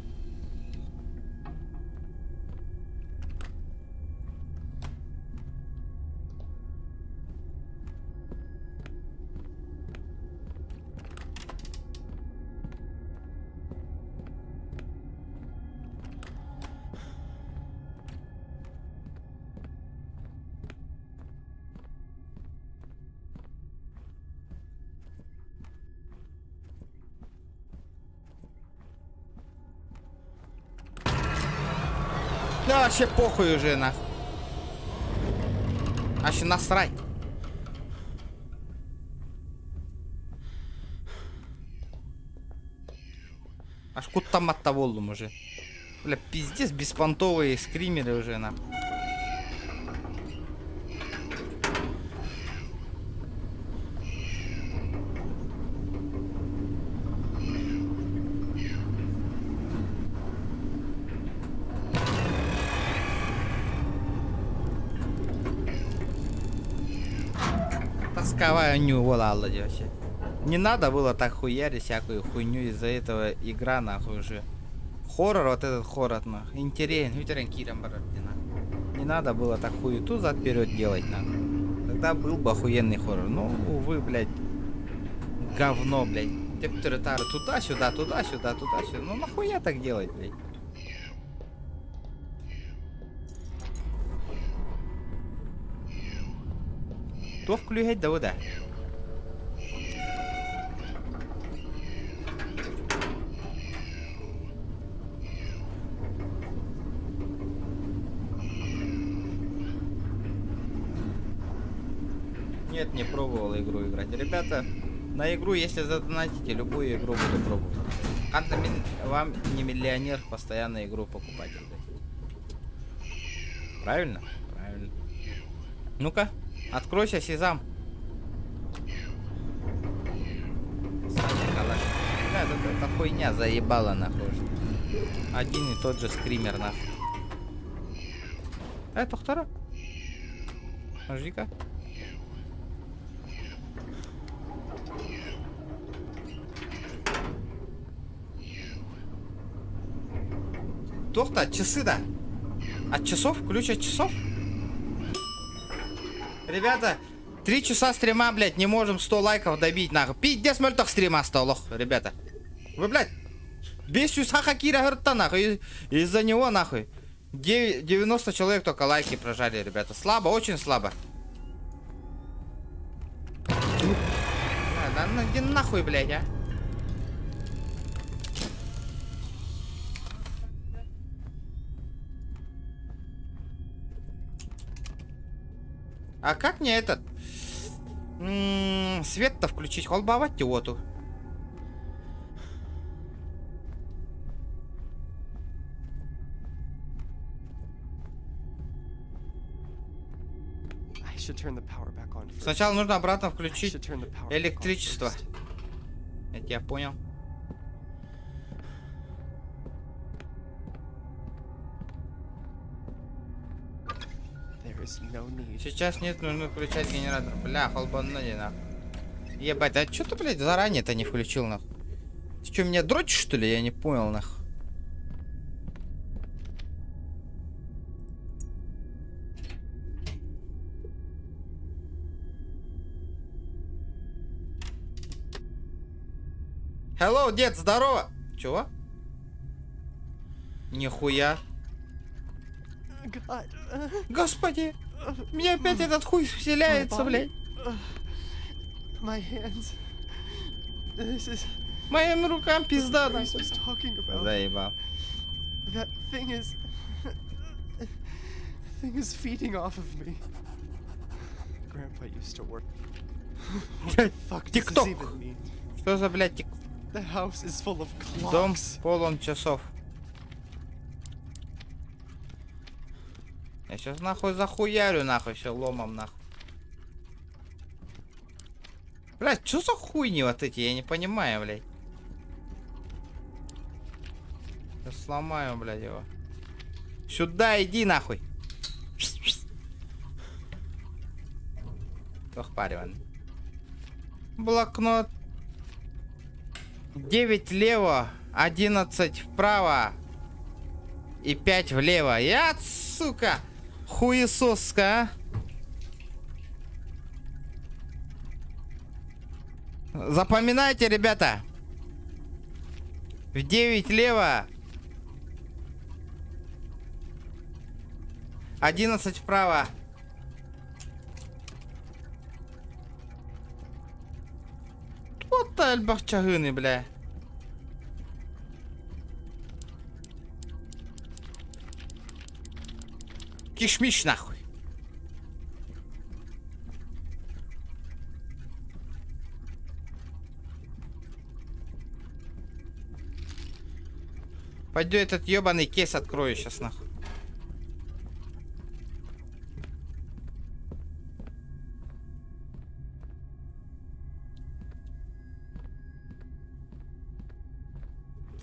Да вообще похуй уже нахуй. Вообще насрать. Аж кутта-матта болдум уже. Бля, пиздец, беспонтовые скримеры уже нахуй. Тосковая ню волала вообще. Не надо было так хуярить всякую хуйню, из-за этого игра нахуй уже. Хоррор, вот этот хоррор нахуй. Интересен кирам нахуй. Не надо было так хуету зад-вперед делать нахуй. Тогда был бы охуенный хоррор. Ну, увы, блядь. Говно, блядь. Тептеретары туда-сюда, туда-сюда, туда-сюда. Ну нахуя так делать, блядь? Кто вклюгать да вода? Нет, не пробовал игру играть. Ребята, на игру, если задонатите, любую игру буду пробовать. Вам не миллионер постоянно игру покупать. Правильно? Правильно. Ну-ка, откройся, Сезам. Да, это хуйня заебала нахуй. Один и тот же скример нахуй. Это второй. Подожди-ка. Тохта, часы, да? От часов? Ключ от часов? Ребята, 3 часа стрима, блядь, не можем 100 лайков добить, нахуй. Пиздец, мульток стрима стал, лох, ребята. Вы, блядь, без часа Кира Герта, нахуй. Из-за него, нахуй. 90 человек только лайки прожали, ребята. Слабо, очень слабо. Да ну где нахуй, блядь, а? А как мне этот свет-то включить? Холбовать его тут. Сначала нужно обратно включить электричество. Я тебя понял. Сейчас нет, нужно включать генератор. Бля, холбанный нахуй. Ебать, а чё ты, блядь, заранее-то не включил, нахуй? Ты чё, меня дрочишь, что ли? Я не понял, нахуй. Hello, дед, здорово! Чего? Нихуя. Господи! Мне опять этот хуй вселяется, блядь. Моим рукам пизда, нахуй. Заебал. Тикток. Что за, блядь, тикток? Дом полон часов. Я сейчас нахуй захуярю, нахуй, все ломом, нахуй. Блядь, что за хуйни вот эти? Я не понимаю, блядь. Я сломаю, блядь, его. Сюда иди, нахуй. Охпариван. Блокнот. 9 влево, 11 вправо и 5 влево. Я, сука, хуесоска, а? Запоминайте, ребята. В 9 влево, 11 вправо. Вот альбахчагыны, бля. кишмиш нахуй. Пойду этот ебаный кейс открою сейчас нахуй.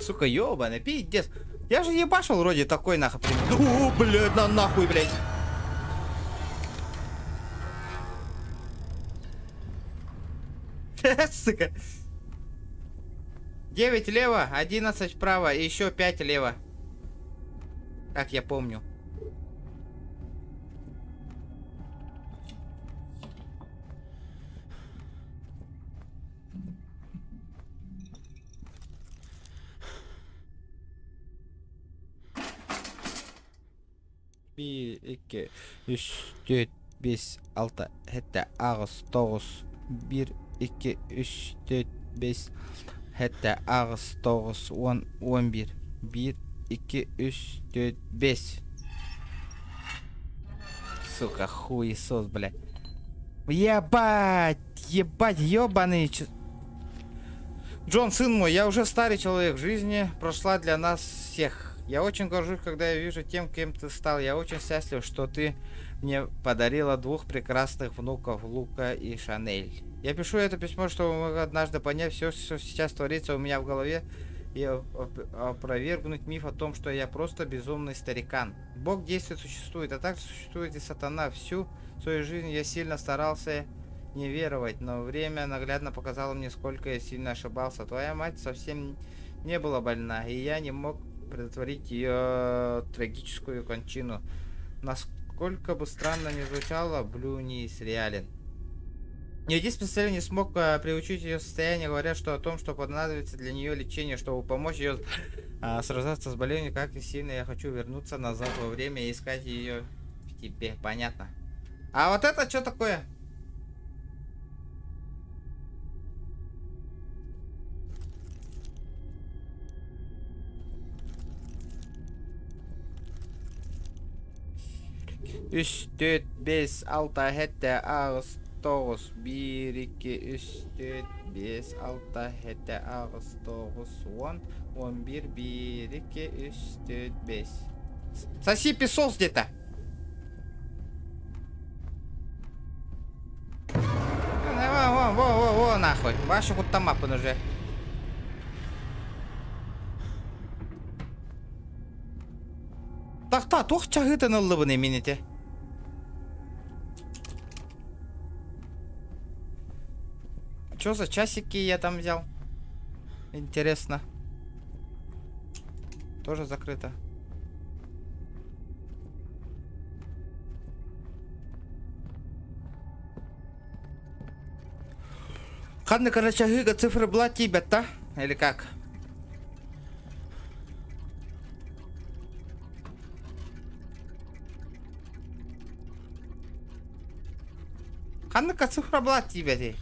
Сука, ебаный, пиздец. Я же ебашил вроде такой нахуй. О, блядь, нахуй, блядь. Сука. 9 лево, 11 вправо и еще 5 лево. Как я помню. Bir, iki, üç, dört, beş, altı, yedi, sekiz, dokuz. 1, 2, 3, 4, 5, 7, 8, 9, 10, 11. 1, 2, 3, 4, 5. Сука, хуесос, бля. Ебать, ебать, ебаный. Джон, сын мой, я уже старый человек. Жизнь прошла для нас всех. Я очень горжусь, когда я вижу тем, кем ты стал. Я очень счастлив, что ты мне подарила 2 прекрасных внуков, Лука и Шанель. Я пишу это письмо, чтобы однажды понять все, что сейчас творится у меня в голове, и опровергнуть миф о том, что я просто безумный старикан. Бог действует, существует, а также существует и сатана. Всю свою жизнь я сильно старался не веровать, но время наглядно показало мне, сколько я сильно ошибался. Твоя мать совсем не была больна, и я не мог предотвратить ее трагическую кончину. Насколько бы странно ни звучало, Блю не реален. Ни один специалист не смог приучить ее состояние, говоря, что о том, что понадобится для нее лечение, чтобы помочь ее сражаться с болезнью, как и сильно я хочу вернуться назад во время и искать ее в тебе. Понятно. А вот это что такое? Üç, dört, beş, altı, yedi, sekiz, dokuz. 1, 2, 3, 4, 5, 6, 7, 8, 9, 10, 11, 1, 2, 3, 4, 5. Соси песос где-то. Во, нахуй. Ваши кутамапы уже. Так, тох чагыты налыбыны минете. Что за часики я там взял? Интересно. Тоже закрыто. Ханны, короче, гига цифры была тебя, да? Или как? Ханны-ка цифра была тебя, ты.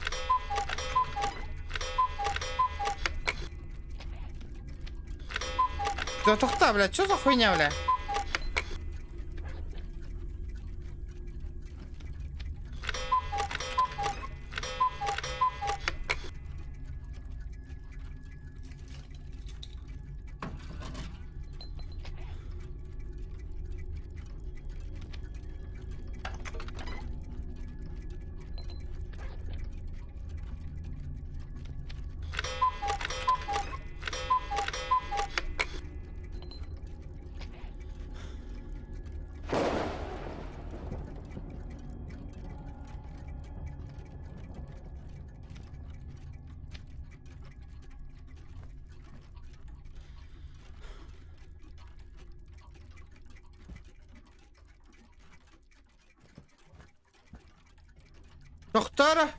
Да тухта, блядь, что за хуйня, бля? Тоқтар.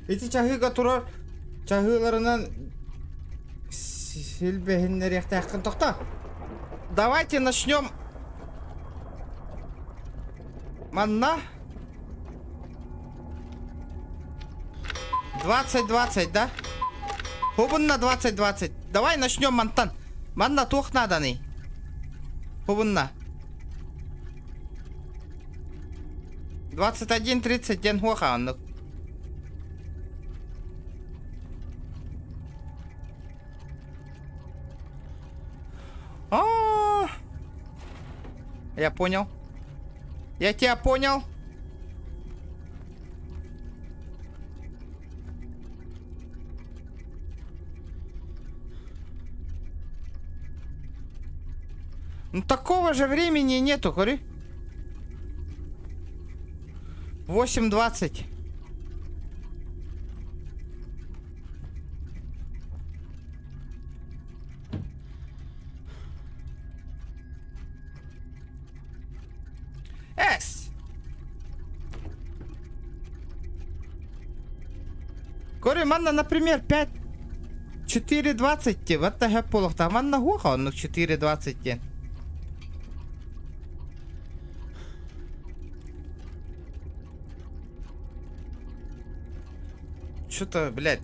Эти чагыга турар. Чагыларынан силбехиннер яхтакын токта. Давайте начнем. Манна. 20-20, да? Хубунна 20-20. Давай начнем, Мантан. Манна тух надо, не. Хубунна. 21-30 ден хуаха, он. Я понял. Я тебя понял. Ну такого же времени нету, говори. 8:20. Эс. Говори, манна, например, 4:20. Вот так полохта. Манна хуха, он 4:20. Что-то, блядь,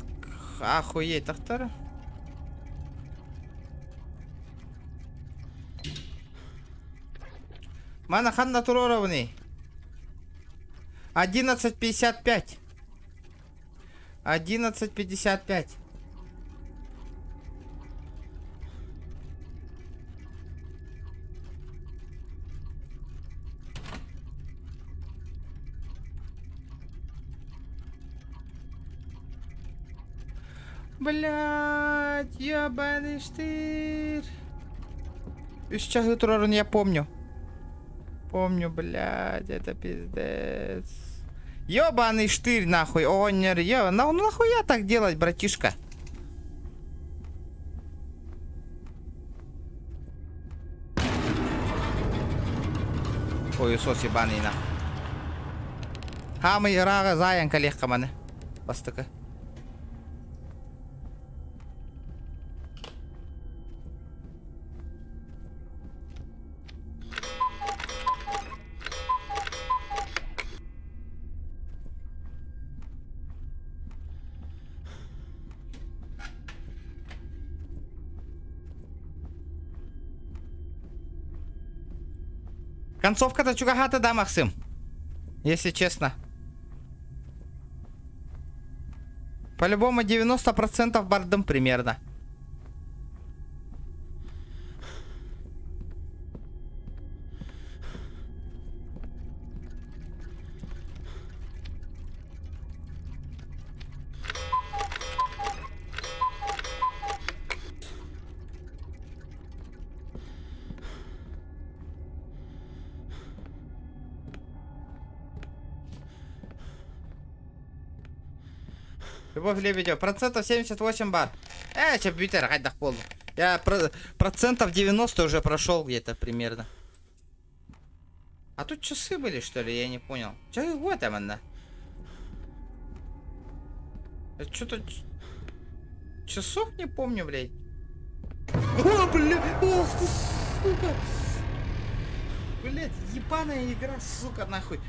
охуеть, Тахтара. Манахан натурированный. 11:55. 11:55. Блядь, ебаный штырь. Сейчас утро я помню. Помню, блядь, это пиздец. Ёбаный штырь, нахуй. О, не, ну нахуя так делать, братишка? Ой, сос ебаный, нахуй. Хамы рага заянка легко, мане. Бастыка. Концовка-то чугахата, да, Максим? Если честно. По-любому 90% бардом примерно. Любовь Лебедева. Процентов 78 бар. Че битер, хай пол. Я процентов 90 уже прошел где-то примерно. А тут часы были, что ли? Я не понял. Че вот там она? Что-то... Часов не помню, блядь. О, бля! Ох ты, сука! Блядь, ебаная игра, сука, нахуй.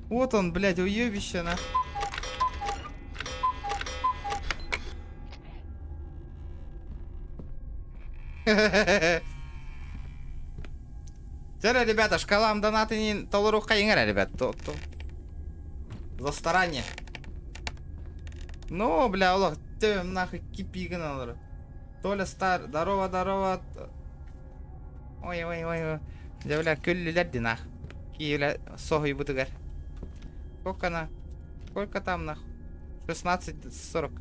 Вот он, блядь, уебище, на. Теперь, ребята, шкалам донаты не толору хайнгера, ребят. За старание. Ну, бля, Аллах, ты нахуй кипигнал. Толя стар, здорово. Ой. Бля, кюллилер динах. Киевля, сохой бутыгар. Сколько там, нахуй? 16:40.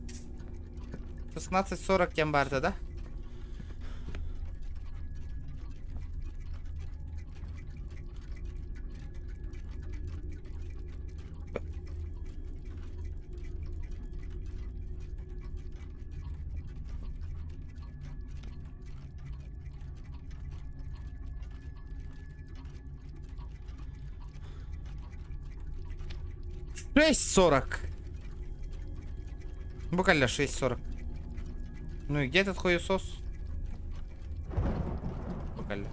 16:40 тембарда, да? $6:40. Буквально 6:40. Ну и где этот хуесос? Буквально.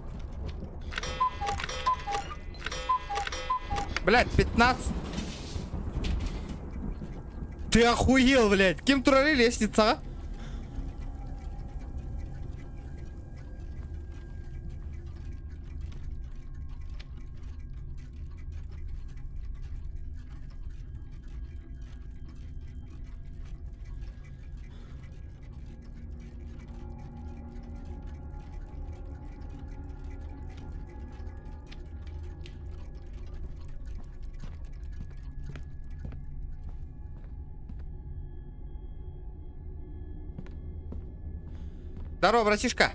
Блять, 15. Ты охуел, блядь. Кем турали лестница, а? Здорово, братишка.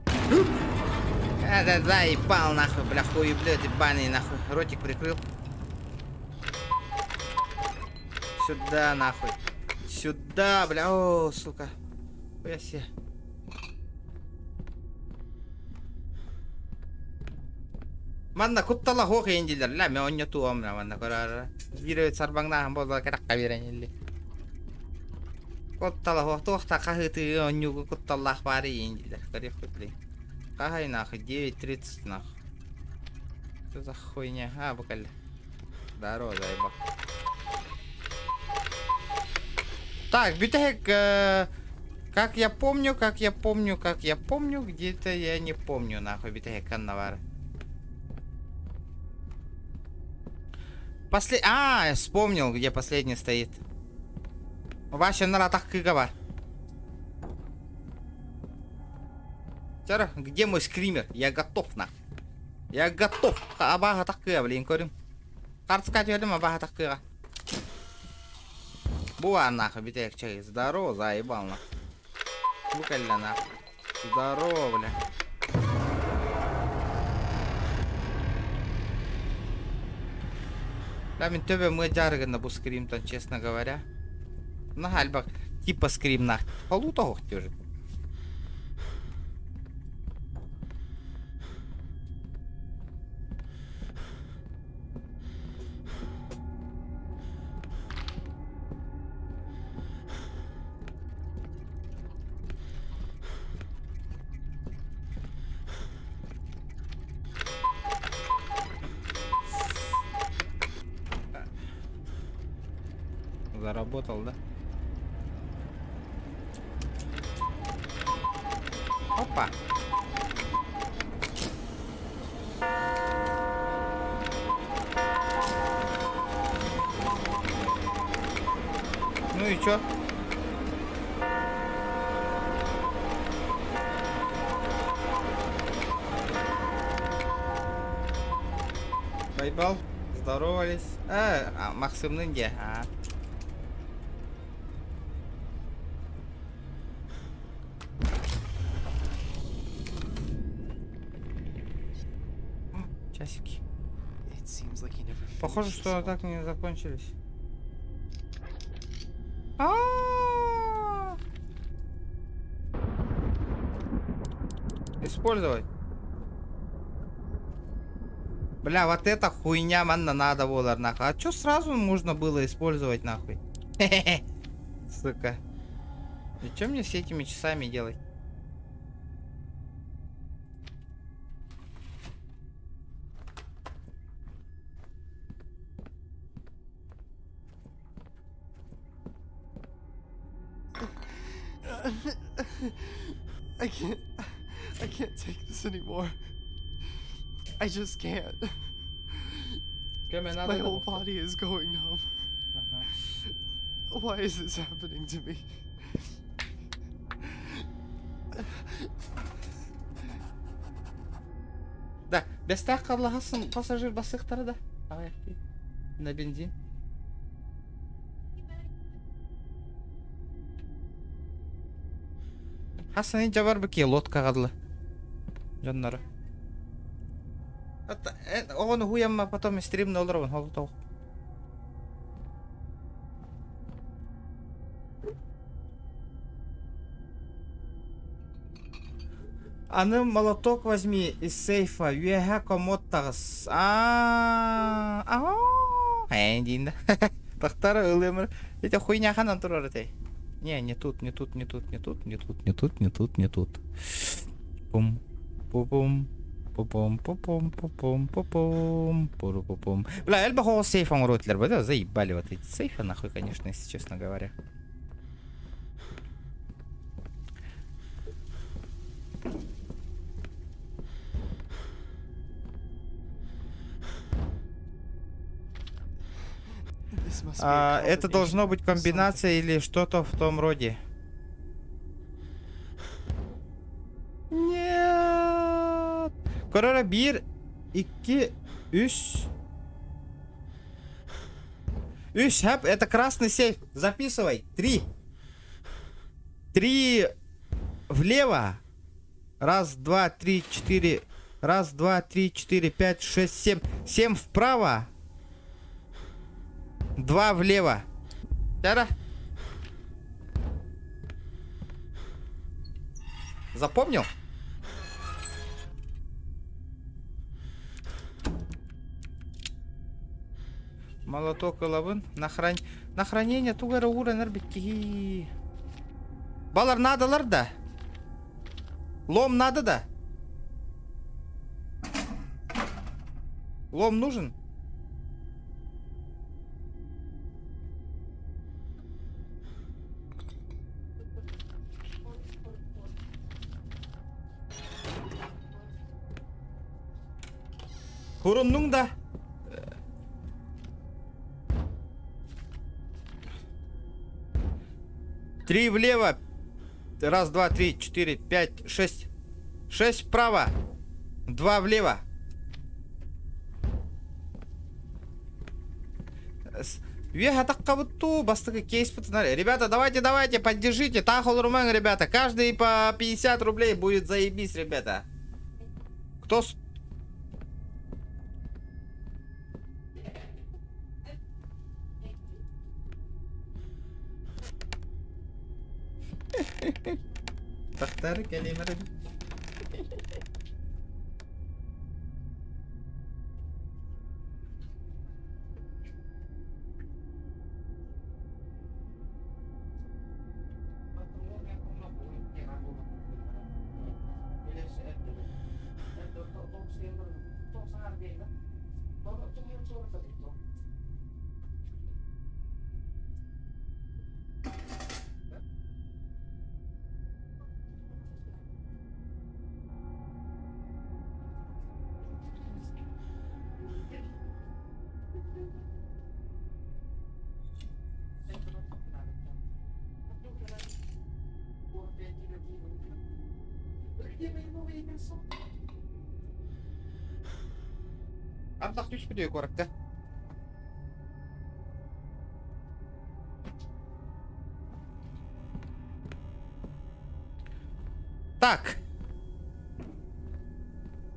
Да заебал нахуй, бля, хуй, блядь, ебаный нахуй. Ротик прикрыл. Сюда нахуй. Сюда, бля, о, сука. Хуя себе. Манна куттала хох ендилер. Ла мен оньо туом на манна корара. Бирет сарбаңна хамбола керек кабирен илли. Куттала хох тохта кахыты оньо кутталлах бари ендилер. Корев кутли. Кахай нахуй 9:30 нахуй. Что за хуйня? А, букали. Здорово, заебал. Так, битек, как я помню, где-то я не помню, нахуй, битек, каннавар. Я вспомнил, где последний стоит. Ваша на ратах кыгава. Чара, где мой скример? Я готов, нахуй. Я готов. Абага так кыга, блин, корим. Картскать ведем, абага так кыга. Буа нахуй, битек, чай. Здорово, заебал нахуй. Букаля нахуй. Здорово, бля. Да, мен тебе мы жаргана бу скримтан, честно говоря. На хальбак, типа скрим нахуй. Полута хохти уже. Заработал, да? Опа. Ну и чё? Байбал, здоровались. Максимның де. Часики. Похоже, что так не закончились. Использовать. Бля, вот эта хуйня, манна, надо было, нахуй. А чё сразу можно было использовать, нахуй? Хе-хе-хе. Сука. И чё мне с этими часами делать? I can't take this anymore. I just can't. My whole body is going numb. Why is this happening to me? Да, без так каблагасын пассажир басыктары да. На бензин. Хасын жабар беке лодка кадылы. Жаннары. Огону хуямма потом стримне олорбун, холтоо. Аны молоток возьми из сейфа, юэха комод тагыс. Дейін да. Тақтары ылымыр. Это хуйня ханан турар этой. Не тут. Пум, пум, Пупум, пупум, пупум, пупум, пуру-пупум. Бля, эльба хол сейфом ротлер, да, заебали вот эти сейфы, нахуй, конечно, если честно говоря. This must be a Это должно быть combination of комбинация или что-то в том роде. Нет. Короче, 1, 2, 3. 3, хэп, это красный сейф. Записывай. 3. 3 влево. 1, 2, 3, 4. 1, 2, 3, 4, 5, 6, 7. 7 вправо. 2 влево. Да-да. Запомнил? Молоток и лавын. На хранение тугара уранар битки. Балар надалар да. Лом надо да. Лом нужен? Хуруннуң да. Три влево. 1, 2, 3, 4, 5, 6. 6 вправо. 2 влево. Ребята, давайте, поддержите. Тахол Румэн, ребята. Каждый по 50 рублей будет заебись, ребята. Кто... تختار كلمة Отдохнуть в коротко. Так.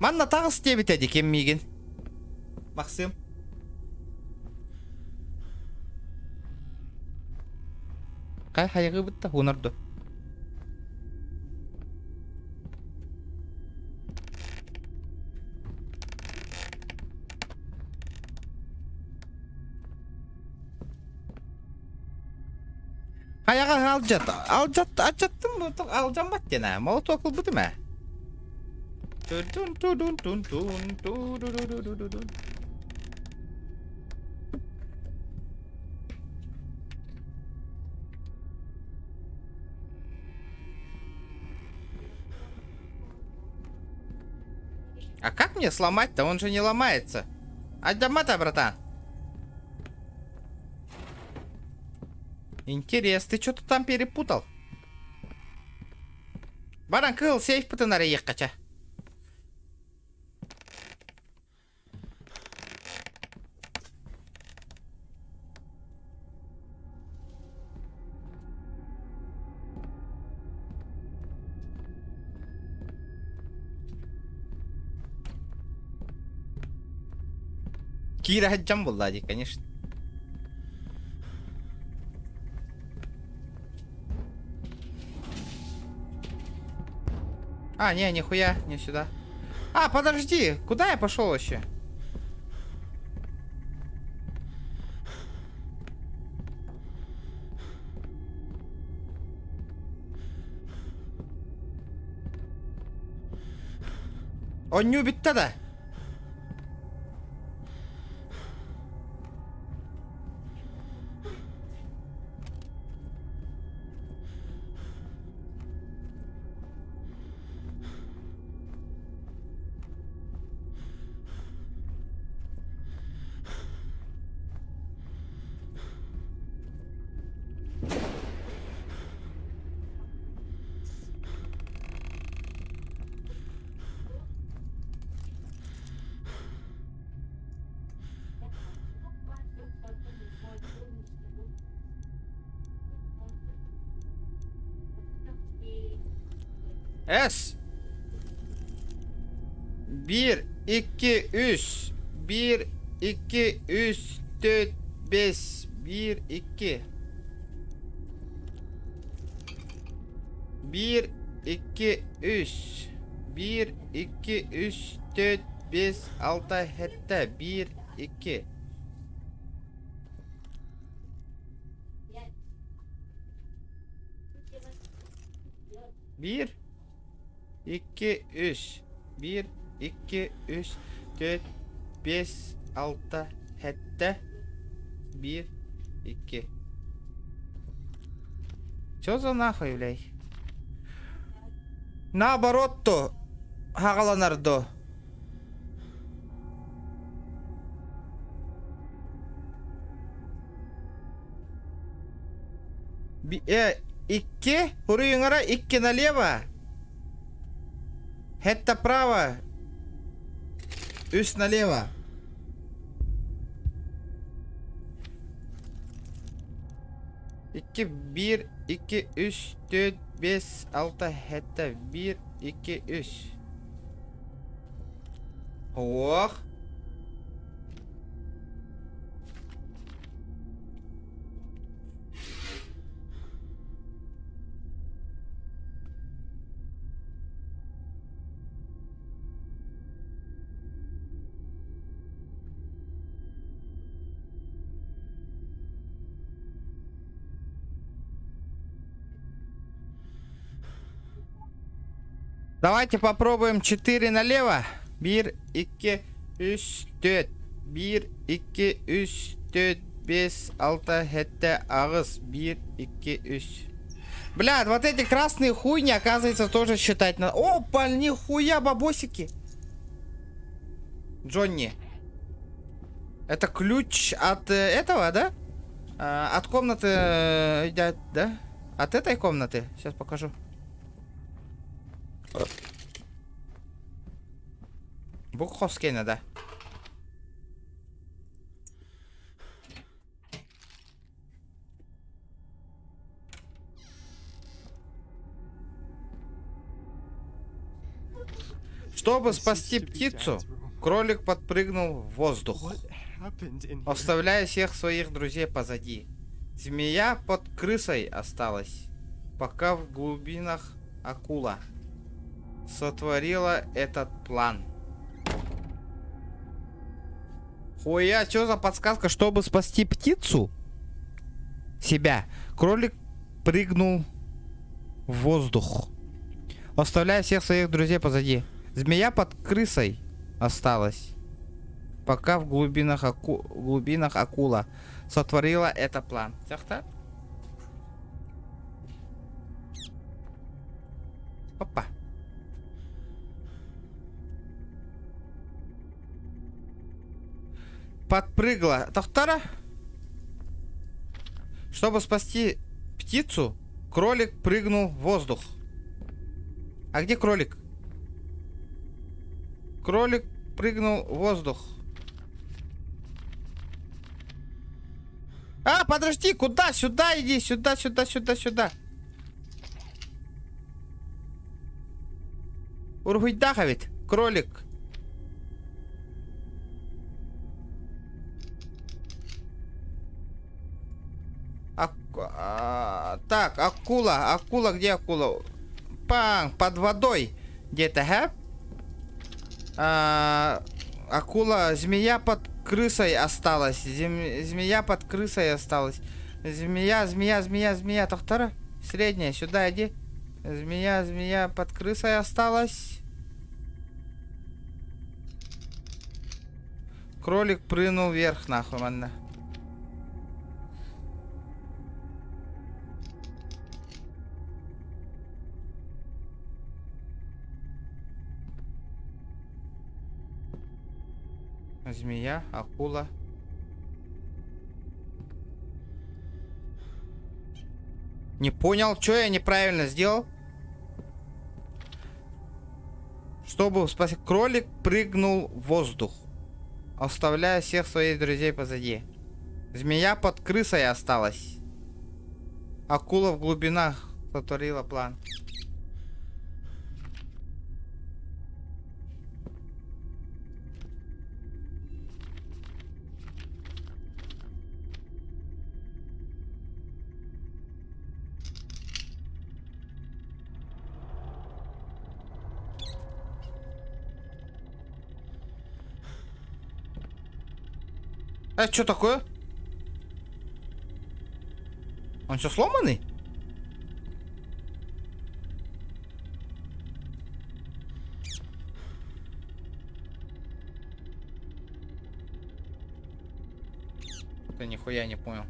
Манна тағыз тебет әді кеммеген. Максим. Қай хайығы бұтты онарды. Хайаға алжаттым алжамбат дена. Молоток бұл бұды ма? А как мне сломать-то? Он же не ломается. Аддамата, братан. Интересно, ты что-то там перепутал? Баран кыл сейф пытынары еккача. Кира хаджам буллади, конечно. А, не, нихуя, не сюда. А, подожди, куда я пошел вообще? Он не убит тогда. S 1 2 3 1 2 3 4 5 1 2 1 2 3 1 2 3 4 5 6 7 1 2 1 2 3 1 2 3 4 5 6 7 1 2 Чё за нахуй, блядь? Наоборот-то хагаланардо. Икки, уруюңара икки налево. Это право. Үс налево. Икки, 1, 2, 3, 4, 5, 6, 7, 1, 2, 3. Ох. Давайте попробуем 4 налево. 1, 2, 3, 4. 1, 2, 3, 4, 5, 6, 7, агыз. 1, 2, 3. Блядь, вот эти красные хуйни, оказывается, тоже считать надо. Опа, нихуя, бабосики. Джонни. Это ключ от этого, да? От комнаты, да? От этой комнаты. Сейчас покажу. Буховский надо. Чтобы спасти птицу, кролик подпрыгнул в воздух, оставляя всех своих друзей позади. Змея под крысой осталась, пока в глубинах акула сотворила этот план. Хуя, что за подсказка? Чтобы спасти птицу, себя, кролик прыгнул в воздух, оставляя всех своих друзей позади. Змея под крысой осталась, пока в глубинах акула сотворила этот план. Опа. Подпрыгла. Тахтара. Чтобы спасти птицу, кролик прыгнул в воздух. А где кролик? Кролик прыгнул в воздух. А, подожди, куда? Сюда иди, сюда, сюда, сюда, сюда. Ургуйдаха ведь, кролик. Так, акула, акула, где акула? Пан, под водой где-то, акула, змея под крысой осталась. Змея под крысой осталась. Змея, Тохтара, средняя, сюда иди. Змея под крысой осталась. Кролик прыгнул вверх, нахуй, ладно. Змея, акула. Не понял, что я неправильно сделал? Чтобы спасти, кролик прыгнул в воздух, оставляя всех своих друзей позади. Змея под крысой осталась. Акула в глубинах сотворила план. А что такое? Он что, сломанный? Ты нихуя не понял.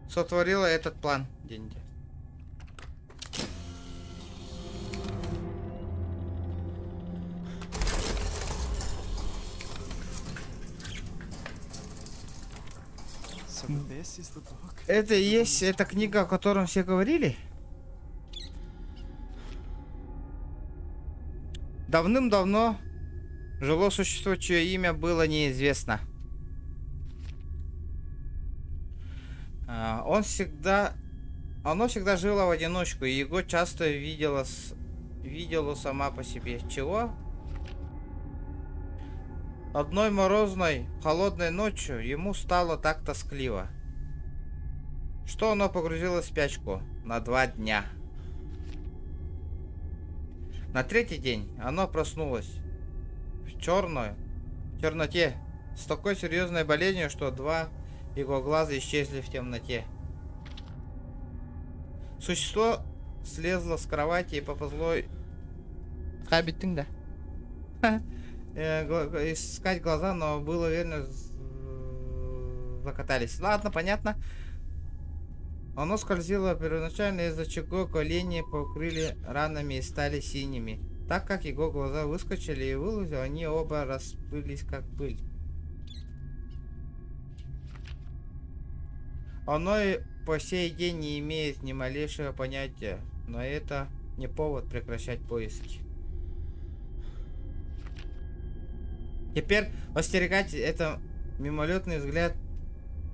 Сотворила этот план, деньги. So this is the book. Это и есть эта книга, о которой все говорили? Давным-давно жило существо, чье имя было неизвестно. Оно всегда жило в одиночку, и его часто видела сама по себе. Чего? Одной морозной, холодной ночью ему стало так тоскливо, что оно погрузилось в спячку на 2 дня. На 3-й день оно проснулось в черноте, с такой серьезной болезнью, что 2 его глаза исчезли в темноте. Существо слезло с кровати и поползло искать глаза, но было уверенно закатались. Ладно, понятно. Оно скользило первоначально, из-за чего колени покрыли ранами и стали синими. Так как его глаза выскочили и вылезли, они оба расплылись как пыль. Оно и по сей день не имеет ни малейшего понятия, но это не повод прекращать поиски. Теперь остерегайте это мимолетный взгляд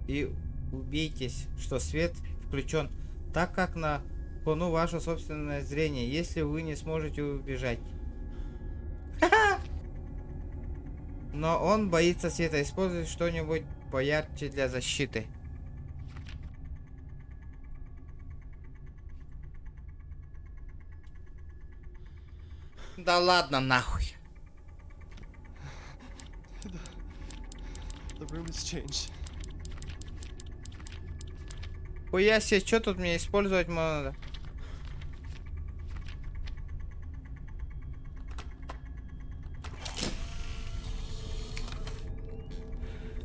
и убейтесь, что свет включен, так как на кону ваше собственное зрение, если вы не сможете убежать. Но он боится света, использует что-нибудь поярче для защиты. Да ладно, нахуй. The room has changed. Хуя себе, что тут мне использовать надо?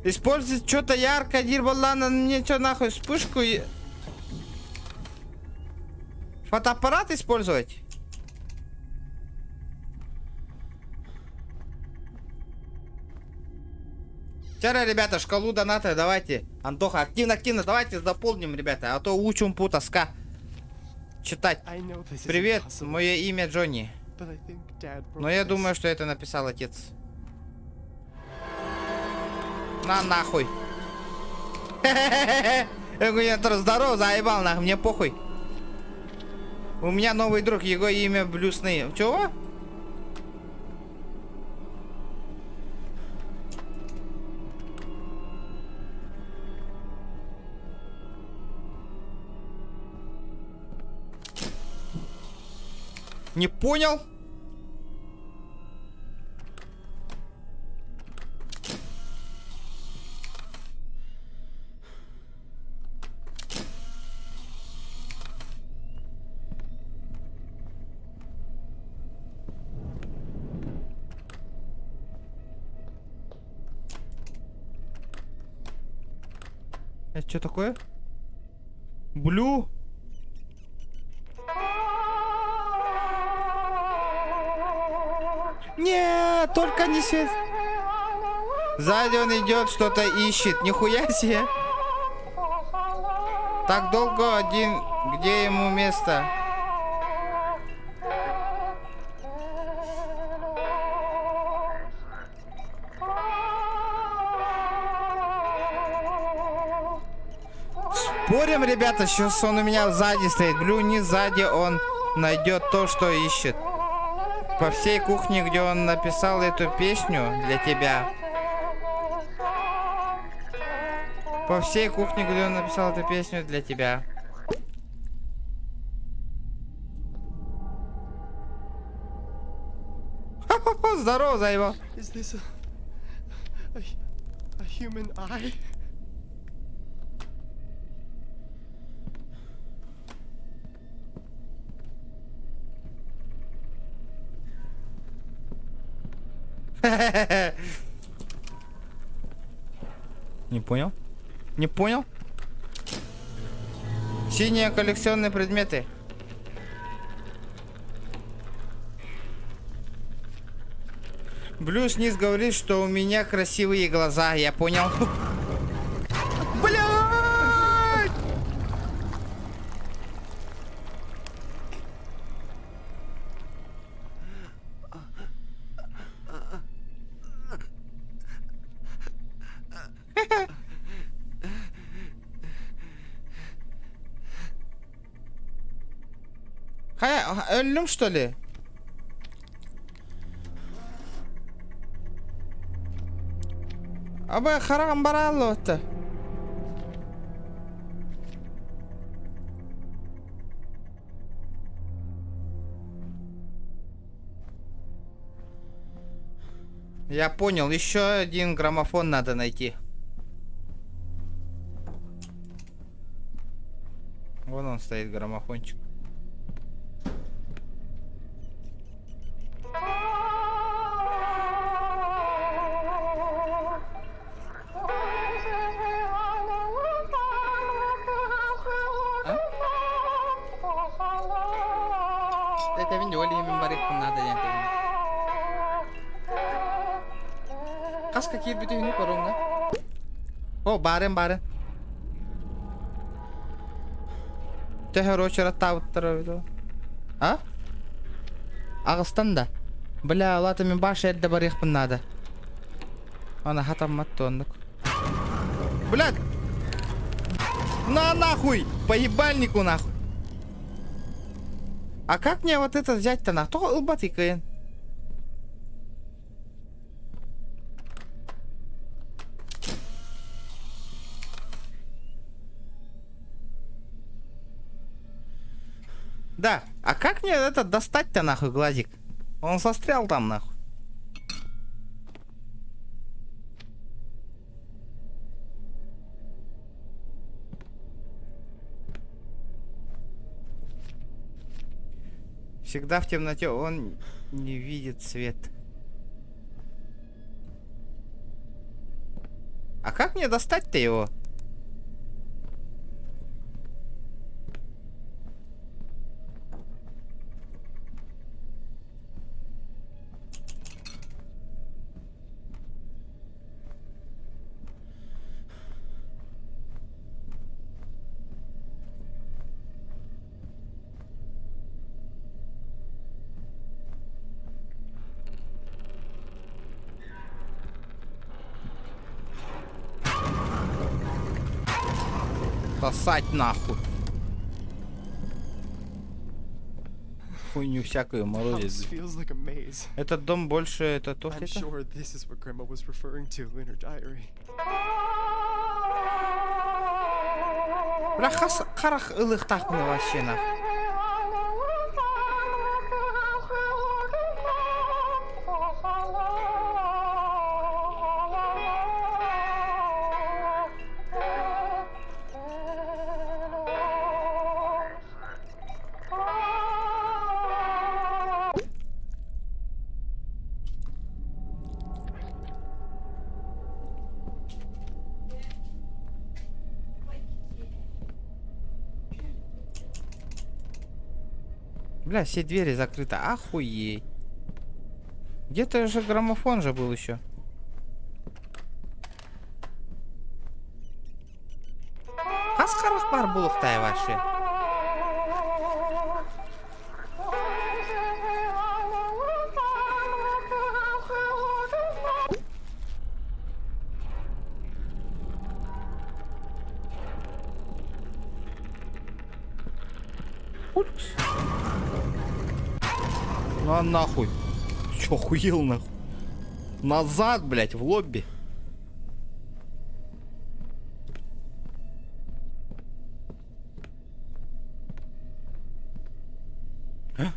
Использовать что-то яркое, дирбалана, мне что нахуй, вспышку и... Фотоаппарат использовать? Вчера, ребята, шкалу доната давайте. Антоха, активно, давайте дополним, ребята. А то учим тоска. Читать. I know this is Привет, impossible, мое имя Джонни. but I think Dad wrote Но я this. думаю, что это написал отец. На нахуй. Я говорю, здорово, заебал, нахуй, мне похуй. У меня новый друг, его имя Блюсный. Чего? Не понял? Это что такое? Блю? Нет, только не свет. Сзади он идет, что-то ищет. Нихуя себе. Так долго один, где ему место? Спорим, ребята, сейчас он у меня сзади стоит. Блю не сзади, он найдет то, что ищет. По всей кухне, где он написал эту песню для тебя. По всей кухне, где он написал эту песню для тебя. Ха-ха-ха, здорово, за его. Is this a human eye? Не понял? Не понял? Синие коллекционные предметы. Блюз Низ говорит, что у меня красивые глаза. Я понял. Блядь! Öldüm что ли? Абай харам бараллы отты. Я понял, еще один граммофон надо найти. Вон он стоит, граммофончик. Это видео ли им барик надо я Кас какие битые не поронга. О, барен. Ты короче раттауттар. А? Агыстанда. Бля, латами баш элде барих надо. Она хатаммат тоннук. Блядь! На нахуй! По ебальнику нахуй! А как мне вот это взять-то на? То лбатый каин. Да, а как мне это достать-то нахуй, глазик? Он застрял там нахуй. Всегда в темноте он не видит свет. А как мне достать-то его? Сосать нахуй. Хуйню всякую House молодец. feels like a maze. Этот дом больше это I'm туфли-то? sure this is what Grandma was referring to in her diary. Бля, қарақ ылық тақпыны вообще нахуй. Бля, все двери закрыты. Охуеть. Где-то же граммофон же был еще. Қасқарақ бар бұлықтай вообще. Упс. Ну а нахуй. Чё, охуел нахуй? Назад, блядь, в лобби. А?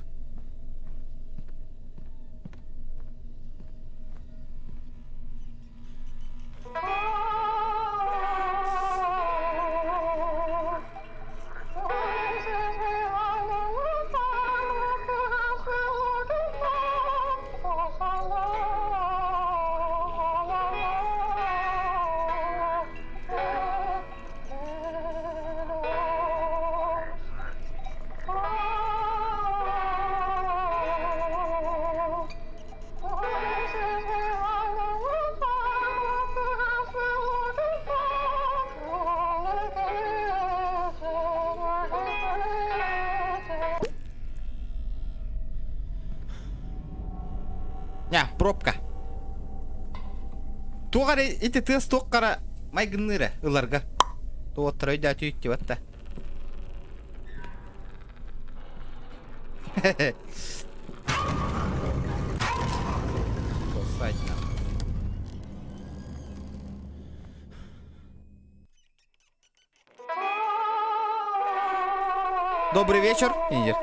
Пробка. Туғары ити тыз тоққара майгынныры ыларға. Туғыттыр өйді әті өтті бәтті. Сосайдна. Добрый вечер. Индир.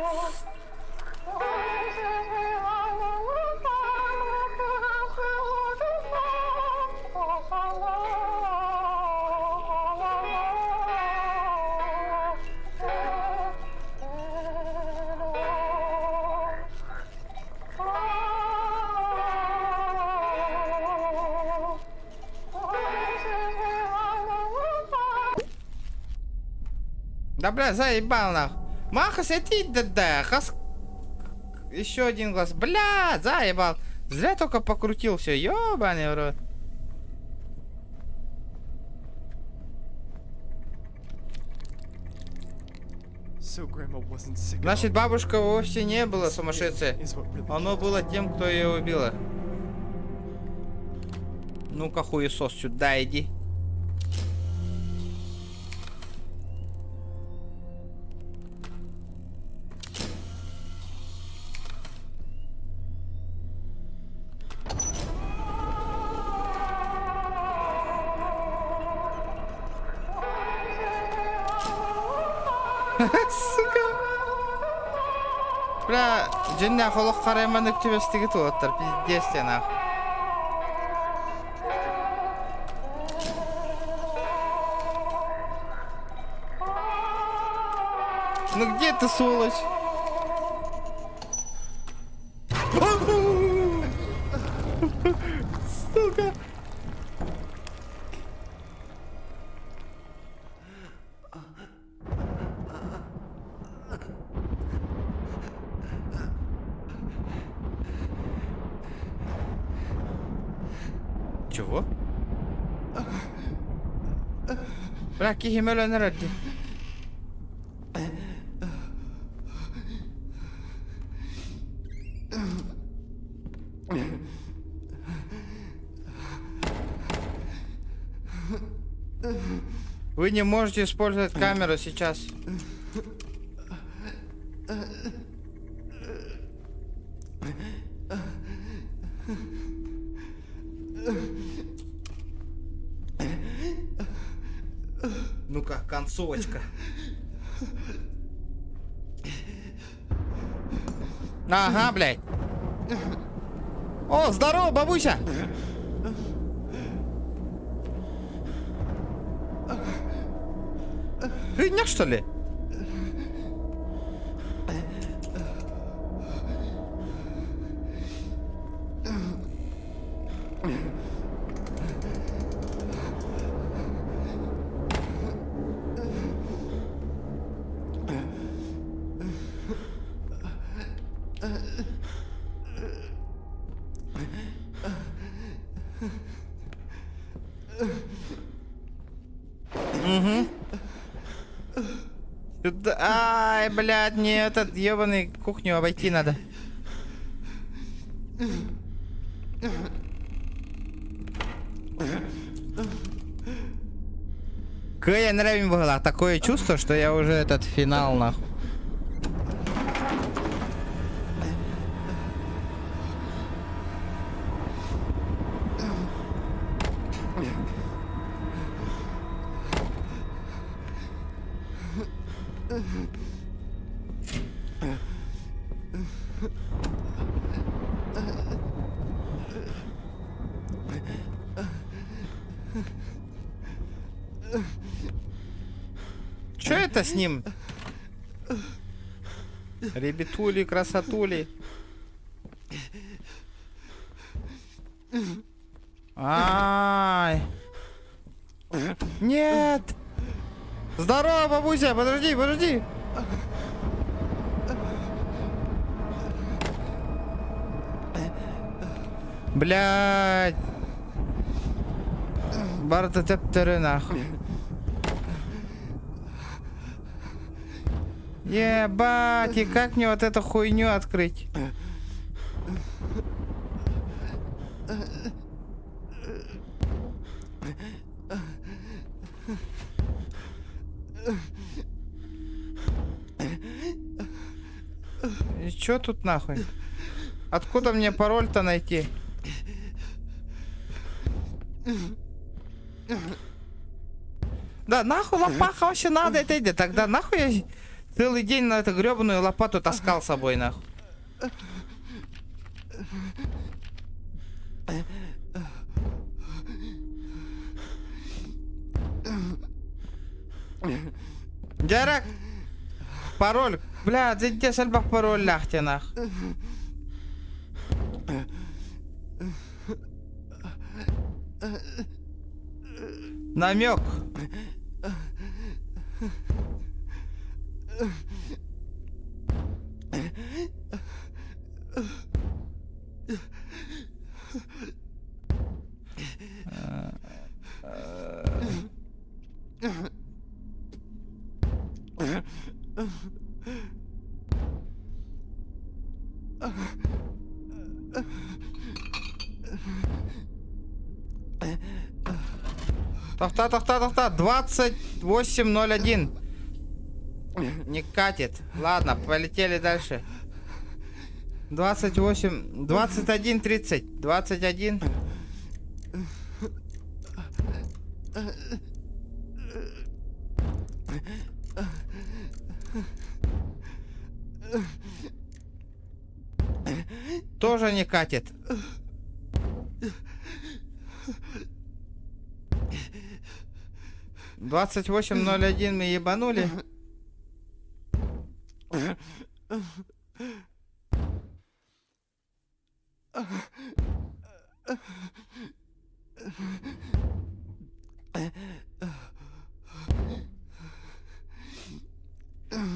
Да бля, заебал нахуй. Маха сидит, да. Еще один глаз. Бля, заебал. Зря только покрутил все. Ёбаный в рот. Значит, бабушка вовсе не была сумасшедшей. Оно было тем, кто ее убила. Ну-ка, хуесос, сюда иди. Сука. Бля, жинна холок карайман өктөбөстүгү туаттар. Пиздец те нахуй. Ну где ты, сволочь? Сука. Чего? Бля, кихимел энерги. Вы не можете использовать камеру сейчас. Ну-ка, концовочка. Ага, блядь. О, здорово, бабуся. Хуйня, что ли? Угу. Сюда. Ай, блядь, мне этот ебаный кухню обойти надо. Какая нравится была. Такое чувство, что я уже этот финал нахуй. Чё это с ним? Ребятули, красотули. Ай. Нет. Здорово, бабуся, подожди, подожди. Блядь. Бартотептеры нахуй. Ебать, и как мне вот эту хуйню открыть? И чё тут нахуй? Откуда мне пароль-то найти? Да нахуй лопаха вообще надо это идет. Тогда нахуй я целый день на эту гребаную лопату таскал с собой нахуй. Жарак, пароль. Бля, зайди сальбах пароль ляхте нах. Намек. Тофта, 28:01. Не катит. Ладно, полетели дальше. 21:30. 21. Тоже не катит. Двадцать 28:01 мы ебанули.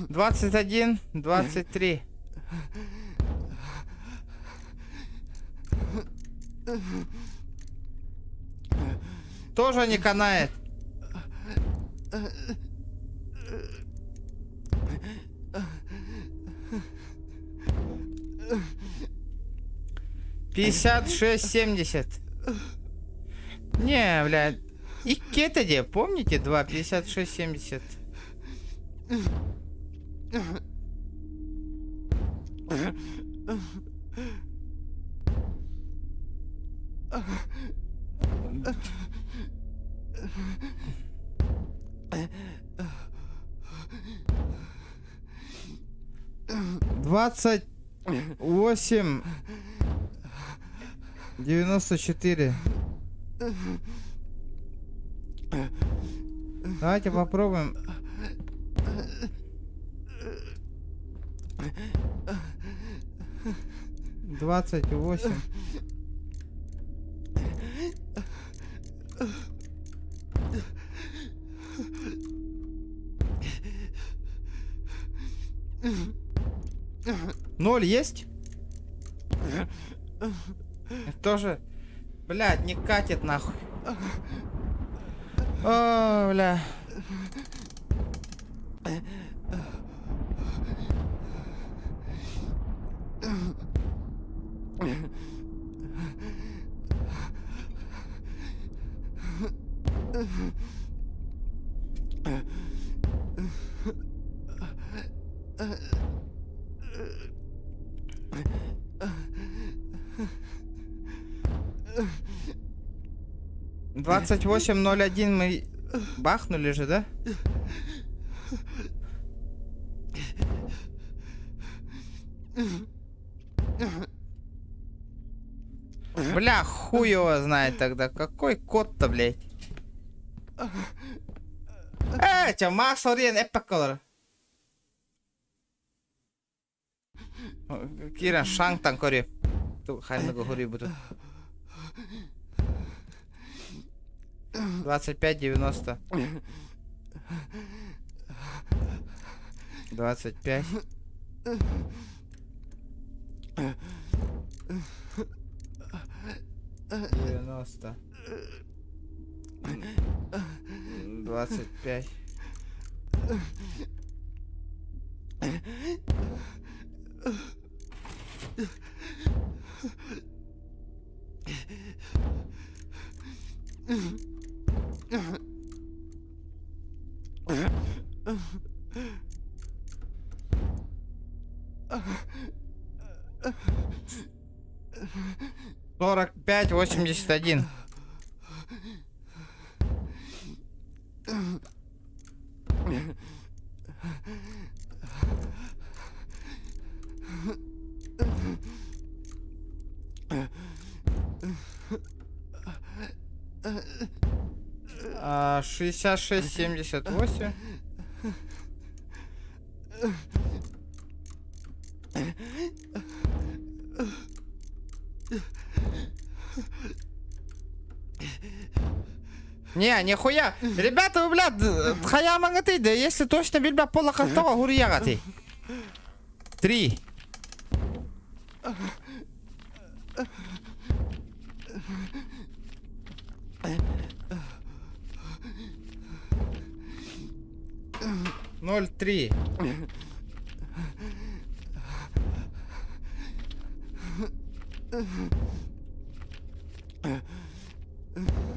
Двадцать 21:23. Тоже не канает. Пятьдесят 6:70. Не, блядь. И кетаде, помните? 56:70. Двадцать 8:94. Давайте попробуем. Двадцать 8. Ноль есть? Тоже. Блядь, не катит нахуй. О, бля. Двадцать 28:01 мы бахнули же, да? Бля, хуй его знает тогда. Какой код-то, блядь? Чё, Макс Орен, эппакалар. Киран, шанг-тан кори. Тут хайнага хури буду. 25:90. 25. 90. 25. Сорок пять 81. А 66:78. Не, нихуя. Ребята, вы, блядь, хаямanga ты, да если точно бильба пола халтова гурияга ты. 3. Ноль 3.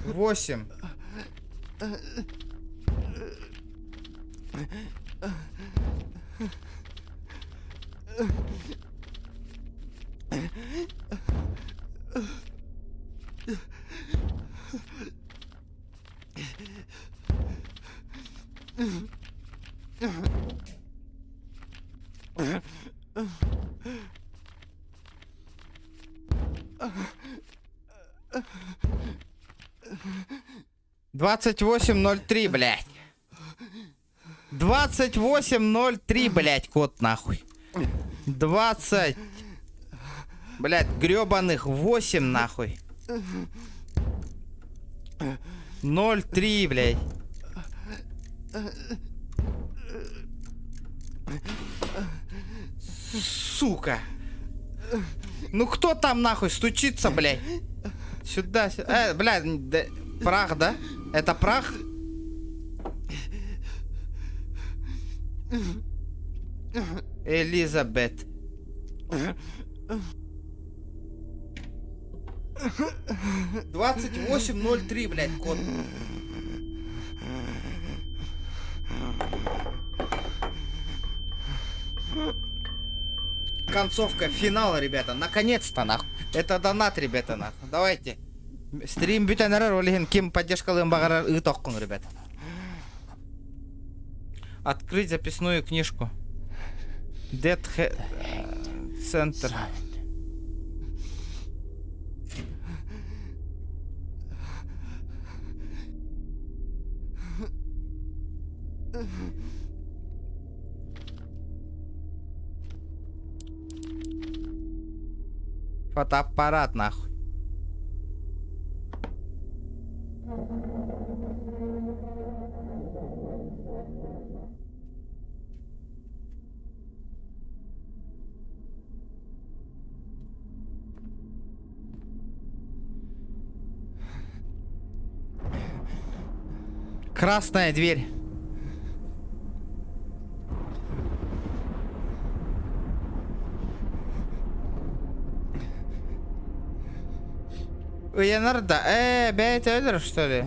8. 28:03, блядь. 28:03, блядь, код нахуй. 20. Блядь, гребаных 8 нахуй. 0,3, блядь. Сука. Ну кто там нахуй стучится, блядь? Сюда, сюда. Блядь, да, прах, да? Это прах? Элизабет. Двадцать 28:03, блядь, код. Концовка, финал, ребята. Наконец-то, нахуй. Это донат, ребята, нахуй. Давайте. Стрим бютенерер олихин кем поддержкалым багарар ы тоққын, ребята. Открыть записную книжку. Dead Center. Фотоаппарат, нахуй. Красная дверь. Уянарда. Бәйт өлір, что ли?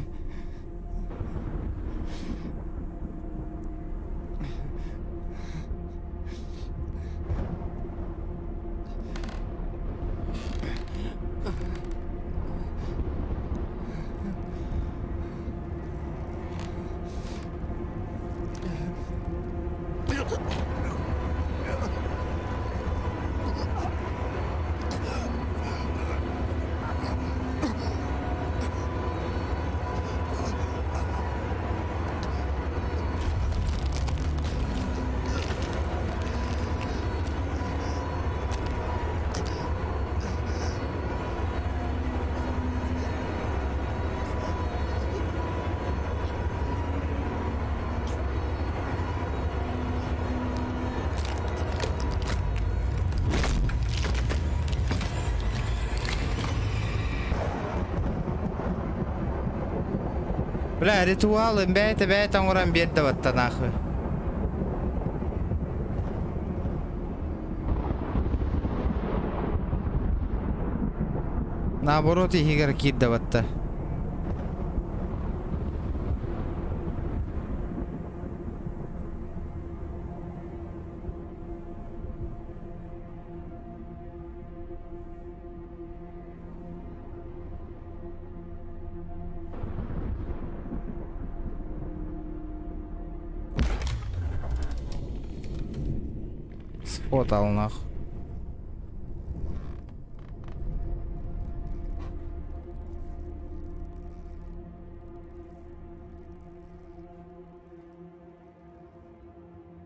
Бля, ритуалы, бәйт аңыран берді ватта нахуй. Наоборот, игр кидді ватта. Сфотал нахуй.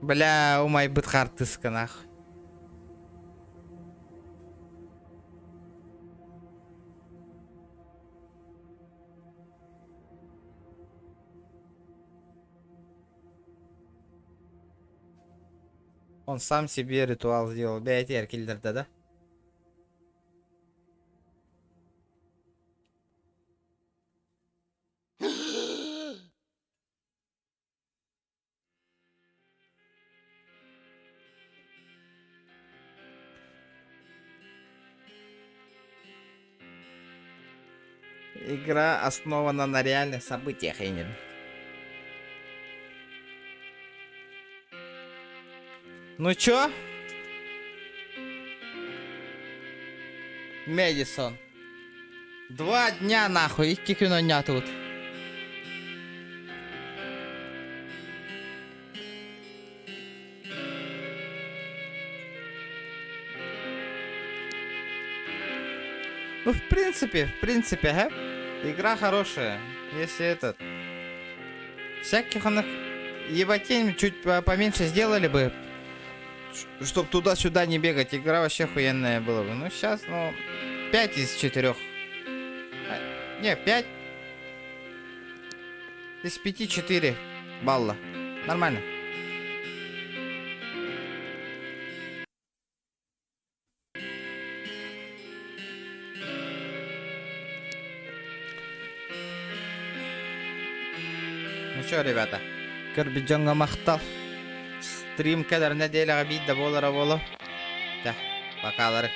Бля, умай быт хартыска нахуй. Он сам себе ритуал сделал. Бәйтер килдірді, да? Игра основана на реальных событиях, Энин. Ну чё? Мэдисон. 2 дня нахуй, и кино тут. Ну, в принципе, ага. Игра хорошая. Если этот... Всяких он ебатень чуть поменьше сделали бы. Чтоб туда-сюда не бегать. Игра вообще охуенная была бы. Ну, сейчас, ну... 5 из 4. Не, 5. Из 5 4 балла. Нормально. Ну что, ребята, Кырбиджонга мақтал. Стрим кадар неделяға бейді болар болу. Да, бақалары.